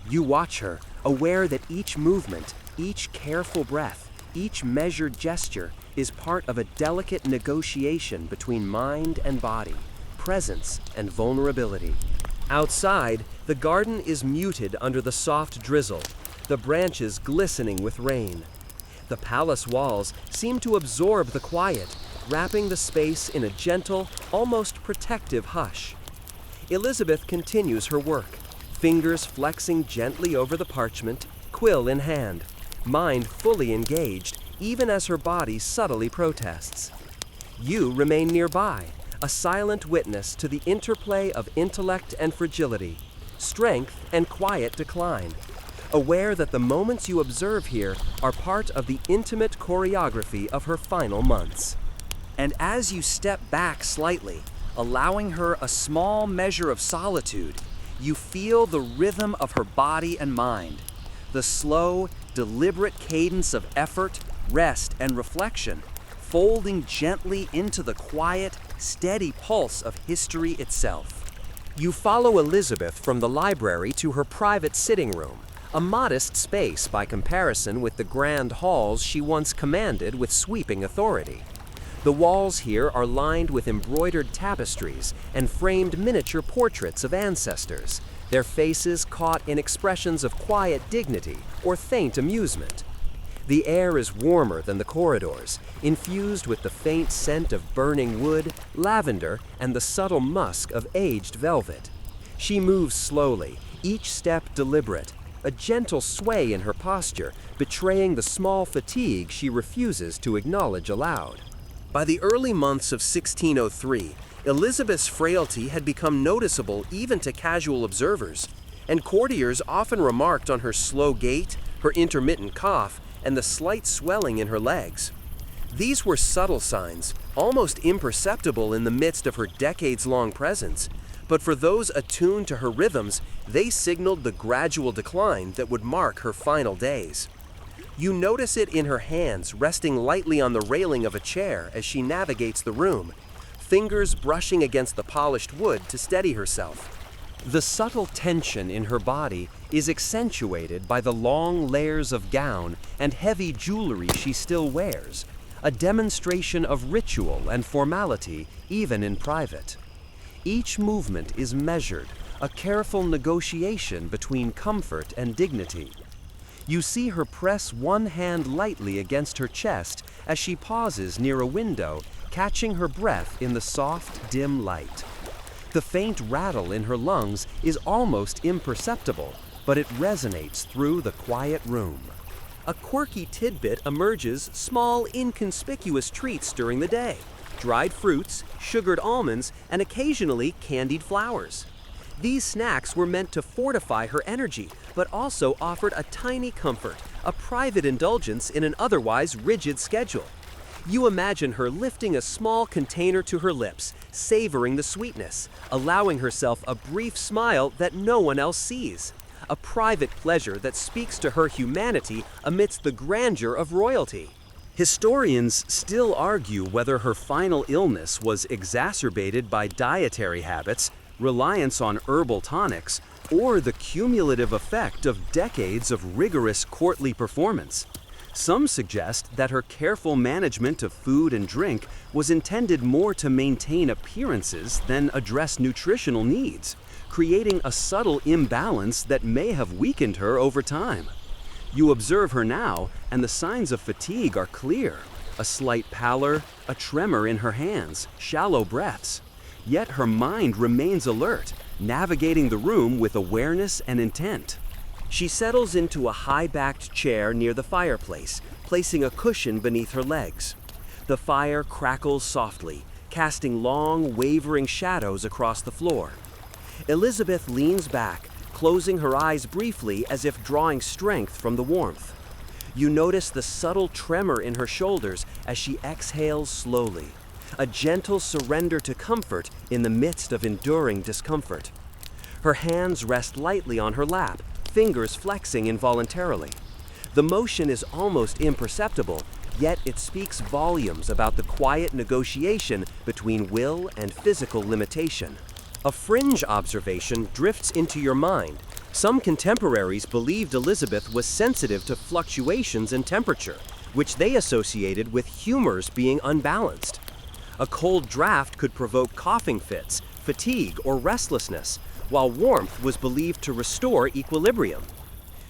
You watch her, aware that each movement, each careful breath, each measured gesture is part of a delicate negotiation between mind and body, presence and vulnerability. Outside, the garden is muted under the soft drizzle, the branches glistening with rain. The palace walls seem to absorb the quiet, wrapping the space in a gentle, almost protective hush. Elizabeth continues her work, fingers flexing gently over the parchment, quill in hand, mind fully engaged even as her body subtly protests. You remain nearby, a silent witness to the interplay of intellect and fragility, strength and quiet decline, aware that the moments you observe here are part of the intimate choreography of her final months. And as you step back slightly, allowing her a small measure of solitude, you feel the rhythm of her body and mind, the slow, deliberate cadence of effort, rest, and reflection, folding gently into the quiet, steady pulse of history itself. You follow Elizabeth from the library to her private sitting room, a modest space by comparison with the grand halls she once commanded with sweeping authority. The walls here are lined with embroidered tapestries and framed miniature portraits of ancestors, their faces caught in expressions of quiet dignity or faint amusement. The air is warmer than the corridors, infused with the faint scent of burning wood, lavender, and the subtle musk of aged velvet. She moves slowly, each step deliberate, a gentle sway in her posture, betraying the small fatigue she refuses to acknowledge aloud. By the early months of 1603, Elizabeth's frailty had become noticeable even to casual observers, and courtiers often remarked on her slow gait, her intermittent cough, and the slight swelling in her legs. These were subtle signs, almost imperceptible in the midst of her decades-long presence, but for those attuned to her rhythms, they signaled the gradual decline that would mark her final days. You notice it in her hands resting lightly on the railing of a chair as she navigates the room, fingers brushing against the polished wood to steady herself. The subtle tension in her body is accentuated by the long layers of gown and heavy jewelry she still wears, a demonstration of ritual and formality even in private. Each movement is measured, a careful negotiation between comfort and dignity. You see her press one hand lightly against her chest as she pauses near a window, catching her breath in the soft, dim light. The faint rattle in her lungs is almost imperceptible, but it resonates through the quiet room. A quirky tidbit emerges, small, inconspicuous treats during the day. Dried fruits, sugared almonds, and occasionally candied flowers. These snacks were meant to fortify her energy, but also offered a tiny comfort, a private indulgence in an otherwise rigid schedule. You imagine her lifting a small container to her lips, savoring the sweetness, allowing herself a brief smile that no one else sees. A private pleasure that speaks to her humanity amidst the grandeur of royalty. Historians still argue whether her final illness was exacerbated by dietary habits, reliance on herbal tonics, or the cumulative effect of decades of rigorous courtly performance. Some suggest that her careful management of food and drink was intended more to maintain appearances than address nutritional needs, creating a subtle imbalance that may have weakened her over time. You observe her now, and the signs of fatigue are clear. A slight pallor, a tremor in her hands, shallow breaths. Yet her mind remains alert, navigating the room with awareness and intent. She settles into a high-backed chair near the fireplace, placing a cushion beneath her legs. The fire crackles softly, casting long, wavering shadows across the floor. Elizabeth leans back, closing her eyes briefly as if drawing strength from the warmth. You notice the subtle tremor in her shoulders as she exhales slowly, a gentle surrender to comfort in the midst of enduring discomfort. Her hands rest lightly on her lap, fingers flexing involuntarily. The motion is almost imperceptible, yet it speaks volumes about the quiet negotiation between will and physical limitation. A fringe observation drifts into your mind. Some contemporaries believed Elizabeth was sensitive to fluctuations in temperature, which they associated with humors being unbalanced. A cold draft could provoke coughing fits, fatigue, or restlessness, while warmth was believed to restore equilibrium.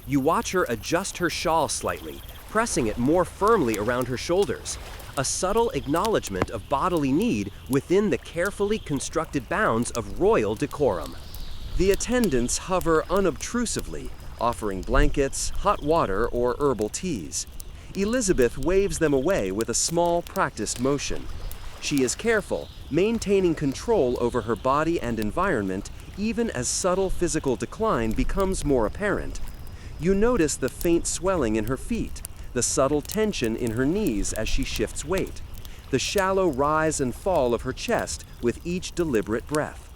You watch her adjust her shawl slightly, pressing it more firmly around her shoulders, a subtle acknowledgement of bodily need within the carefully constructed bounds of royal decorum. The attendants hover unobtrusively, offering blankets, hot water, or herbal teas. Elizabeth waves them away with a small, practiced motion. She is careful, maintaining control over her body and environment even as subtle physical decline becomes more apparent. You notice the faint swelling in her feet, the subtle tension in her knees as she shifts weight, the shallow rise and fall of her chest with each deliberate breath.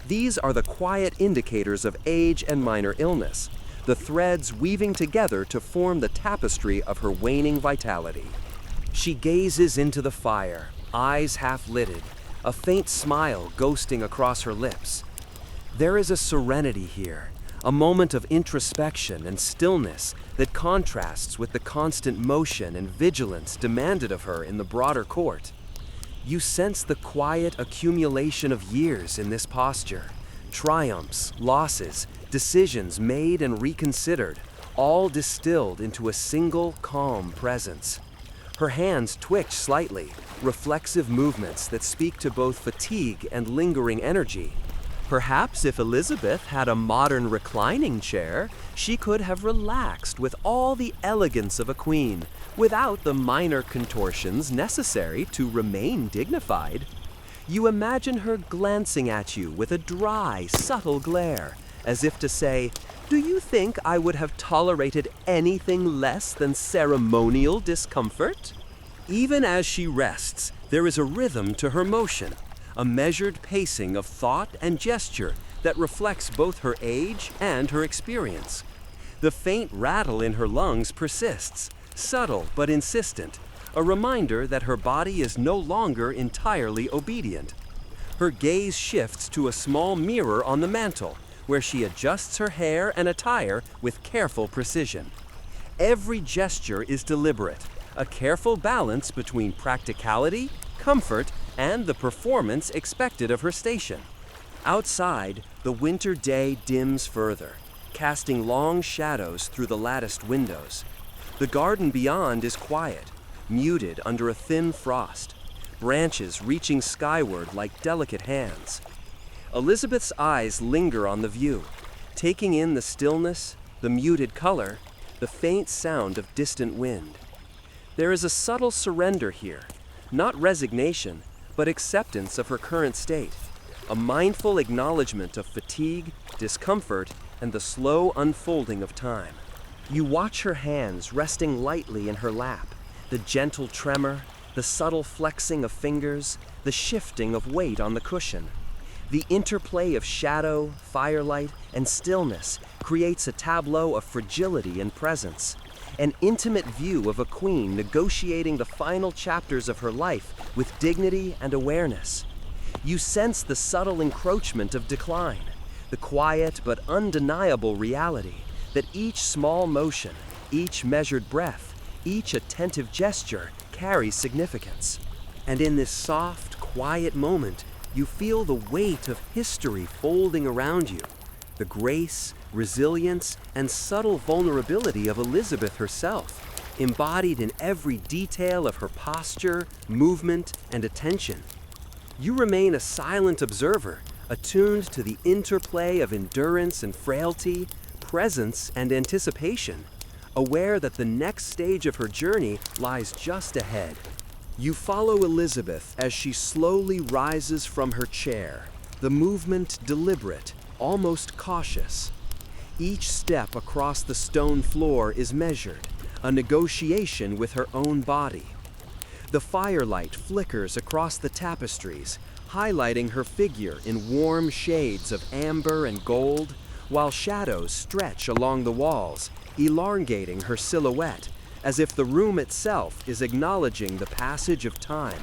These are the quiet indicators of age and minor illness, the threads weaving together to form the tapestry of her waning vitality. She gazes into the fire, eyes half-lidded, a faint smile ghosting across her lips. There is a serenity here, a moment of introspection and stillness that contrasts with the constant motion and vigilance demanded of her in the broader court. You sense the quiet accumulation of years in this posture, triumphs, losses, decisions made and reconsidered, all distilled into a single calm presence. Her hands twitch slightly, reflexive movements that speak to both fatigue and lingering energy. Perhaps if Elizabeth had a modern reclining chair, she could have relaxed with all the elegance of a queen, without the minor contortions necessary to remain dignified. You imagine her glancing at you with a dry, subtle glare, as if to say, "Do you think I would have tolerated anything less than ceremonial discomfort?" Even as she rests, there is a rhythm to her motion, a measured pacing of thought and gesture that reflects both her age and her experience. The faint rattle in her lungs persists, subtle but insistent, a reminder that her body is no longer entirely obedient. Her gaze shifts to a small mirror on the mantel, where she adjusts her hair and attire with careful precision. Every gesture is deliberate, a careful balance between practicality, comfort, and the performance expected of her station. Outside, the winter day dims further, casting long shadows through the latticed windows. The garden beyond is quiet, muted under a thin frost, branches reaching skyward like delicate hands. Elizabeth's eyes linger on the view, taking in the stillness, the muted color, the faint sound of distant wind. There is a subtle surrender here, not resignation, but acceptance of her current state, a mindful acknowledgement of fatigue, discomfort, and the slow unfolding of time. You watch her hands resting lightly in her lap, the gentle tremor, the subtle flexing of fingers, the shifting of weight on the cushion. The interplay of shadow, firelight, and stillness creates a tableau of fragility and presence, an intimate view of a queen negotiating the final chapters of her life with dignity and awareness. You sense the subtle encroachment of decline, the quiet but undeniable reality that each small motion, each measured breath, each attentive gesture carries significance. And in this soft, quiet moment, you feel the weight of history folding around you, the grace, resilience, and subtle vulnerability of Elizabeth herself, embodied in every detail of her posture, movement, and attention. You remain a silent observer, attuned to the interplay of endurance and frailty, presence and anticipation, aware that the next stage of her journey lies just ahead. You follow Elizabeth as she slowly rises from her chair, the movement deliberate, almost cautious. Each step across the stone floor is measured, a negotiation with her own body. The firelight flickers across the tapestries, highlighting her figure in warm shades of amber and gold, while shadows stretch along the walls, elongating her silhouette, as if the room itself is acknowledging the passage of time.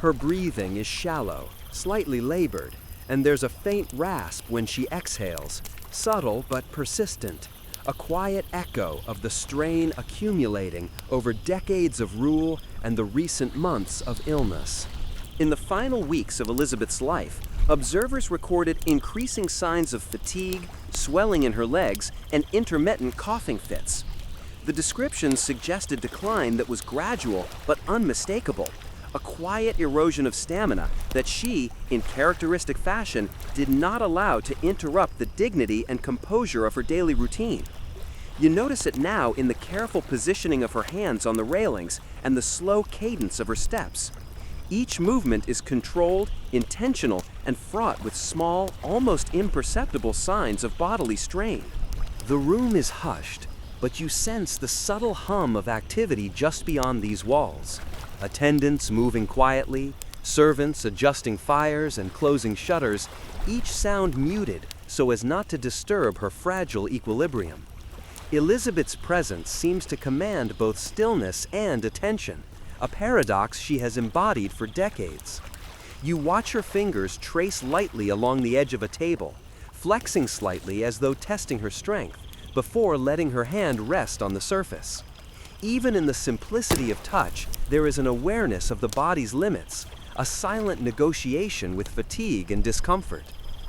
Her breathing is shallow, slightly labored, and there's a faint rasp when she exhales, subtle but persistent, a quiet echo of the strain accumulating over decades of rule and the recent months of illness. In the final weeks of Elizabeth's life, observers recorded increasing signs of fatigue, swelling in her legs, and intermittent coughing fits. The descriptions suggested decline that was gradual but unmistakable, a quiet erosion of stamina that she, in characteristic fashion, did not allow to interrupt the dignity and composure of her daily routine. You notice it now in the careful positioning of her hands on the railings and the slow cadence of her steps. Each movement is controlled, intentional, and fraught with small, almost imperceptible signs of bodily strain. The room is hushed, but you sense the subtle hum of activity just beyond these walls. Attendants moving quietly, servants adjusting fires and closing shutters, each sound muted so as not to disturb her fragile equilibrium. Elizabeth's presence seems to command both stillness and attention, a paradox she has embodied for decades. You watch her fingers trace lightly along the edge of a table, flexing slightly as though testing her strength, before letting her hand rest on the surface. Even in the simplicity of touch, there is an awareness of the body's limits, a silent negotiation with fatigue and discomfort.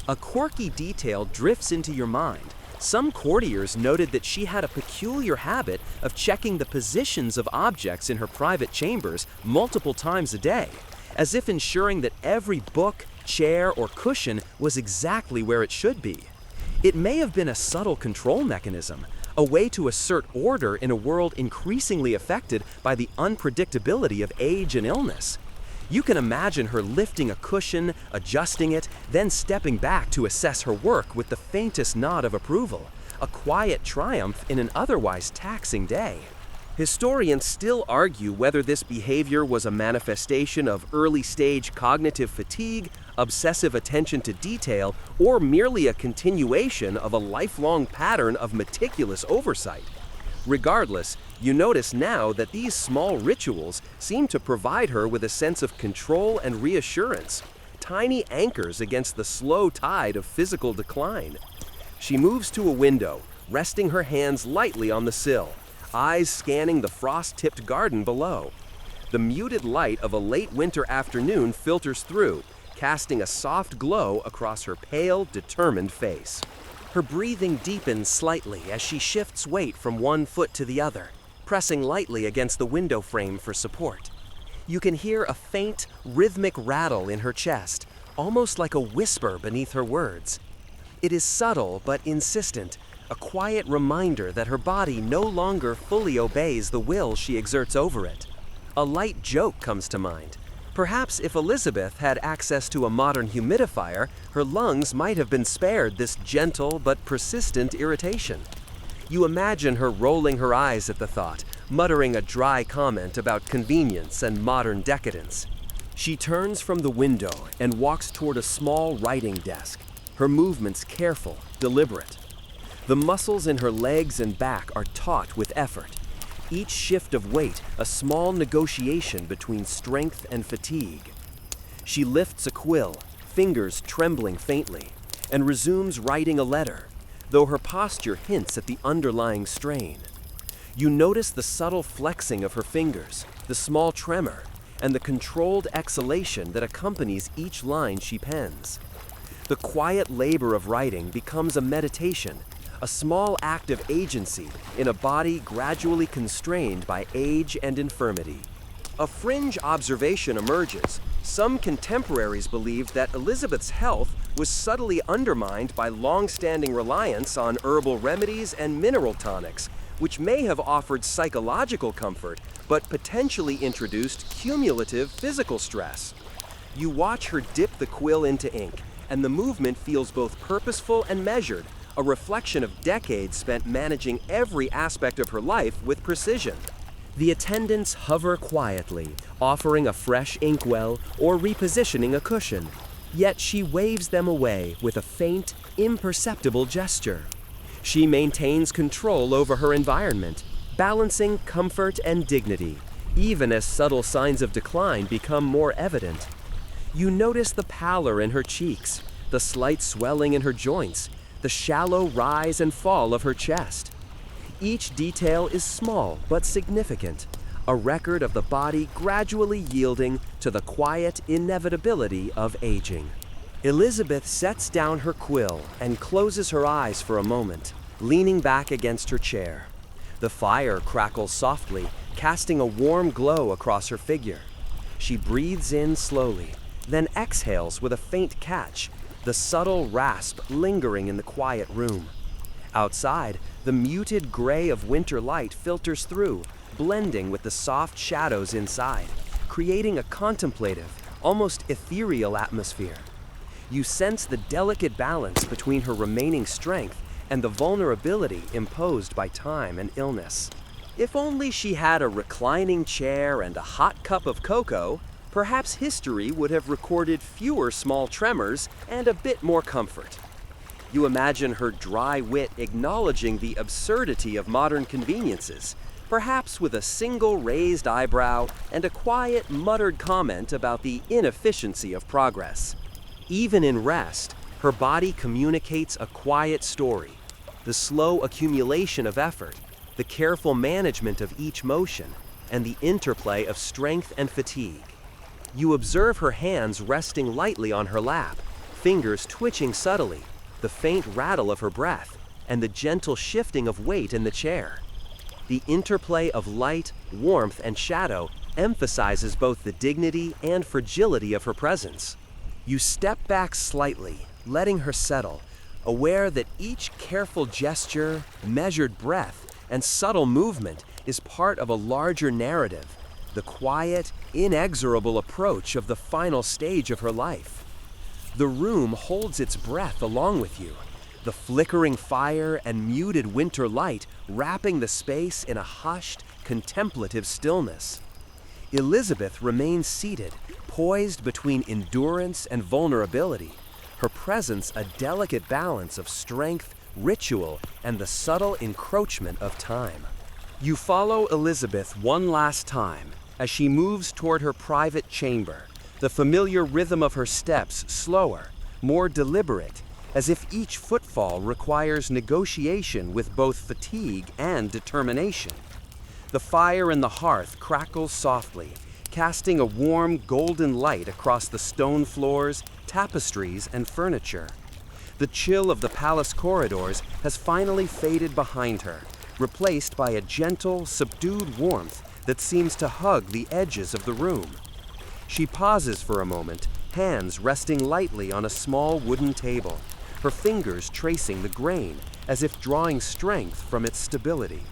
A quirky detail drifts into your mind. Some courtiers noted that she had a peculiar habit of checking the positions of objects in her private chambers multiple times a day, as if ensuring that every book, chair, or cushion was exactly where it should be. It may have been a subtle control mechanism, a way to assert order in a world increasingly affected by the unpredictability of age and illness. You can imagine her lifting a cushion, adjusting it, then stepping back to assess her work with the faintest nod of approval, a quiet triumph in an otherwise taxing day. Historians still argue whether this behavior was a manifestation of early-stage cognitive fatigue, obsessive attention to detail, or merely a continuation of a lifelong pattern of meticulous oversight. Regardless, you notice now that these small rituals seem to provide her with a sense of control and reassurance, tiny anchors against the slow tide of physical decline. She moves to a window, resting her hands lightly on the sill, eyes scanning the frost-tipped garden below. The muted light of a late winter afternoon filters through, casting a soft glow across her pale, determined face. Her breathing deepens slightly as she shifts weight from one foot to the other, pressing lightly against the window frame for support. You can hear a faint, rhythmic rattle in her chest, almost like a whisper beneath her words. It is subtle but insistent, a quiet reminder that her body no longer fully obeys the will she exerts over it. A light joke comes to mind. Perhaps if Elizabeth had access to a modern humidifier, her lungs might have been spared this gentle but persistent irritation. You imagine her rolling her eyes at the thought, muttering a dry comment about convenience and modern decadence. She turns from the window and walks toward a small writing desk, her movements careful, deliberate. The muscles in her legs and back are taut with effort. Each shift of weight a small negotiation between strength and fatigue. She lifts a quill, fingers trembling faintly, and resumes writing a letter, though her posture hints at the underlying strain. You notice the subtle flexing of her fingers, the small tremor, and the controlled exhalation that accompanies each line she pens. The quiet labor of writing becomes a meditation, a small act of agency in a body gradually constrained by age and infirmity. A fringe observation emerges. Some contemporaries believed that Elizabeth's health was subtly undermined by long-standing reliance on herbal remedies and mineral tonics, which may have offered psychological comfort but potentially introduced cumulative physical stress. You watch her dip the quill into ink, and the movement feels both purposeful and measured, a reflection of decades spent managing every aspect of her life with precision. The attendants hover quietly, offering a fresh inkwell or repositioning a cushion, yet she waves them away with a faint, imperceptible gesture. She maintains control over her environment, balancing comfort and dignity, even as subtle signs of decline become more evident. You notice the pallor in her cheeks, the slight swelling in her joints, the shallow rise and fall of her chest. Each detail is small but significant, a record of the body gradually yielding to the quiet inevitability of aging. Elizabeth sets down her quill and closes her eyes for a moment, leaning back against her chair. The fire crackles softly, casting a warm glow across her figure. She breathes in slowly, then exhales with a faint catch, the subtle rasp lingering in the quiet room. Outside, the muted gray of winter light filters through, blending with the soft shadows inside, creating a contemplative, almost ethereal atmosphere. You sense the delicate balance between her remaining strength and the vulnerability imposed by time and illness. If only she had a reclining chair and a hot cup of cocoa, perhaps history would have recorded fewer small tremors and a bit more comfort. You imagine her dry wit acknowledging the absurdity of modern conveniences, perhaps with a single raised eyebrow and a quiet muttered comment about the inefficiency of progress. Even in rest, her body communicates a quiet story, the slow accumulation of effort, the careful management of each motion, and the interplay of strength and fatigue. You observe her hands resting lightly on her lap, fingers twitching subtly, the faint rattle of her breath, and the gentle shifting of weight in the chair. The interplay of light, warmth, and shadow emphasizes both the dignity and fragility of her presence. You step back slightly, letting her settle, aware that each careful gesture, measured breath, and subtle movement is part of a larger narrative, the quiet, inexorable approach of the final stage of her life. The room holds its breath along with you, the flickering fire and muted winter light wrapping the space in a hushed, contemplative stillness. Elizabeth remains seated, poised between endurance and vulnerability, her presence a delicate balance of strength, ritual, and the subtle encroachment of time. You follow Elizabeth one last time as she moves toward her private chamber, the familiar rhythm of her steps slower, more deliberate, as if each footfall requires negotiation with both fatigue and determination. The fire in the hearth crackles softly, casting a warm golden light across the stone floors, tapestries, and furniture. The chill of the palace corridors has finally faded behind her, replaced by a gentle, subdued warmth that seems to hug the edges of the room. She pauses for a moment, hands resting lightly on a small wooden table, her fingers tracing the grain as if drawing strength from its stability.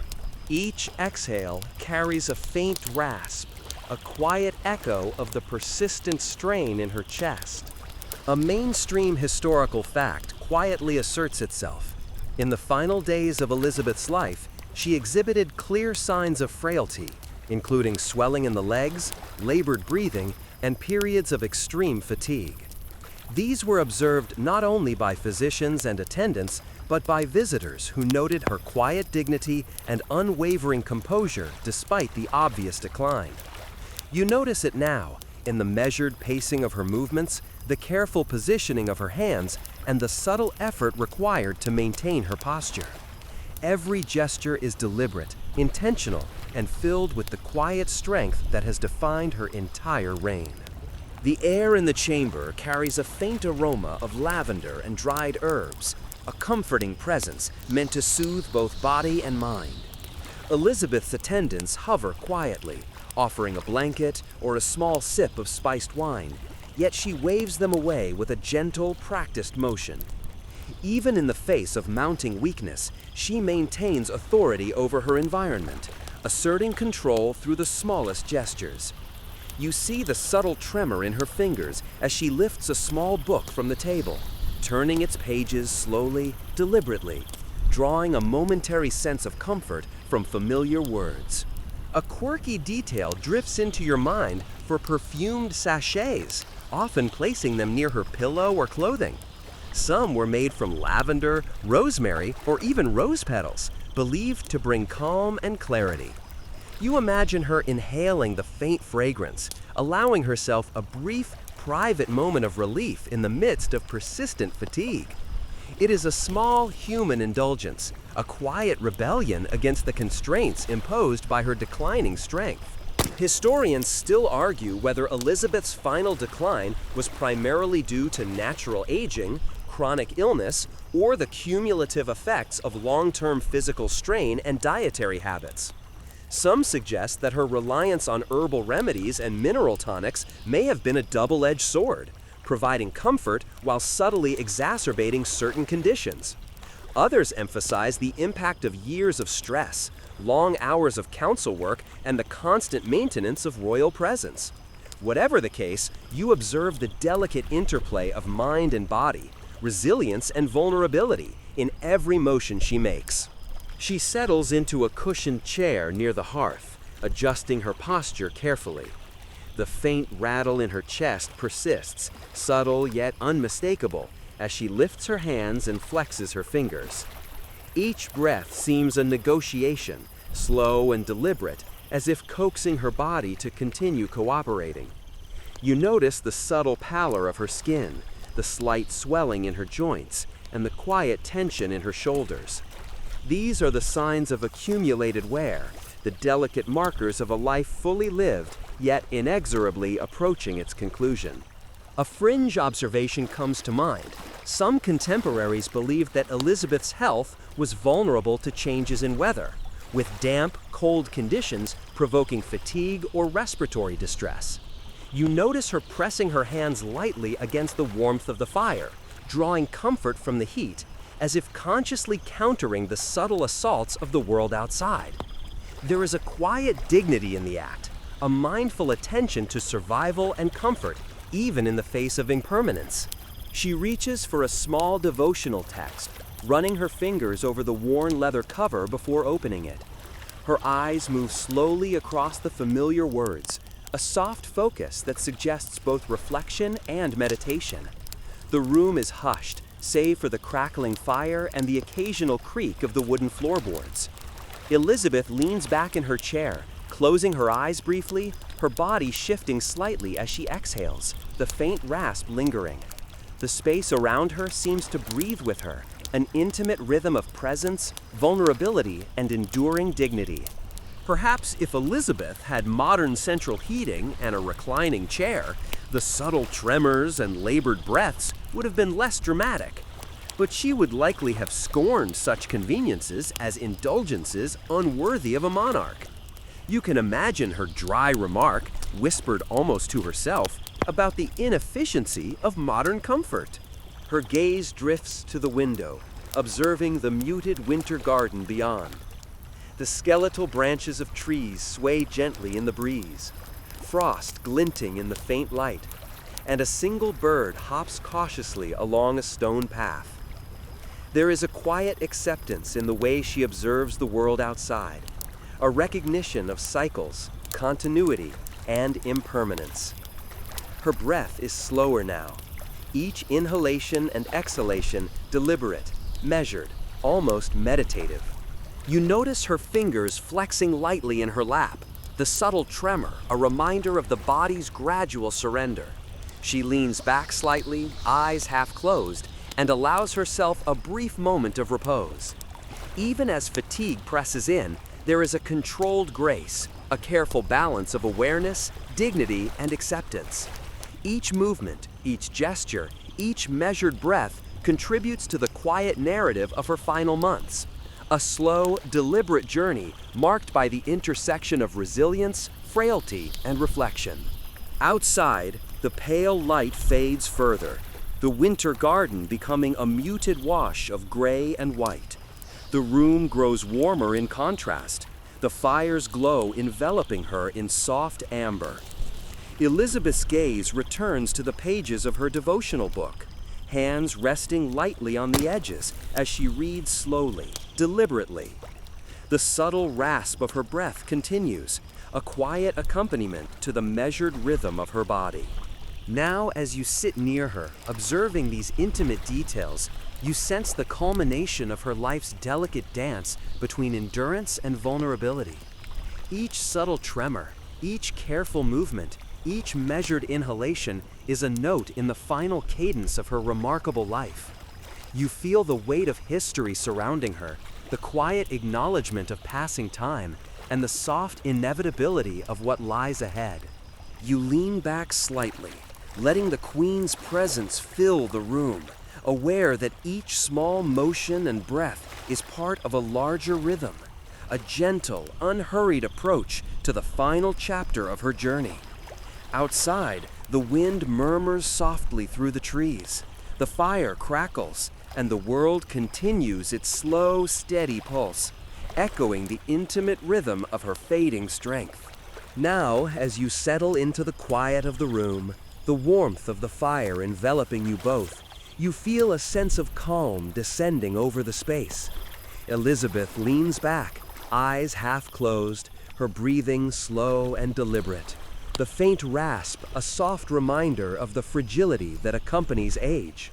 Each exhale carries a faint rasp, a quiet echo of the persistent strain in her chest. A mainstream historical fact quietly asserts itself. In the final days of Elizabeth's life, she exhibited clear signs of frailty, including swelling in the legs, labored breathing, and periods of extreme fatigue. These were observed not only by physicians and attendants, but by visitors who noted her quiet dignity and unwavering composure despite the obvious decline. You notice it now, in the measured pacing of her movements, the careful positioning of her hands, and the subtle effort required to maintain her posture. Every gesture is deliberate, intentional, and filled with the quiet strength that has defined her entire reign. The air in the chamber carries a faint aroma of lavender and dried herbs, a comforting presence meant to soothe both body and mind. Elizabeth's attendants hover quietly, offering a blanket or a small sip of spiced wine, yet she waves them away with a gentle, practiced motion. Even in the face of mounting weakness, she maintains authority over her environment, asserting control through the smallest gestures. You see the subtle tremor in her fingers as she lifts a small book from the table, turning its pages slowly, deliberately, drawing a momentary sense of comfort from familiar words. A quirky detail drifts into your mind for perfumed sachets, often placing them near her pillow or clothing. Some were made from lavender, rosemary, or even rose petals, believed to bring calm and clarity. You imagine her inhaling the faint fragrance, allowing herself a brief, private moment of relief in the midst of persistent fatigue. It is a small human indulgence, a quiet rebellion against the constraints imposed by her declining strength. Historians still argue whether Elizabeth's final decline was primarily due to natural aging, chronic illness, or the cumulative effects of long-term physical strain and dietary habits. Some suggest that her reliance on herbal remedies and mineral tonics may have been a double-edged sword, providing comfort while subtly exacerbating certain conditions. Others emphasize the impact of years of stress, long hours of council work, and the constant maintenance of royal presence. Whatever the case, you observe the delicate interplay of mind and body, resilience and vulnerability in every motion she makes. She settles into a cushioned chair near the hearth, adjusting her posture carefully. The faint rattle in her chest persists, subtle yet unmistakable, as she lifts her hands and flexes her fingers. Each breath seems a negotiation, slow and deliberate, as if coaxing her body to continue cooperating. You notice the subtle pallor of her skin, the slight swelling in her joints, and the quiet tension in her shoulders. These are the signs of accumulated wear, the delicate markers of a life fully lived, yet inexorably approaching its conclusion. A fringe observation comes to mind. Some contemporaries believed that Elizabeth's health was vulnerable to changes in weather, with damp, cold conditions provoking fatigue or respiratory distress. You notice her pressing her hands lightly against the warmth of the fire, drawing comfort from the heat, as if consciously countering the subtle assaults of the world outside. There is a quiet dignity in the act, a mindful attention to survival and comfort, even in the face of impermanence. She reaches for a small devotional text, running her fingers over the worn leather cover before opening it. Her eyes move slowly across the familiar words, a soft focus that suggests both reflection and meditation. The room is hushed, save for the crackling fire and the occasional creak of the wooden floorboards. Elizabeth leans back in her chair, closing her eyes briefly, her body shifting slightly as she exhales, the faint rasp lingering. The space around her seems to breathe with her, an intimate rhythm of presence, vulnerability, and enduring dignity. Perhaps if Elizabeth had modern central heating and a reclining chair, the subtle tremors and labored breaths would have been less dramatic. But she would likely have scorned such conveniences as indulgences unworthy of a monarch. You can imagine her dry remark, whispered almost to herself, about the inefficiency of modern comfort. Her gaze drifts to the window, observing the muted winter garden beyond. The skeletal branches of trees sway gently in the breeze, frost glinting in the faint light, and a single bird hops cautiously along a stone path. There is a quiet acceptance in the way she observes the world outside, a recognition of cycles, continuity, and impermanence. Her breath is slower now, each inhalation and exhalation deliberate, measured, almost meditative. You notice her fingers flexing lightly in her lap, the subtle tremor, a reminder of the body's gradual surrender. She leans back slightly, eyes half closed, and allows herself a brief moment of repose. Even as fatigue presses in, there is a controlled grace, a careful balance of awareness, dignity, and acceptance. Each movement, each gesture, each measured breath contributes to the quiet narrative of her final months. A slow, deliberate journey marked by the intersection of resilience, frailty, and reflection. Outside, the pale light fades further, the winter garden becoming a muted wash of gray and white. The room grows warmer in contrast, the fire's glow enveloping her in soft amber. Elizabeth's gaze returns to the pages of her devotional book, hands resting lightly on the edges as she reads slowly, deliberately. The subtle rasp of her breath continues, a quiet accompaniment to the measured rhythm of her body. Now, as you sit near her, observing these intimate details, you sense the culmination of her life's delicate dance between endurance and vulnerability. Each subtle tremor, each careful movement, each measured inhalation is a note in the final cadence of her remarkable life. You feel the weight of history surrounding her, the quiet acknowledgement of passing time, and the soft inevitability of what lies ahead. You lean back slightly, letting the Queen's presence fill the room, aware that each small motion and breath is part of a larger rhythm, a gentle, unhurried approach to the final chapter of her journey. Outside, the wind murmurs softly through the trees, the fire crackles, and the world continues its slow, steady pulse, echoing the intimate rhythm of her fading strength. Now, as you settle into the quiet of the room, the warmth of the fire enveloping you both, you feel a sense of calm descending over the space. Elizabeth leans back, eyes half closed, her breathing slow and deliberate. The faint rasp, a soft reminder of the fragility that accompanies age.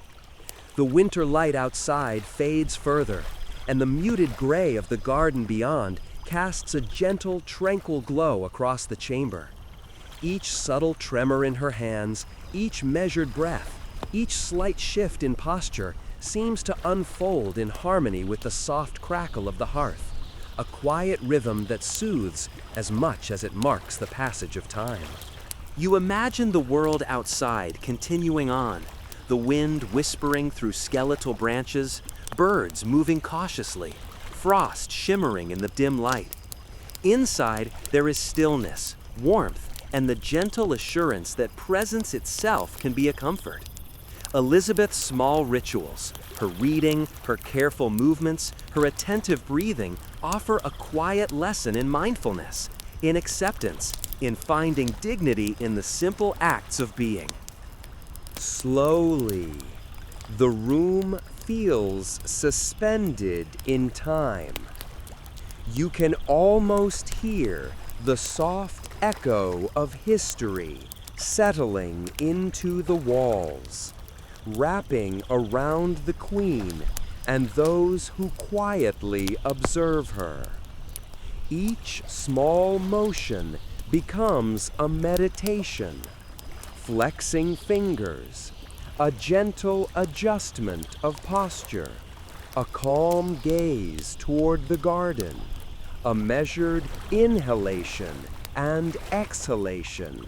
The winter light outside fades further, and the muted gray of the garden beyond casts a gentle, tranquil glow across the chamber. Each subtle tremor in her hands, each measured breath, each slight shift in posture seems to unfold in harmony with the soft crackle of the hearth, a quiet rhythm that soothes as much as it marks the passage of time. You imagine the world outside continuing on, the wind whispering through skeletal branches, birds moving cautiously, frost shimmering in the dim light. Inside, there is stillness, warmth, and the gentle assurance that presence itself can be a comfort. Elizabeth's small rituals, her reading, her careful movements, her attentive breathing offer a quiet lesson in mindfulness, in acceptance, in finding dignity in the simple acts of being. Slowly, the room feels suspended in time. You can almost hear the soft echo of history settling into the walls, wrapping around the Queen and those who quietly observe her. Each small motion becomes a meditation, flexing fingers, a gentle adjustment of posture, a calm gaze toward the garden, a measured inhalation and exhalation.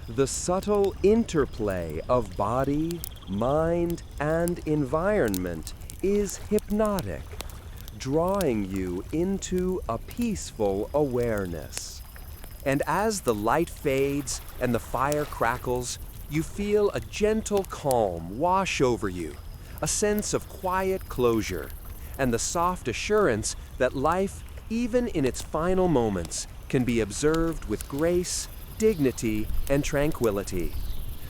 The subtle interplay of body, mind, and environment is hypnotic, drawing you into a peaceful awareness. And as the light fades and the fire crackles, you feel a gentle calm wash over you, a sense of quiet closure, and the soft assurance that life, even in its final moments, can be observed with grace, dignity, and tranquility.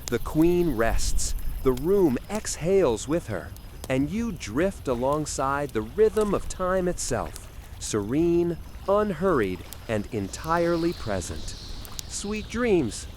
The Queen rests, the room exhales with her, and you drift alongside the rhythm of time itself, serene, unhurried, and entirely present. Sweet dreams.